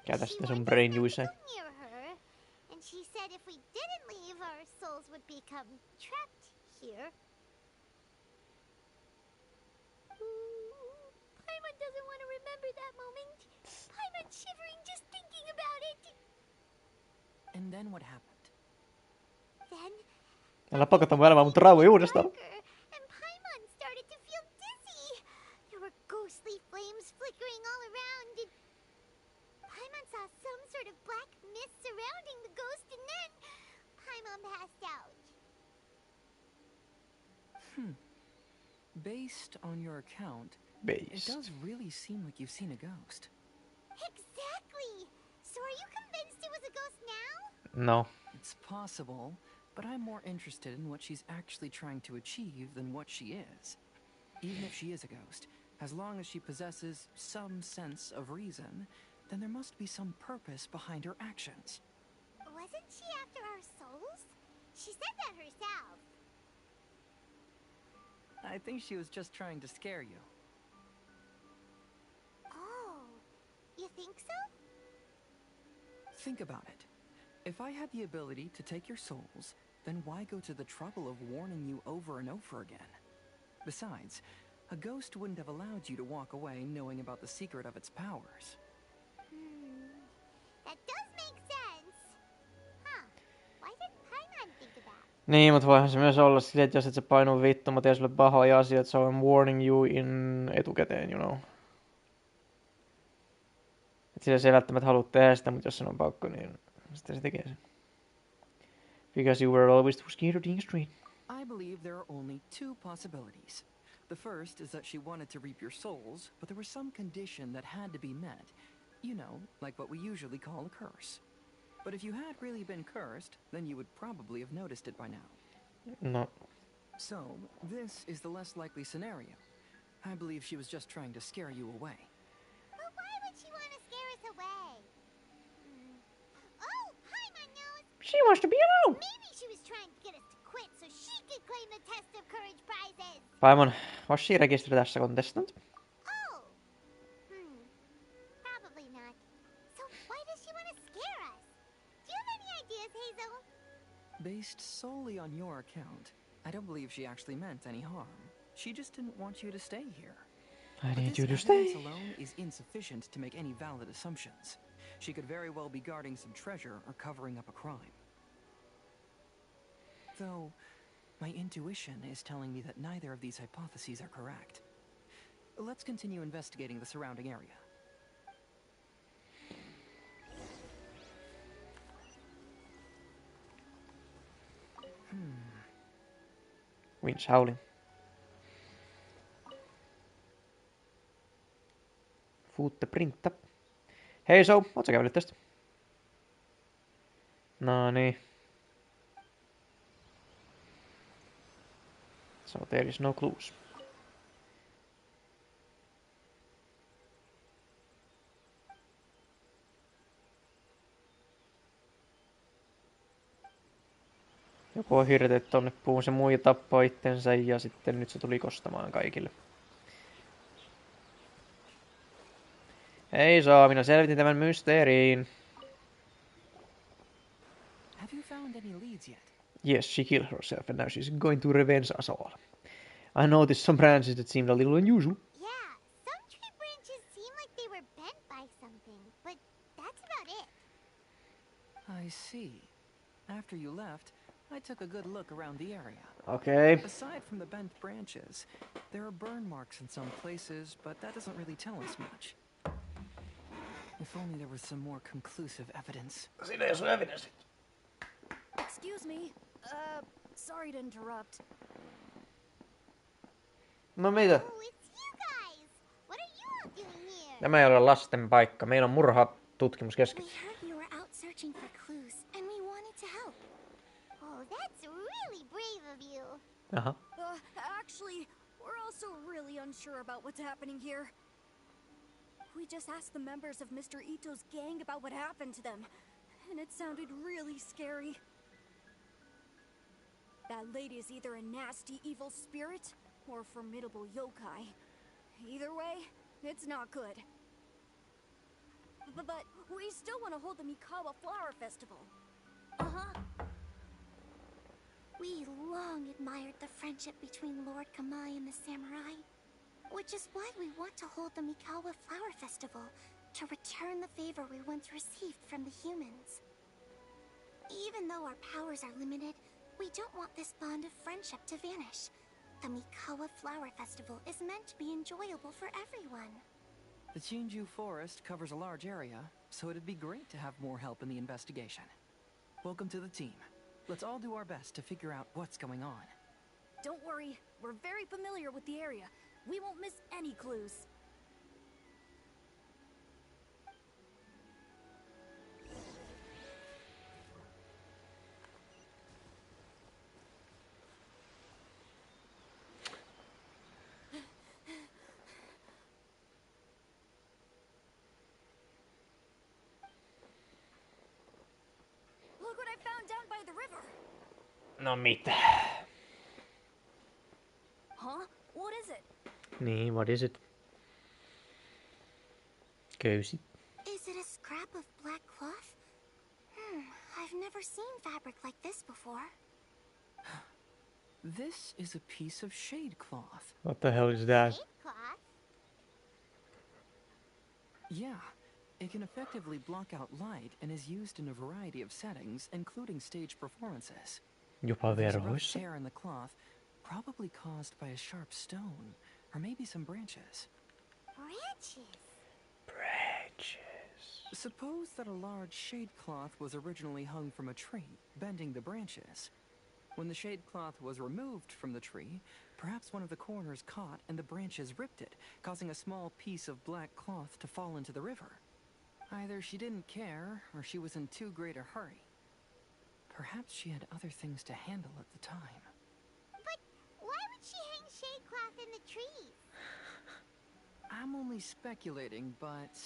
S1: Käytä sitten sun brain juiceen.
S3: Near her, and she said if we didn't leave, our souls would become trapped here. Paimon doesn't want to remember that moment. Paimon's shivering just thinking about it.
S14: And then what happened?
S3: Then
S1: Älä pakota mun elämää, mutta raui uudestaan.
S3: and Paimon started to feel dizzy. There were ghostly flames flickering all around. And Paimon saw some sort of black mist surrounding the ghost, and then Paimon passed out.
S14: Based on your account, it does really seem like you've seen a ghost.
S3: Exactly. So are you convinced it was a ghost now?
S1: No.
S14: It's possible, but I'm more interested in what she's actually trying to achieve than what she is. Even if she is a ghost, as long as she possesses some sense of reason, then there must be some purpose behind her actions.
S3: Wasn't she after our souls? She said that herself.
S14: I think she was just trying to scare you.
S3: Oh, you think so?
S14: Think about it. If I had the ability to take your souls, then why go to the trouble of warning you over and over again? Besides, a ghost wouldn't have allowed you to walk away knowing about the secret of its powers.
S3: That does make sense. Huh. Why didn't Paimon think of that?
S1: Niin, mutta voihan se myös olla silleen, että jos et sä painu vittu, mä teen sulle pahoja asioita, so I'm warning you in etukäteen, you know. Et sillä se ei välttämättä halua tehdä sitä, mutta jos sen on pakko, niin sitten se tekee sen. Because you were always too scared of being straight.
S14: I believe there are only two possibilities. The first is that she wanted to reap your souls, but there was some condition that had to be met. You know, like what we usually call a curse. But if you had really been cursed, then you would probably have noticed it by now.
S1: No.
S14: So, this is the less likely scenario. I believe she was just trying to scare you away.
S3: But why would she want to scare us away? Oh, Paimon knows!
S1: She wants to be alone!
S3: Maybe she was trying to get us to quit so she could claim the Test of Courage prizes!
S1: Paimon, was she register tässä contestant?
S3: Oh! Probably not. So why does she want to scare us? Do you have any ideas, Hazel?
S14: Based solely on your account, I don't believe she actually meant any harm. She just didn't want you to stay here.
S1: I
S14: But
S1: need
S14: this
S1: you to
S14: evidence
S1: stay.
S14: alone is insufficient to make any valid assumptions. She could very well be guarding some treasure or covering up a crime. Though, my intuition is telling me that neither of these hypotheses are correct. Let's continue investigating the surrounding area.
S1: Winds howling. Footprintta. Hei So, oot sä kävellyt tästä? No niin. So there is no clues. Joku on hirteet tonne puun se muu ja tappoi itsensä ja sitten nyt se tuli kostamaan kaikille. Hei So, minä selvitin tämän mysteeriin.
S14: Have you found any leads yet?
S1: Yes, she killed herself and now she's going to revenge us all. I noticed some branches that seemed a little unusual.
S3: Yeah, some tree branches seem like they were bent by something, but that's about it.
S14: I see. After you left, I took a good look around the area.
S1: Okay.
S14: Aside from the bent branches, there are burn marks in some places, but that doesn't really tell us much. If only there was some more conclusive evidence.
S1: Siinä ei ole evidence.
S6: Excuse me. Sorry to interrupt.
S1: No mitä?
S3: Oh, it's you guys! What are you all doing here?
S1: Tämä ei ole lasten paikka. Meillä on murhatutkimus kesken.
S3: We heard you were out searching for clues, and we wanted to help. Oh, that's really brave of you.
S1: Aha.
S6: Actually, we're also really unsure about what's happening here. We just asked the members of Mr. Ito's gang about what happened to them, and it sounded really scary. That lady is either a nasty evil spirit or a formidable yokai. Either way, it's not good. But we still want to hold the Mikawa Flower Festival. Uh-huh.
S3: We long admired the friendship between Lord Kamai and the samurai, which is why we want to hold the Mikawa Flower Festival to return the favor we once received from the humans. Even though our powers are limited, we don't want this bond of friendship to vanish. The Mikawa Flower Festival is meant to be enjoyable for everyone.
S14: The Chinju Forest covers a large area, so it'd be great to have more help in the investigation. Welcome to the team. Let's all do our best to figure out what's going on.
S6: Don't worry, we're very familiar with the area. We won't miss any clues. Look what I found down by the river.
S1: No mitä?
S6: Huh? What is it?
S1: Niin, what is it? Köysi.
S3: Is it a scrap of black cloth? I've never seen fabric like this before.
S14: This is a piece of shade cloth.
S1: What the hell is that?
S3: Shade cloth?
S14: Yeah, it can effectively block out light and is used in a variety of settings, including stage performances.
S1: Jopa
S14: There's a rough
S1: verhoissa.
S14: tear in the cloth, probably caused by a sharp stone, or maybe some branches.
S3: Branches?
S1: Branches.
S14: Suppose that a large shade cloth was originally hung from a tree, bending the branches. When the shade cloth was removed from the tree, perhaps one of the corners caught and the branches ripped it, causing a small piece of black cloth to fall into the river. Either she didn't care, or she was in too great a hurry. Perhaps she had other things to handle at the time.
S3: But why would she hang shade cloth in the trees?
S14: I'm only speculating, but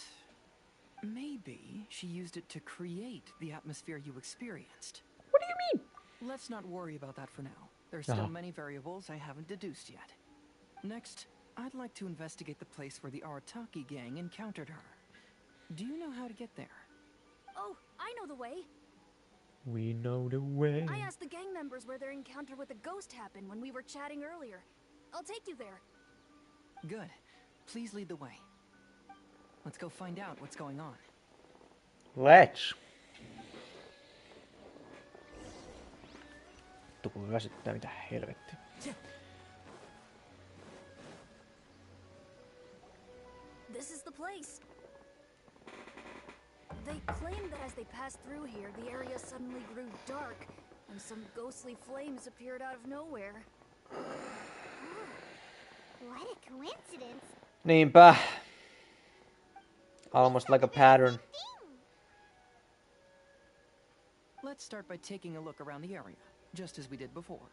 S14: maybe she used it to create the atmosphere you experienced.
S1: What do you mean?
S14: Let's not worry about that for now. There's still many variables I haven't deduced yet. Next, I'd like to investigate the place where the Arataki gang encountered her. Do you know how to get there?
S6: Oh, I know the way.
S1: We know the way.
S6: I asked the gang members where their encounter with the ghost happened when we were chatting earlier. I'll take you there.
S14: Good. Please lead the way. Let's go find out what's going on.
S1: Let's. Tuku väsyttää, mitä helvettiä.
S6: This is the place. They claim that as they passed through here, the area suddenly grew dark, and some ghostly flames appeared out of nowhere.
S3: What a coincidence.
S1: Niinpä. Almost like a pattern.
S14: Let's start by taking a look around the area, just as we did before.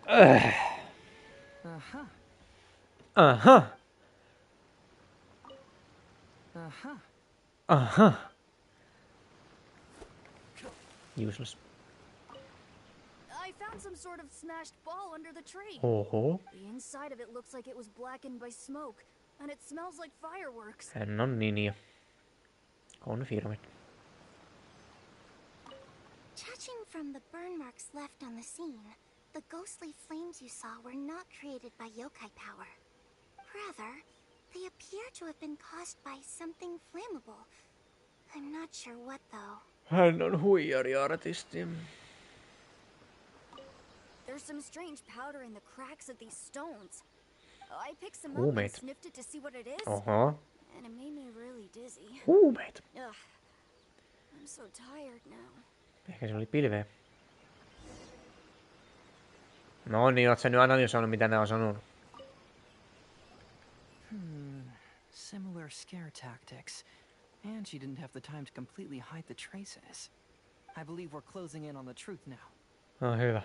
S14: Uh-huh.
S1: Uh-huh.
S14: Uh-huh.
S1: Uh-huh. Useless.
S6: I found some sort of smashed ball under the tree.
S1: Oho.
S6: The inside of it looks like it was blackened by smoke, and it smells like fireworks.
S1: Hän on ninja. Confirmed.
S3: Judging from the burn marks left on the scene, the ghostly flames you saw were not created by yokai power. Rather, they appear to have been caused by something flammable. I'm not sure what though.
S1: Hän on huijariartisti.
S6: There's some strange powder in the cracks of these stones. I picked some up and sniffed it to see what it is. And it made me really dizzy.
S1: Huumeet.
S6: Ugh. I'm so tired now.
S1: Ehkä se oli pilveä. No niin, oot sä nyt analysoinut mitä ne on sanonut?
S14: Similar scare tactics. And she didn't have the time to completely hide the traces. I believe we're closing in on the truth now.
S1: Oh, hyvä.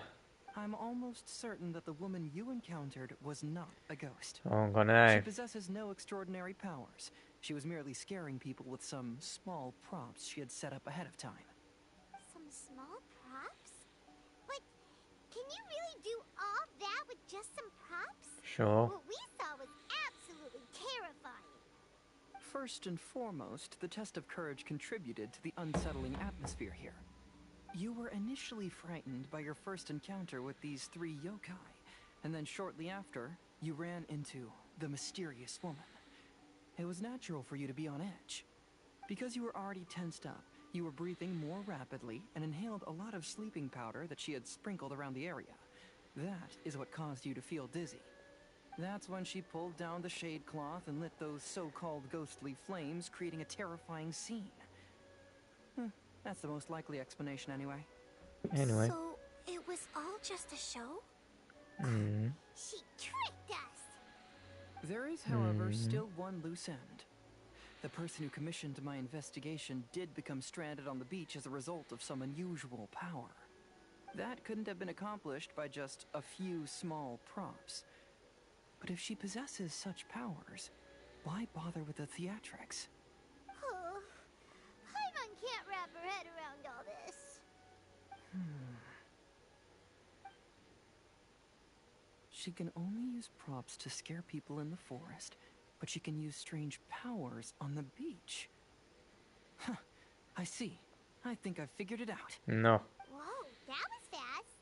S14: I'm almost certain that the woman you encountered was not a ghost.
S1: Onko näin?
S14: She possesses no extraordinary powers. She was merely scaring people with some small props she had set up ahead of time.
S3: Some small props? But can you really do all that with just some props?
S1: Sure.
S3: What we saw was absolutely terrifying.
S14: First and foremost, the test of courage contributed to the unsettling atmosphere here. You were initially frightened by your first encounter with these 3 yokai, and then shortly after, you ran into the mysterious woman. It was natural for you to be on edge. Because you were already tensed up, you were breathing more rapidly and inhaled a lot of sleeping powder that she had sprinkled around the area. That is what caused you to feel dizzy. That's when she pulled down the shade cloth and lit those so-called ghostly flames, creating a terrifying scene. That's the most likely explanation anyway.
S1: Anyway.
S3: So, it was all just a show? She tricked us!
S14: There is, however, still one loose end. The person who commissioned my investigation did become stranded on the beach as a result of some unusual power. That couldn't have been accomplished by just a few small props. But if she possesses such powers, why bother with the theatrics?
S3: Oh, Paimon can't wrap her head around all this.
S14: She can only use props to scare people in the forest, but she can use strange powers on the beach. Huh, I see. I think I've figured it out.
S1: No.
S3: Whoa, that was fast.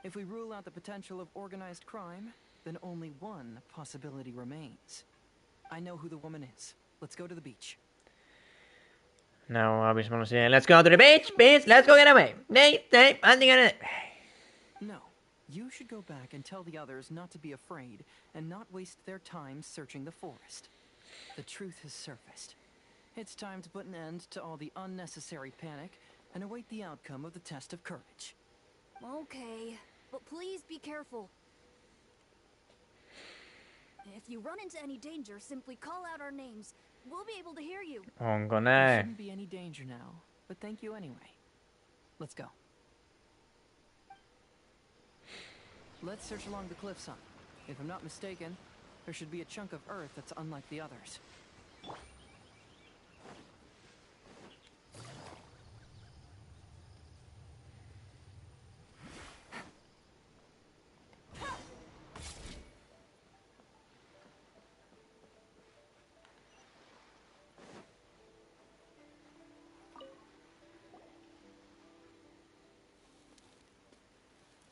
S14: If we rule out the potential of organized crime, then only one possibility remains. I know who the woman is. Let's go to the beach.
S1: Now, obviously, saying, let's go to the beach, bitch. Let's go get away. I think
S14: No, you should go back and tell the others not to be afraid and not waste their time searching the forest. The truth has surfaced. It's time to put an end to all the unnecessary panic and await the outcome of the test of courage.
S6: Okay, but please be careful. If you run into any danger, simply call out our names. We'll be able to hear you.
S1: Onko
S14: There
S1: näin?
S14: shouldn't be any danger now, but thank you anyway. Let's go. Let's search along the cliffside. If I'm not mistaken, there should be a chunk of earth that's unlike the others.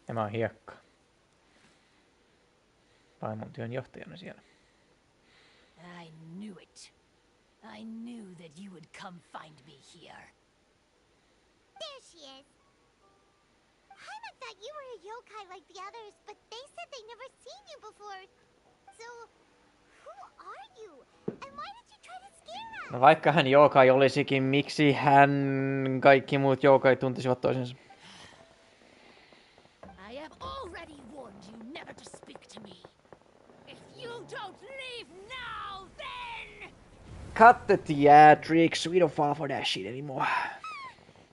S1: Tämä on hiekka. Vaimon työnjohtajana siellä.
S8: I knew it. I knew that you would come find me here.
S3: There she is. Paimon thought you were a yokai like the others, but they said they never seen you before. So, who are you? And why did you try to scare us?
S1: No vaikka hän yokai olisikin, miksi hän kaikki muut yokai tuntisivat toisensa?
S8: I have already warned you never to speak to me. If you don't leave now, then...
S1: Cut the theatrics. We don't fall for that shit anymore.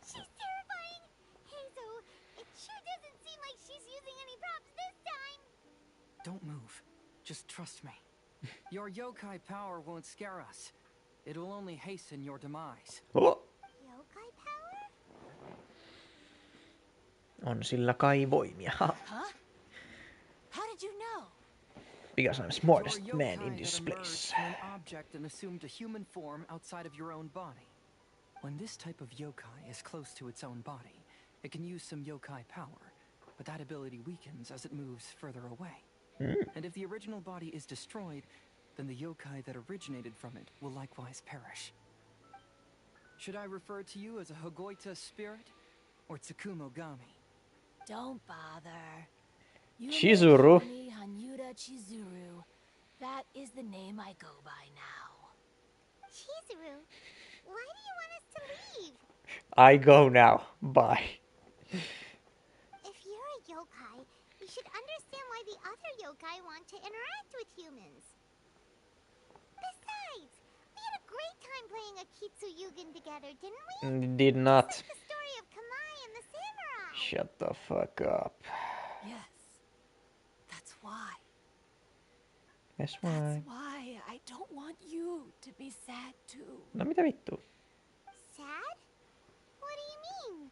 S3: She's terrifying. Hazel, it sure doesn't seem like she's using any props this time.
S14: Don't move. Just trust me. Your yokai power won't scare us. It will only hasten your demise.
S1: Oh.
S3: Yokai power?
S1: On sillä kai voimia.
S8: Huh? How did you know?
S1: Because I'm smartest
S14: Your
S1: man in
S14: yokai
S1: this
S14: had
S1: place.
S14: emerged from an object and assumed a human form outside of your own body. When this type of yokai is close to its own body, it can use some yokai power, but that ability weakens as it moves further away. And if the original body is destroyed, then the yokai that originated from it will likewise perish. Should I refer to you as a Hagoita spirit or Tsukumogami?
S8: Don't bother. You
S1: Chizuru.
S8: may call me Hanyuda Chizuru. That is the name I go by now.
S3: Chizuru, why do you want us to leave?
S1: I go now. Bye.
S3: If you're a yokai, you should understand why the other yokai want to interact with humans. Besides, we had a great time playing a Kitsuyugen together, didn't we?
S1: Did not.
S3: Just like the story of Kamai and the samurai.
S1: Shut the fuck up.
S8: Yes. That's why.
S1: That's why.
S8: That's why I don't want you to be sad too.
S1: No mitä vittu?
S3: Sad? What do you mean?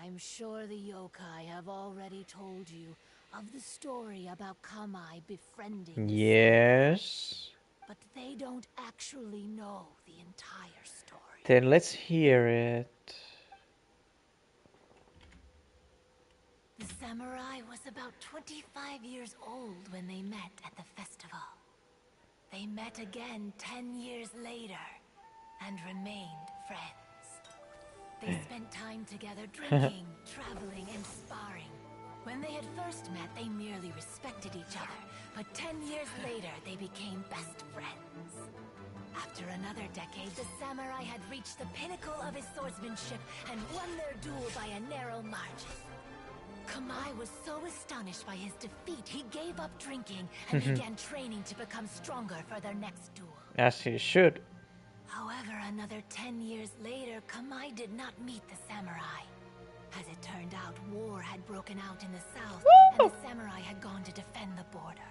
S8: I'm sure the yokai have already told you of the story about Kamai befriending the
S1: Yes.
S8: but they don't actually know the entire story.
S1: Then let's hear it.
S8: The samurai was about 25 years old when they met at the festival. They met again 10 years later and remained friends. They spent time together drinking, traveling, and sparring. When they had first met, they merely respected each other, but 10 years later, they became best friends. After another decade, the samurai had reached the pinnacle of his swordsmanship and won their duel by a narrow margin. Kamai was so astonished by his defeat, he gave up drinking and began training to become stronger for their next duel.
S1: As he should.
S8: However, another 10 years later, Kamai did not meet the samurai. As it turned out, war had broken out in the south, and the samurai had gone to defend the border.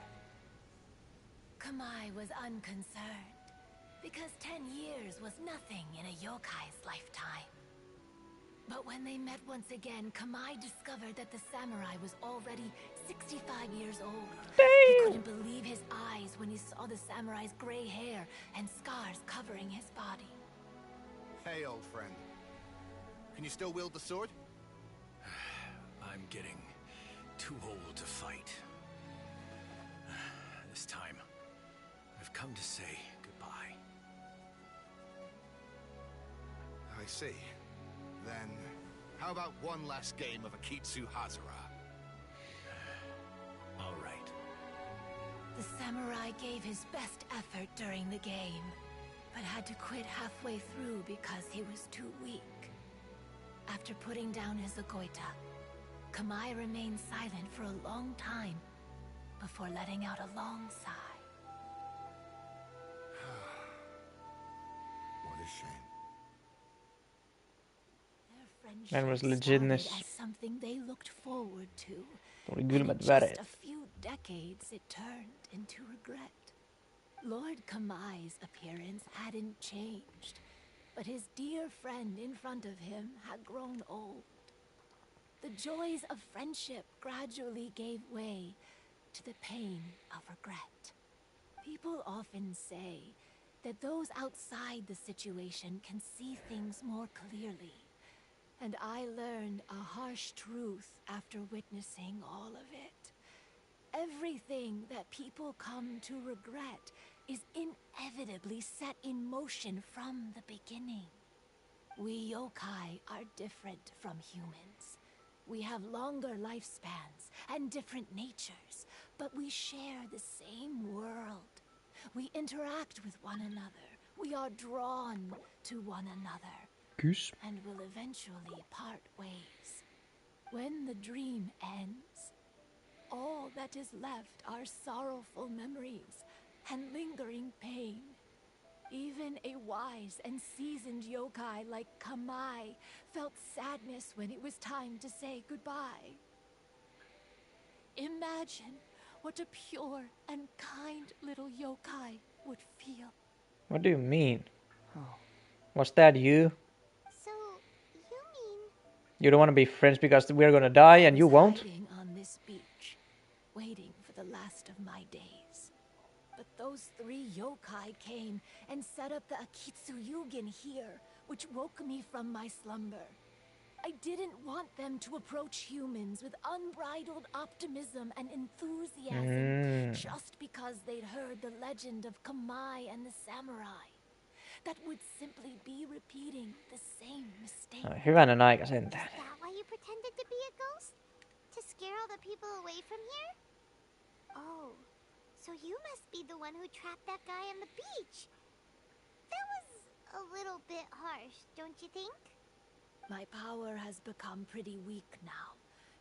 S8: Kamai was unconcerned, because 10 years was nothing in a yokai's lifetime. But when they met once again, Kamai discovered that the samurai was already 65 years old. Damn. He couldn't believe his eyes when he saw the samurai's gray hair and scars covering his body.
S10: Hey, old friend. Can you still wield the sword?
S9: I'm getting too old to fight. This time, I've come to say goodbye.
S10: I see. Then, how about one last game of Akitsu Hazara?
S9: All right.
S8: The samurai gave his best effort during the game, but had to quit halfway through because he was too weak. After putting down his agoita, Kamai remained silent for a long time before letting out a long sigh.
S10: What a shame.
S1: That was legitness.
S8: As something they looked forward to.
S1: Tuli kylmät
S8: Just
S1: väreet.
S8: a few decades it turned into regret. Lord Kamai's appearance hadn't changed, but his dear friend in front of him had grown old. The joys of friendship gradually gave way to the pain of regret. People often say that those outside the situation can see things more clearly. And I learned a harsh truth after witnessing all of it. Everything that people come to regret is inevitably set in motion from the beginning. We yokai are different from humans. We have longer lifespans and different natures, but we share the same world. We interact with one another. We are drawn to one another. And will eventually part ways. When the dream ends, all that is left are sorrowful memories and lingering pain. Even a wise and seasoned yokai like Kamai felt sadness when it was time to say goodbye. Imagine what a pure and kind little yokai would feel.
S1: What do you mean? Was that you?
S3: So, you mean...
S1: You don't want to be friends because we're gonna die and you won't?
S8: Sitting on this beach, waiting for the last of my days. But those 3 yokai came and set up the Akitsu Yugen here, which woke me from my slumber. I didn't want them to approach humans with unbridled optimism and enthusiasm just because they'd heard the legend of Kamai and the samurai. That would simply be repeating the same mistake.
S1: Hyvänen aika sentään.
S3: Is that why you pretended to be a ghost? To scare all the people away from here? Oh, so you must be the one who trapped that guy on the beach. That was a little bit harsh, don't you think?
S8: My power has become pretty weak now,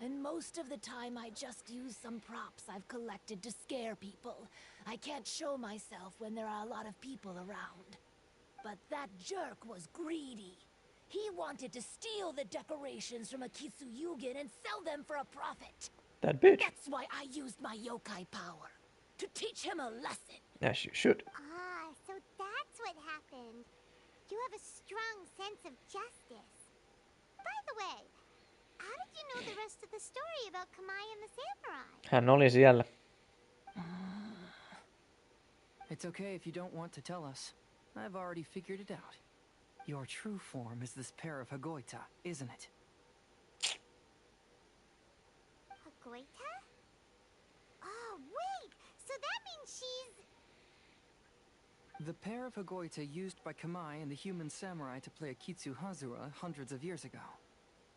S8: and most of the time I just use some props I've collected to scare people. I can't show myself when there are a lot of people around. But that jerk was greedy. He wanted to steal the decorations from Akitsu Yugen and sell them for a profit.
S1: That bitch.
S8: That's why I used my yokai power. To teach him a lesson.
S1: As you should.
S3: Ah, so that's what happened. You have a strong sense of justice. By the way, how did you know the rest of the story about Kamai and the samurai.
S1: Hän oli siellä.
S14: It's okay if you don't want to tell us. I've already figured it out. Your true form is this pair of Hagoita, isn't it?
S3: Hagoita? Oh, wait! So that means she's...
S14: The pair of Hagoita used by Kamai and the human samurai to play Akitsu Hazura hundreds of years ago.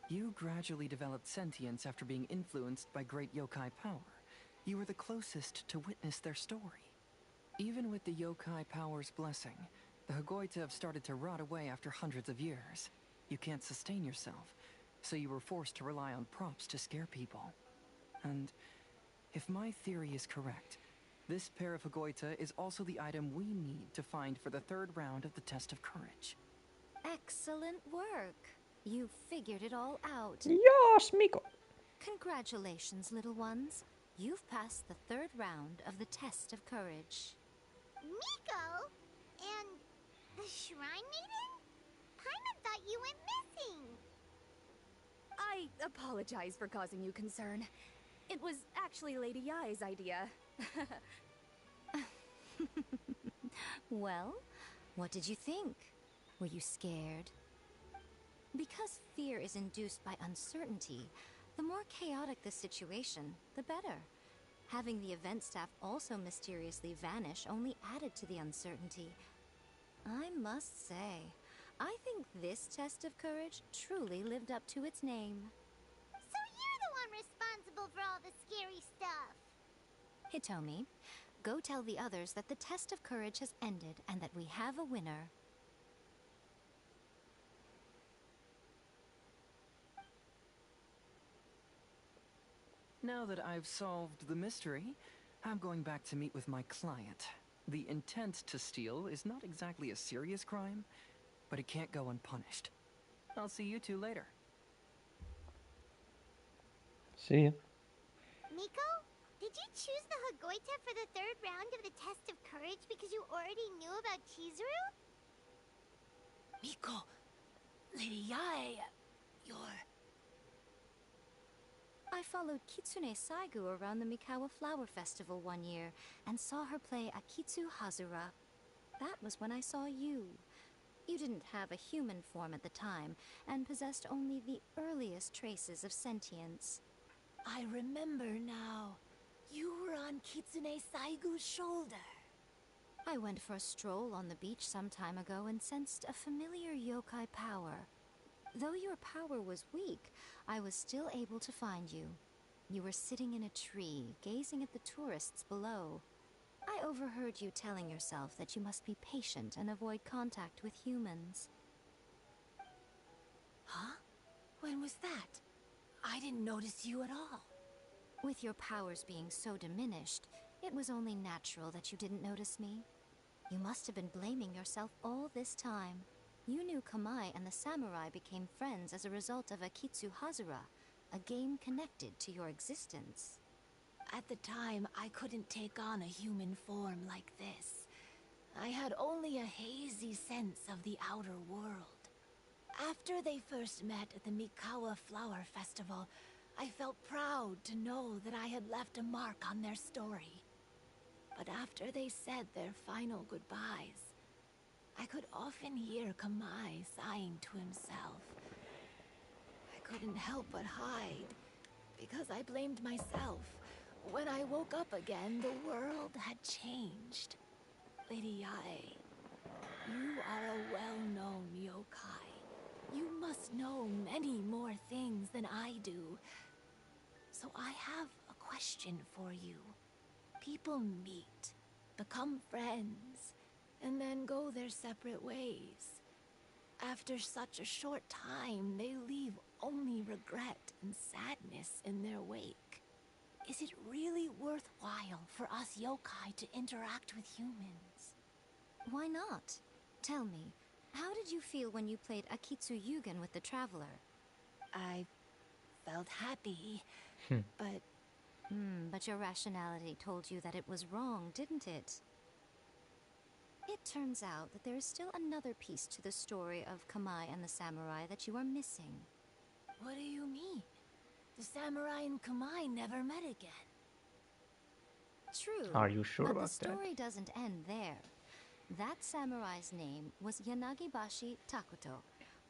S14: You gradually developed sentience after being influenced by great yokai power. You were the closest to witness their story. Even with the yokai power's blessing, the Hagoita have started to rot away after hundreds of years. You can't sustain yourself, so you were forced to rely on props to scare people. And if my theory is correct, this pair of Hagoita is also the item we need to find for the third round of the test of courage.
S6: Excellent work. You figured it all out.
S1: Yes, Miko.
S6: Congratulations, little ones. You've passed the third round of the test of courage.
S3: Miko? And the Shrine Maiden? Paimon thought you went missing.
S6: I apologize for causing you concern. It was actually Lady Yai's idea. Well, what did you think? Were you scared? Because fear is induced by uncertainty, the more chaotic the situation, the better. Having the event staff also mysteriously vanish only added to the uncertainty. I must say, I think this test of courage truly lived up to its name.
S3: So you're the one responsible for all the scary stuff.
S6: Hitomi, go tell the others that the test of courage has ended and that we have a winner.
S14: Now that I've solved the mystery, I'm going back to meet with my client. The intent to steal is not exactly a serious crime, but it can't go unpunished. I'll see you two later.
S1: See ya.
S3: Miko, did you choose the Hagoita for the third round of the test of courage because you already knew about Chizuru?
S8: Miko, Lady Yai, you're...
S6: I followed Kitsune Saigu around the Mikawa Flower Festival one year and saw her play Akitsu Hazura. That was when I saw you. You didn't have a human form at the time and possessed only the earliest traces of sentience.
S8: I remember now. You were on Kitsune Saigu's shoulder.
S6: I went for a stroll on the beach some time ago and sensed a familiar yokai power. Though your power was weak, I was still able to find you. You were sitting in a tree, gazing at the tourists below. I overheard you telling yourself that you must be patient and avoid contact with humans.
S8: Huh? When was that? I didn't notice you at all.
S6: With your powers being so diminished, it was only natural that you didn't notice me. You must have been blaming yourself all this time. You knew Kamai and the samurai became friends as a result of Akitsu Hazura, a game connected to your existence.
S8: At the time, I couldn't take on a human form like this. I had only a hazy sense of the outer world. After they first met at the Mikawa Flower Festival, I felt proud to know that I had left a mark on their story. But after they said their final goodbyes, I could often hear Kamai sighing to himself. I couldn't help but hide, because I blamed myself. When I woke up again, the world had changed. Lady Yai, you are a well-known yokai. You must know many more things than I do. So I have a question for you. People meet, become friends, and then go their separate ways. After such a short time, they leave only regret and sadness in their wake. Is it really worthwhile for us yokai to interact with humans?
S6: Why not? Tell me, how did you feel when you played Akitsu Yugen with the Traveler?
S8: I felt happy, but...
S6: But your rationality told you that it was wrong, didn't it? It turns out that there is still another piece to the story of Kamai and the samurai that you are missing.
S8: What do you mean? The samurai and Kamai never met again.
S6: True.
S1: Are you sure
S6: but
S1: about
S6: the story doesn't end there. That samurai's name was Yanagibashi Takuto,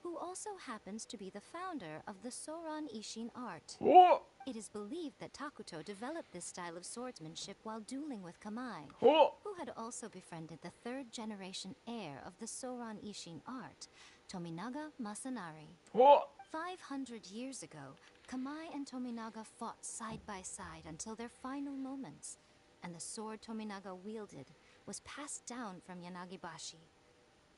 S6: who also happens to be the founder of the Soran Ishin art.
S1: Oh!
S6: It is believed that Takuto developed this style of swordsmanship while dueling with Kamai,
S1: Oh!
S6: who had also befriended the third-generation heir of the Soran Ishin art, Tominaga Masanari.
S1: Oh!
S6: 500 years ago, Kamai and Tominaga fought side by side until their final moments, and the sword Tominaga wielded was passed down from Yanagibashi.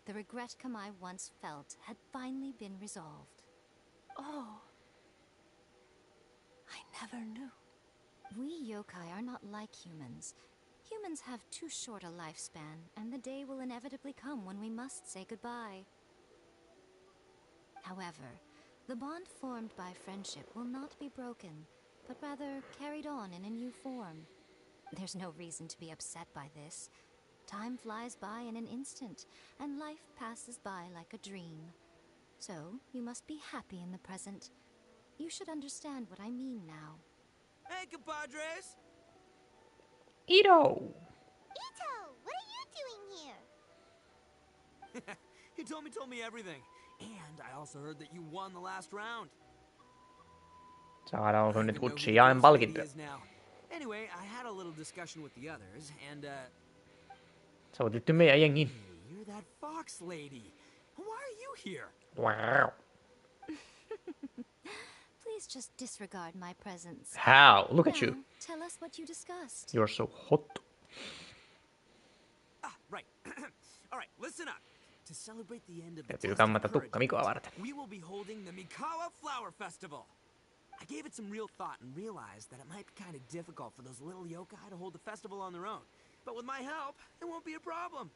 S6: The regret Kamai once felt had finally been resolved.
S8: Oh. I never knew.
S6: We yokai are not like humans. Humans have too short a lifespan, and the day will inevitably come when we must say goodbye. However, the bond formed by friendship will not be broken, but rather carried on in a new form. There's no reason to be upset by this. Time flies by in an instant, and life passes by like a dream. So, you must be happy in the present. You should understand what I mean now.
S11: Hey, compadres!
S1: Ito!
S3: Ito, what are you doing here?
S11: He told me everything. And I also heard that you won the last round.
S1: Saadaan sun nyt
S11: I even know who
S1: kutsi
S11: the
S1: jaen
S11: ghost lady
S1: palkintoja.
S11: is now. Anyway, I had a little discussion with the others, and
S1: Sä otit meidän jengin.
S11: hey, you're that fox lady. Why are you here?
S1: Wow.
S6: Please just disregard my presence.
S1: How? Look at
S6: Now,
S1: you.
S6: tell us what you discussed.
S1: You're so hot.
S11: Ah, right. All right, listen up. To celebrate the end of the
S1: Täytyy
S11: test
S1: kammata
S11: of courage
S1: tukka Mikoa
S11: event,
S1: varten.
S11: we will be holding the Mikawa Flower Festival. I gave it some real thought and realized that it might be kind of difficult for those little yokai to hold the festival on their own. But with my help, it won't be a problem.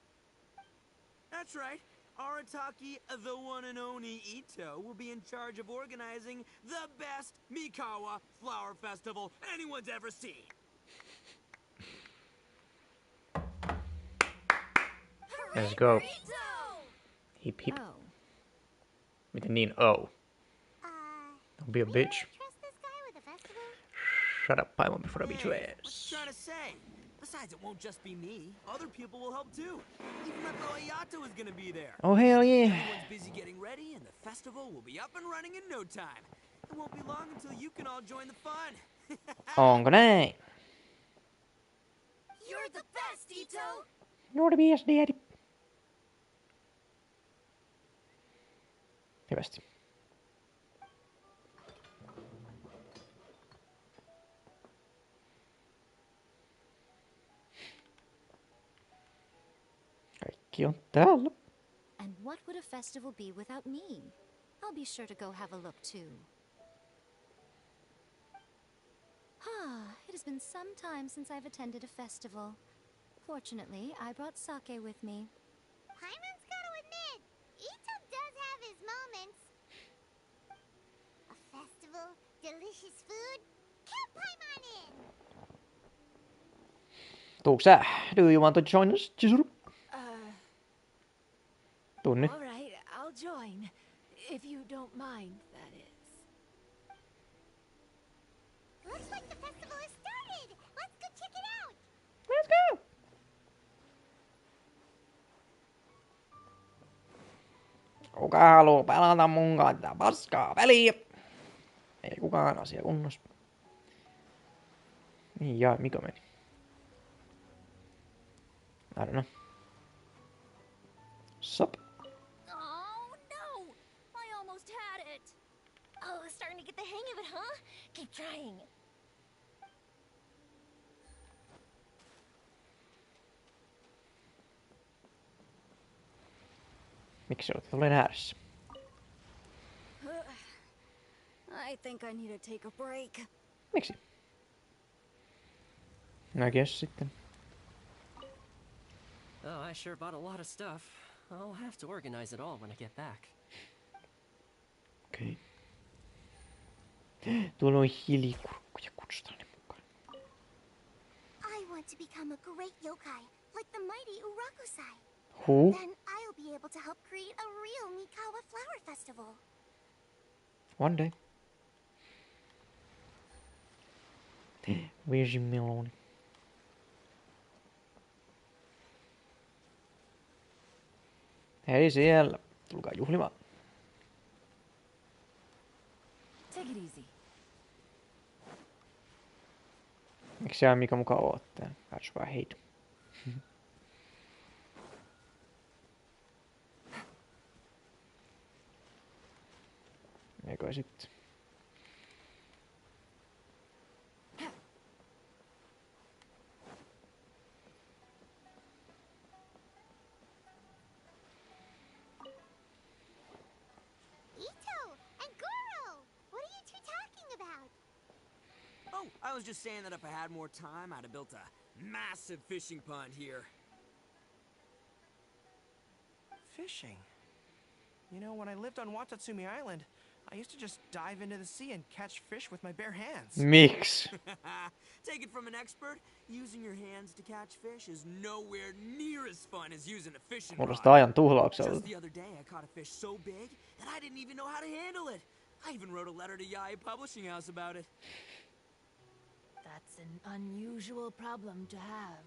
S11: That's right. Arataki, the one and only Ito, will be in charge of organizing the best Mikawa Flower Festival anyone's ever seen.
S1: Let's go. Hip hip.
S6: Oh.
S1: Miten niin oh? Don't be a bitch.
S3: Trust this guy with the festival?
S1: Shut up, Paimon, before I beat your
S11: Hey, what
S1: ass.
S11: you trying to say? Besides, it won't just be me. Other people will help too. Even my bro Ayato is gonna be there.
S1: Oh hell yeah.
S11: Everyone's busy getting ready, and the festival will be up and running in no time. It won't be long until you can all join the fun.
S1: Onko näin?
S8: You're the best, Ito!
S1: You're the best, daddy. Hyvästi. Kaikki on täällä.
S6: And what would a festival be without me? I'll be sure to go have a look too. It has been some time since I've attended a festival. Fortunately, I brought sake with me.
S3: Paimon's gotta admit, Ito does have his moments. A festival, delicious food, count Paimon in!
S1: Tuuks sä? Do you want to join us, Chizuru? Tunni.
S8: All right, I'll join. If you don't mind, that is.
S3: Looks like the festival has started! Let's go check it out!
S1: Let's go! Kuka haluu pelata mun kanssa paskaa peliä? Ei kukaan asia kunnossa. Niin jaa, Miko meni. I don't know. Sup?
S6: Oh no! I almost had it!
S3: Oh, starting to get the hang of it, huh? Keep trying.
S1: Miksi olet olen ääressä?
S6: I think I need to take a break.
S1: Miksi? I guess sitten.
S12: Oh, I sure bought a lot of stuff. I'll have to organize it all when I get back.
S1: Okei. Tuolla on hiilikurkkuja, kutsutaan ne mukaan.
S3: I want to become a great yokai, like the mighty Urakusai.
S1: Who?
S3: Then I'll be able to help create a real Mikawa flower festival.
S1: One day. Vesimeloni. Hei siellä, tulkaa juhlimaan.
S6: Take it easy.
S1: Miksi sä Mika muka oot täällä? That's why I hate. Eikö sitten?
S11: I was just saying that if I had more time, I'd have built a massive fishing pond here.
S13: Fishing? You know, when I lived on Watatsumi Island, I used to just dive into the sea and catch fish with my bare hands.
S1: Mix.
S11: Take it from an expert, using your hands to catch fish is nowhere near as fun as using a fishing rod.
S1: Kuulostaa ajan tuhlaukselta.
S11: Just the other day, I caught a fish so big that I didn't even know how to handle it. I even wrote a letter to Yai Publishing House about it.
S8: That's an unusual problem to have.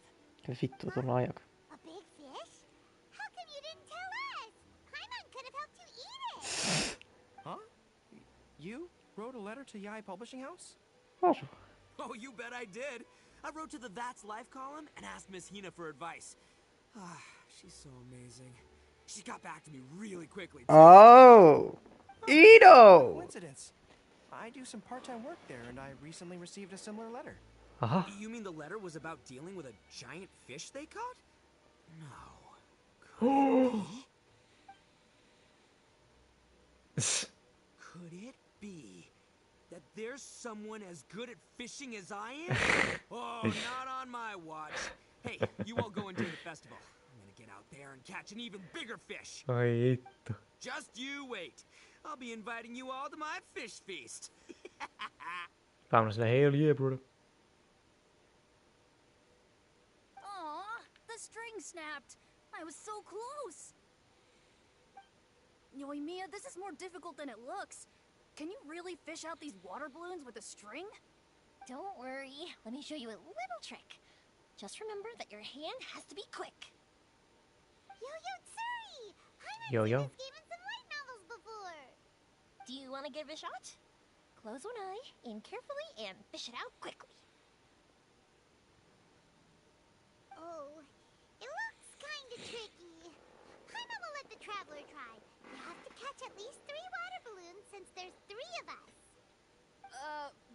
S1: Vittu tuolla ajaka.
S3: A big fish? How come you didn't tell us? Paimon could have helped you eat it.
S13: Huh? You wrote a letter to Yai Publishing House?
S1: Asu.
S11: Oh, you bet I did. I wrote to the That's Life column and asked Miss Hina for advice. She's so amazing. She got back to me really quickly.
S1: Oh! Ito!
S13: Coincidence. I do some part-time work there, and I recently received a similar letter.
S11: You mean the letter was about dealing with a giant fish they caught? No. Could it be that there's someone as good at fishing as I am? Oh, not on my watch. Hey, you all go enjoy the festival. I'm gonna get out there and catch an even bigger fish.
S1: Ai vittu.
S11: Just you wait. I'll be inviting you all to my fish feast.
S1: Paimon sillä hell yeah, brother.
S6: Aw, the string snapped. I was so close. Yoimiya, this is more difficult than it looks. Can you really fish out these water balloons with a string?
S3: Don't worry. Let me show you a little trick. Just remember that your hand has to be quick. Yo-yo Tsuri!
S1: Yo-yo.
S3: I've seen this game in some light novels before. Do you want to give it a shot? Close one eye, aim carefully, and fish it out quickly. Oh, it looks kind of tricky. Paimon will let the traveler try. You have to catch at least 3 water balloons since there's 3 of us.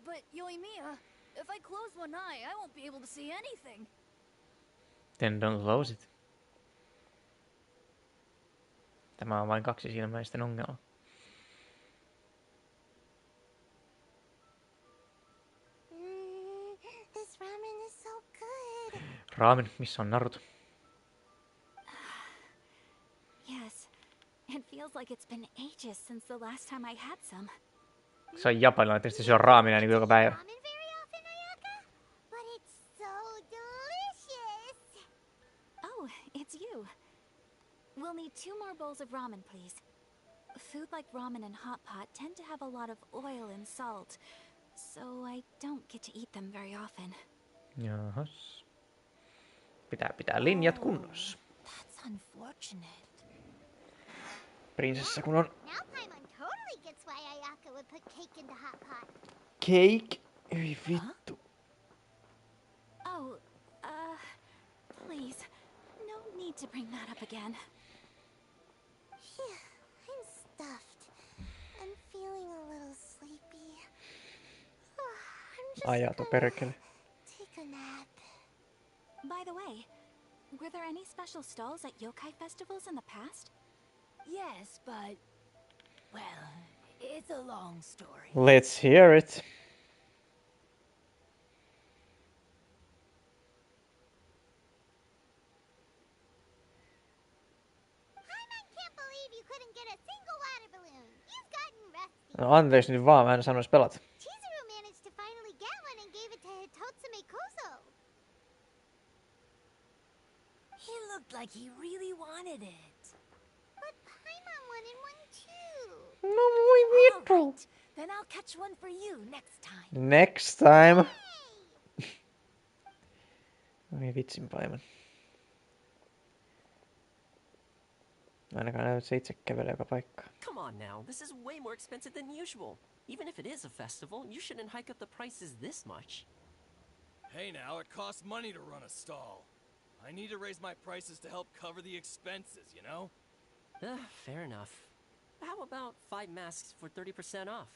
S6: But Yoimiya, if I close one eye, I won't be able to see anything.
S1: Then don't close it. Tämä on vain kaksisilmäisten ongelma.
S3: This ramen is so good.
S1: Ramen, missä on Naruto?
S6: Yes, it feels like it's been ages since the last time I had some.
S1: Se on japanilainen, tietysti se on raamina niin joka päivä.
S3: But it's so delicious.
S6: Oh, it's you. We'll need 2 more bowls of ramen, please. Food like ramen and hot pot tend to have a lot of oil and salt, so I don't get to eat them very often.
S1: Jahas. Pitää linjat kunnossa.
S8: That's unfortunate.
S1: Prinsessa kun on...
S3: Now Paimon totally gets why Ayaka would put cake in the hot pot.
S1: Cake? Ei vittu.
S6: Oh, please, no need to bring that up again.
S3: I'm stuffed. I'm feeling a little sleepy. I'm just
S1: Ajato perkele.
S3: take a nap.
S6: By the way, were there any special stalls at yokai festivals in the past?
S8: Yes, but... well, it's a long story.
S1: Let's hear it.
S3: Paimon can't believe you couldn't get a single water balloon. You've gotten rusty.
S1: No anteeksi nyt vaan, mä en sanois pelata.
S3: Chizuru managed to finally get one and gave it to Hitotsume Kozo.
S8: He looked like he really wanted it.
S3: But Paimon wanted one too.
S1: No voi vittu.
S8: Then I'll catch one for you next time.
S1: Next time. Oi vitsin päivän. Ainakaan näyt se itse kävelee joka paikkaan.
S12: Come on now, this is way more expensive than usual. Even if it is a festival, you shouldn't hike up the prices this much.
S11: Hey now, it costs money to run a stall. I need to raise my prices to help cover the expenses, you know?
S12: Fair enough. How about 5 masks for 30% off?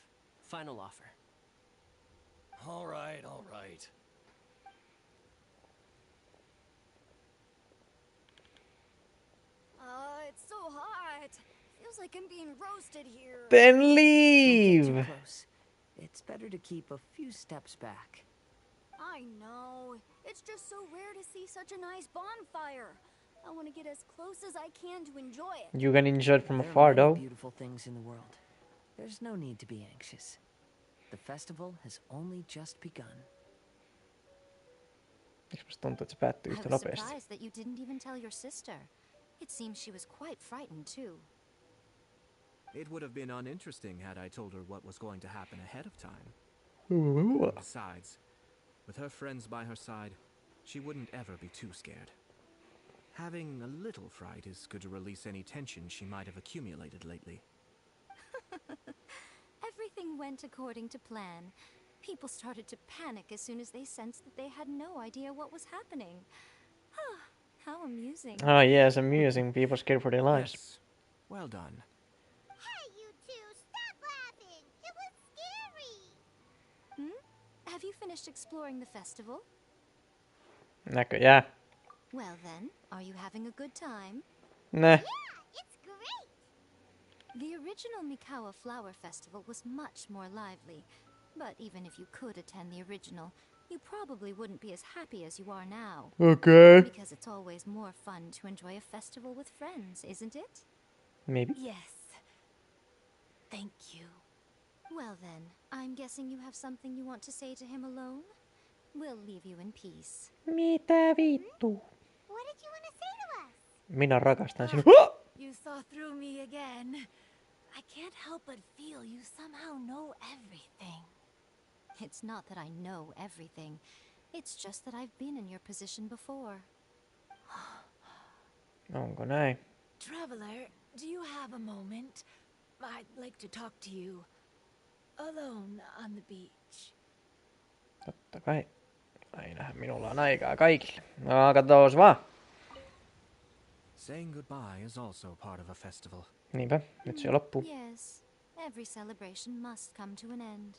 S12: Final offer.
S11: All right, all right.
S6: It's so hot. Feels like I'm being roasted here.
S1: Then leave!
S7: Don't get too close. It's better to keep a few steps back.
S6: I know. It's just so rare to see such a nice bonfire. I want to get as close as I can to enjoy it.
S1: You can enjoy it from
S7: There
S1: afar
S7: are many
S1: though.
S7: beautiful things in the world. There's no need to be anxious. The festival has only just begun.
S1: Eikö musta tuntuu, että se päättyy
S6: I
S1: yhtä
S6: was
S1: nopeasti?
S6: surprised that you didn't even tell your sister. It seems she was quite frightened too.
S4: It would have been uninteresting had I told her what was going to happen ahead of time. Besides, with her friends by her side, she wouldn't ever be too scared. Having a little fright is good to release any tension she might have accumulated lately.
S6: Everything went according to plan. People started to panic as soon as they sensed that they had no idea what was happening. How amusing.
S1: Ah, yes, amusing. People scared for their lives.
S4: Yes. Well done.
S3: Hey, you two, stop laughing! It was scary!
S6: Have you finished exploring the festival?
S1: Näköjään.
S6: Well then, are you having a good time?
S1: Nah.
S3: Yeah, it's great!
S6: The original Mikawa Flower Festival was much more lively. But even if you could attend the original, you probably wouldn't be as happy as you are now.
S1: Okay.
S6: Because it's always more fun to enjoy a festival with friends, isn't it?
S1: Maybe.
S8: Yes. Thank you.
S6: Well then, I'm guessing you have something you want to say to him alone? We'll leave you in peace.
S1: Mitä vittu?
S3: What did you want to say to us?
S1: Minä rakastan sinua.
S8: You saw through me again. I can't help but feel you somehow know everything.
S6: It's not that I know everything. It's just that I've been in your position before.
S1: Onko näin?
S8: Traveler, do you have a moment? I'd like to talk to you. Alone on the beach.
S1: Totta kai. Ainahan minulla on aikaa kaikille. No, katoos vaan.
S4: Saying goodbye is also part of a festival.
S1: Niinpä, nyt se loppuu.
S6: Yes, every celebration must come to an end.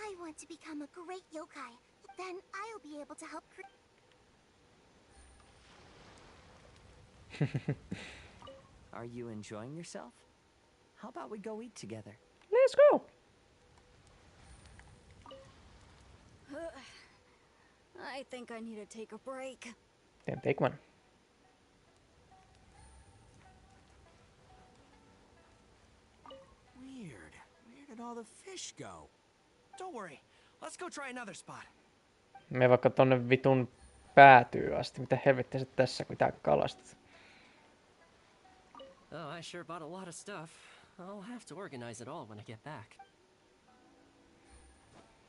S3: I want to become a great yokai. Then I'll be able to help
S7: Are you enjoying yourself? How about we go eat together?
S1: Let's go.
S6: I think I need to take a break.
S1: Then take one.
S13: Weird. Where did all the fish go? Don't worry. Let's go try another spot.
S1: Me vaikka tonne vitun päätyy asti. Mitä helvettiä sä tässä pitää kalastat?
S12: Oh, I sure bought a lot of stuff. I'll have to organize it all when I get back.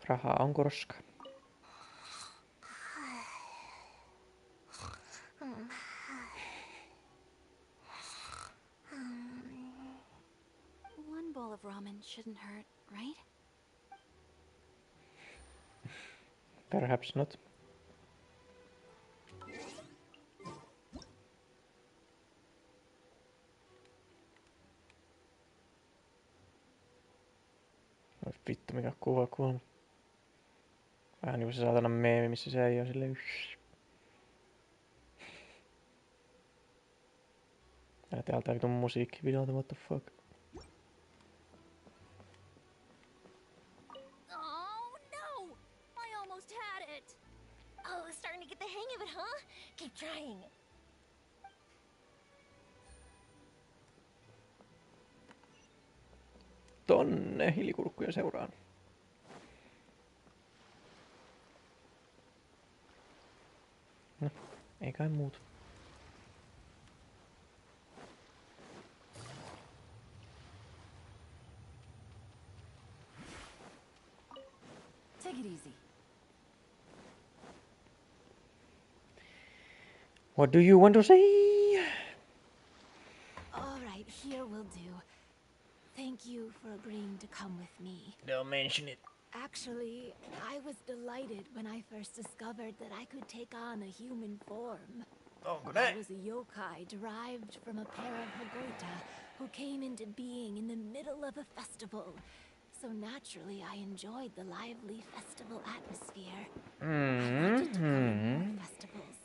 S1: Rahaa on koska.
S6: One bowl of ramen shouldn't hurt, right?
S1: Perhaps not. Vittu mikä kuva kuva. Vähän niinku se saatana meemi, missä se ei oo silleen. Tää täältä vitun musiikkivideolta, what the fuck.
S6: Oh no! I almost had it!
S3: Oh, starting to get the hang of it, huh? Keep trying.
S1: Tonne hiilikurkkuja seuraan. No, ei kai muuta.
S6: it easy.
S1: What do you want to say?
S8: All right, here will do. Thank you for agreeing to come with me.
S1: Don't mention it.
S8: Actually, I was delighted when I first discovered that I could take on a human form.
S1: Oh, good.
S8: I was a yokai derived from a pair of Hagoita who came into being in the middle of a festival. So naturally, I enjoyed the lively festival atmosphere. I wanted to go to more festivals,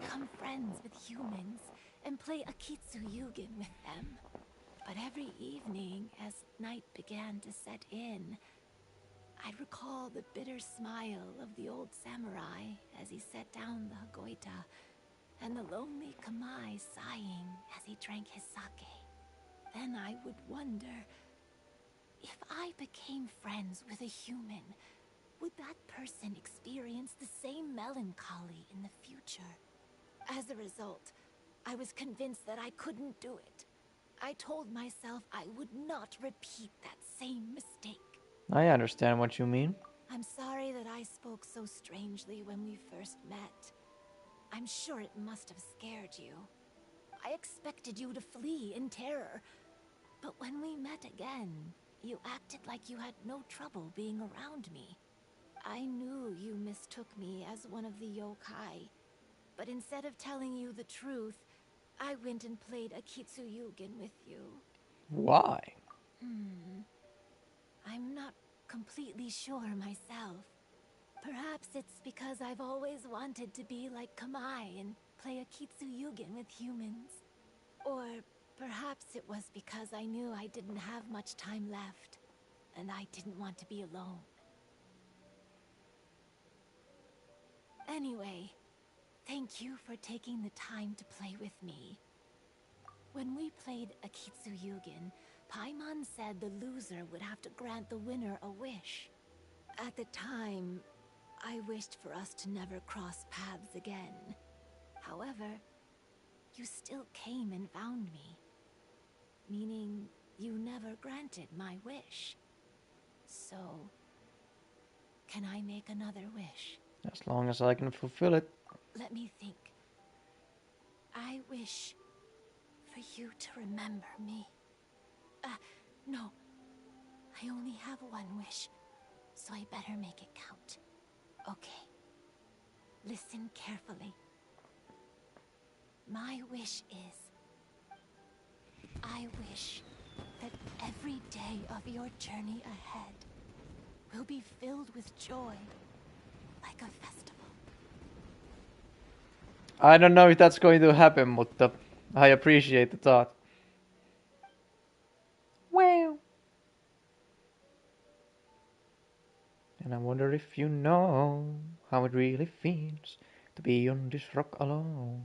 S8: become friends with humans, and play Akitsu Yugen with them. But every evening, as night began to set in, I'd recall the bitter smile of the old samurai as he set down the Hagoita, and the lonely Kamai sighing as he drank his sake. Then I would wonder, if I became friends with a human, would that person experience the same melancholy in the future? As a result, I was convinced that I couldn't do it. I told myself I would not repeat that same mistake.
S1: I understand what you mean.
S8: I'm sorry that I spoke so strangely when we first met. I'm sure it must have scared you. I expected you to flee in terror. But when we met again, you acted like you had no trouble being around me. I knew you mistook me as one of the yokai. But instead of telling you the truth, I went and played Akitsu Yugen with you.
S1: Why?
S8: I'm not completely sure myself. Perhaps it's because I've always wanted to be like Kamai and play Akitsu Yugen with humans. Or perhaps it was because I knew I didn't have much time left, and I didn't want to be alone. Anyway, thank you for taking the time to play with me. When we played Akitsu Yugen, Paimon said the loser would have to grant the winner a wish. At the time, I wished for us to never cross paths again. However, you still came and found me. Meaning, you never granted my wish. So, can I make another wish?
S1: As long as I can fulfill it.
S8: Let me think. I wish for you to remember me. No. I only have one wish, so I better make it count. Okay. Listen carefully. My wish is, I wish that every day of your journey ahead will be filled with joy, like a festival.
S1: I don't know if that's going to happen, mutta I appreciate the thought. Wow. And I wonder if you know how it really feels to be on this rock alone.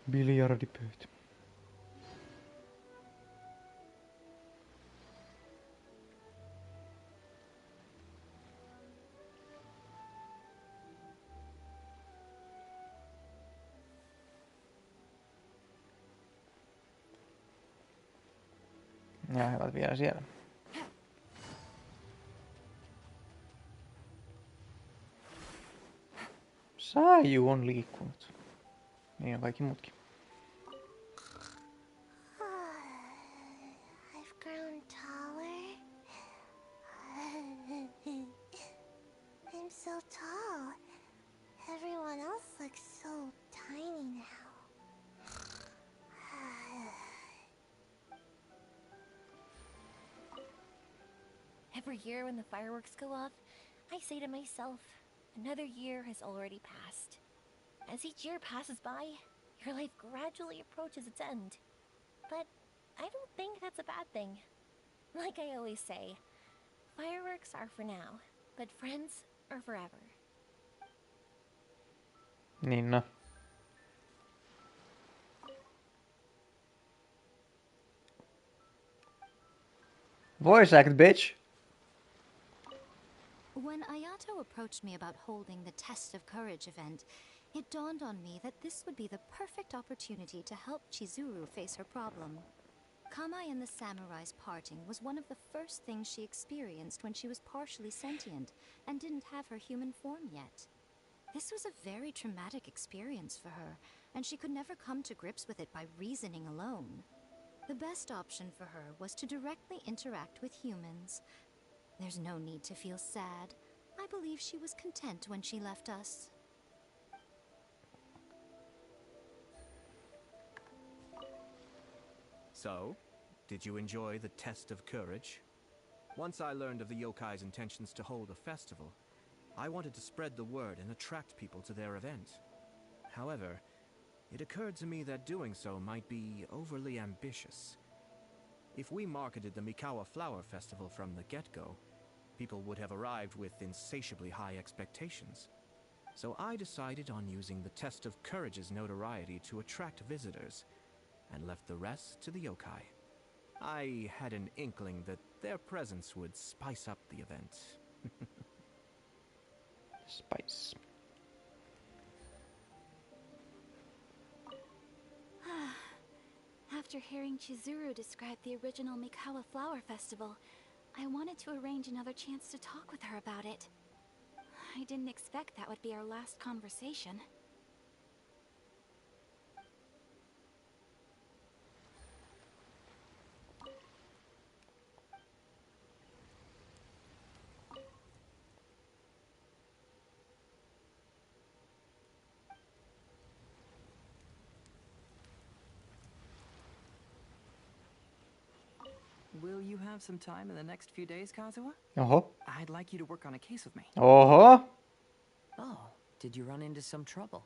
S1: Biljardipöytä. Ja he ovat vielä siellä. Saiju on liikkunut. Niin on kaikki muutkin.
S3: I've grown taller. I'm so tall. Everyone else looks so tiny now.
S15: Every year when the fireworks go off, I say to myself, another year has already passed. As each year passes by, your life gradually approaches its end. But I don't think that's a bad thing. Like I always say, fireworks are for now, but friends are forever.
S1: Niin Voice act, bitch!
S16: When Ayato approached me about holding the Test of Courage event, it dawned on me that this would be the perfect opportunity to help Chizuru face her problem. Kamai and the samurai's parting was one of the first things she experienced when she was partially sentient and didn't have her human form yet. This was a very traumatic experience for her, and she could never come to grips with it by reasoning alone. The best option for her was to directly interact with humans. There's no need to feel sad. I believe she was content when she left us.
S4: So, did you enjoy the test of courage? Once I learned of the yokai's intentions to hold a festival, I wanted to spread the word and attract people to their event. However, it occurred to me that doing so might be overly ambitious. If we marketed the Mikawa Flower Festival from the get-go, people would have arrived with insatiably high expectations. So I decided on using the test of courage's notoriety to attract visitors, and left the rest to the yokai. I had an inkling that their presence would spice up the event.
S1: Spice.
S6: After hearing Chizuru describe the original Mikawa Flower Festival, I wanted to arrange another chance to talk with her about it. I didn't expect that would be our last conversation.
S14: Will you have some time in the next few days, Kazuha? I'd like you to work on a case with me.
S7: Oh, did you run into some trouble?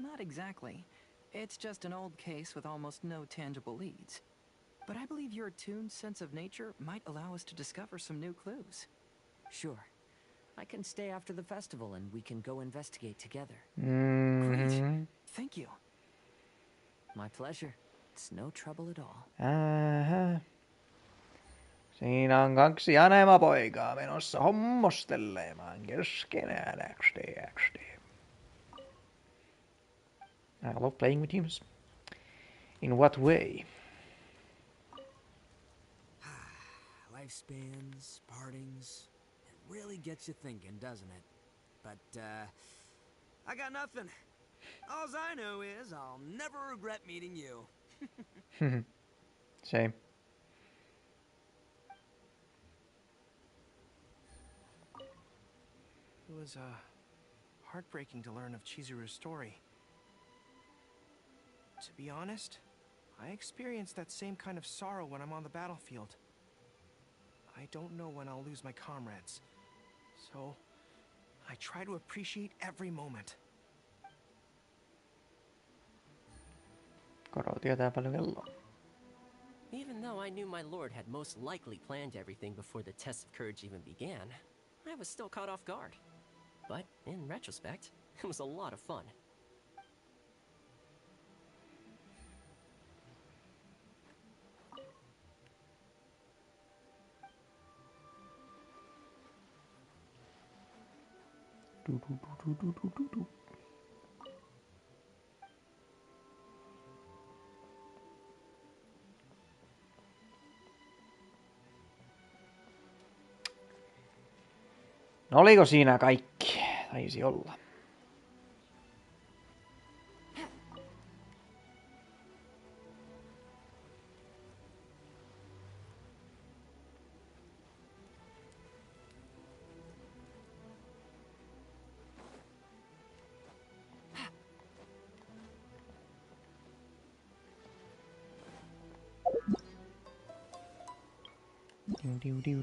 S14: Not exactly. It's just an old case with almost no tangible leads. But I believe your attuned sense of nature might allow us to discover some new clues.
S7: Sure. I can stay after the festival and we can go investigate together.
S14: Great. Thank you.
S7: My pleasure. It's no trouble at all.
S1: Siinä on 2 anemapoikaa menossa hommostelemaan keskenään. XD. I love playing with humans. In what way?
S11: Lifespans, partings, it really gets you thinking, doesn't it? But, I got nothing. All I know is I'll never regret meeting you.
S1: Same.
S13: It was heartbreaking to learn of Chizuru's story. To be honest, I experienced that same kind of sorrow when I'm on the battlefield. I don't know when I'll lose my comrades, so I try to appreciate every moment.
S1: Koro tietää paljon kelloa.
S12: Even though I knew my lord had most likely planned everything before the test of courage even began, I was still caught off guard. But in retrospect, it was a lot of fun.
S1: No oliko siinä kaikki? Taisi olla.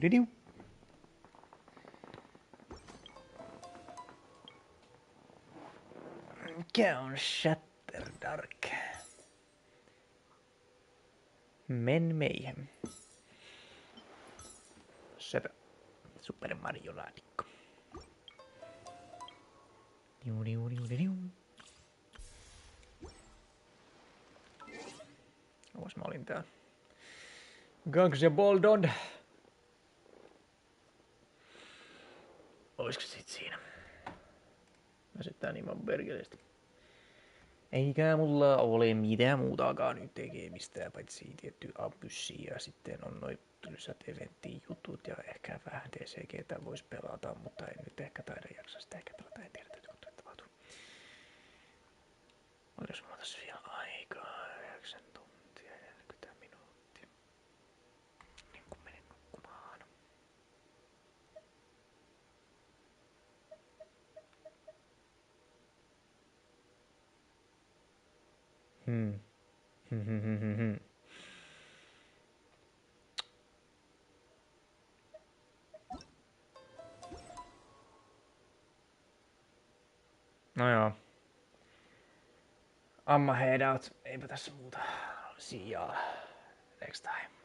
S1: Diu. Mikä on Shatter Dark? Men Mayhem. Söpö. Super Mario laatikko. Diu. Ois mä olin täällä. Gangs ja Boldon. Oisko sit siinä? Väsyttää niin vaan perkeleesti. Eikä mulla ole mitään muutakaan nyt tekemistä, paitsi tietty ambussi ja sitten on noin tylsät eventtiin jutut ja ehkä vähän TCGtä vois pelata, mutta en nyt ehkä taida jaksa sitä ehkä pelata, en tiedä, täytyy kun tapahtuu. Olis mulla tässä vielä aikaa, 9 tuntia, 40 minuuttia. Niin kun menin nukkumaan. No joo. Amma head out. Eipä tässä muuta. See y'all next time.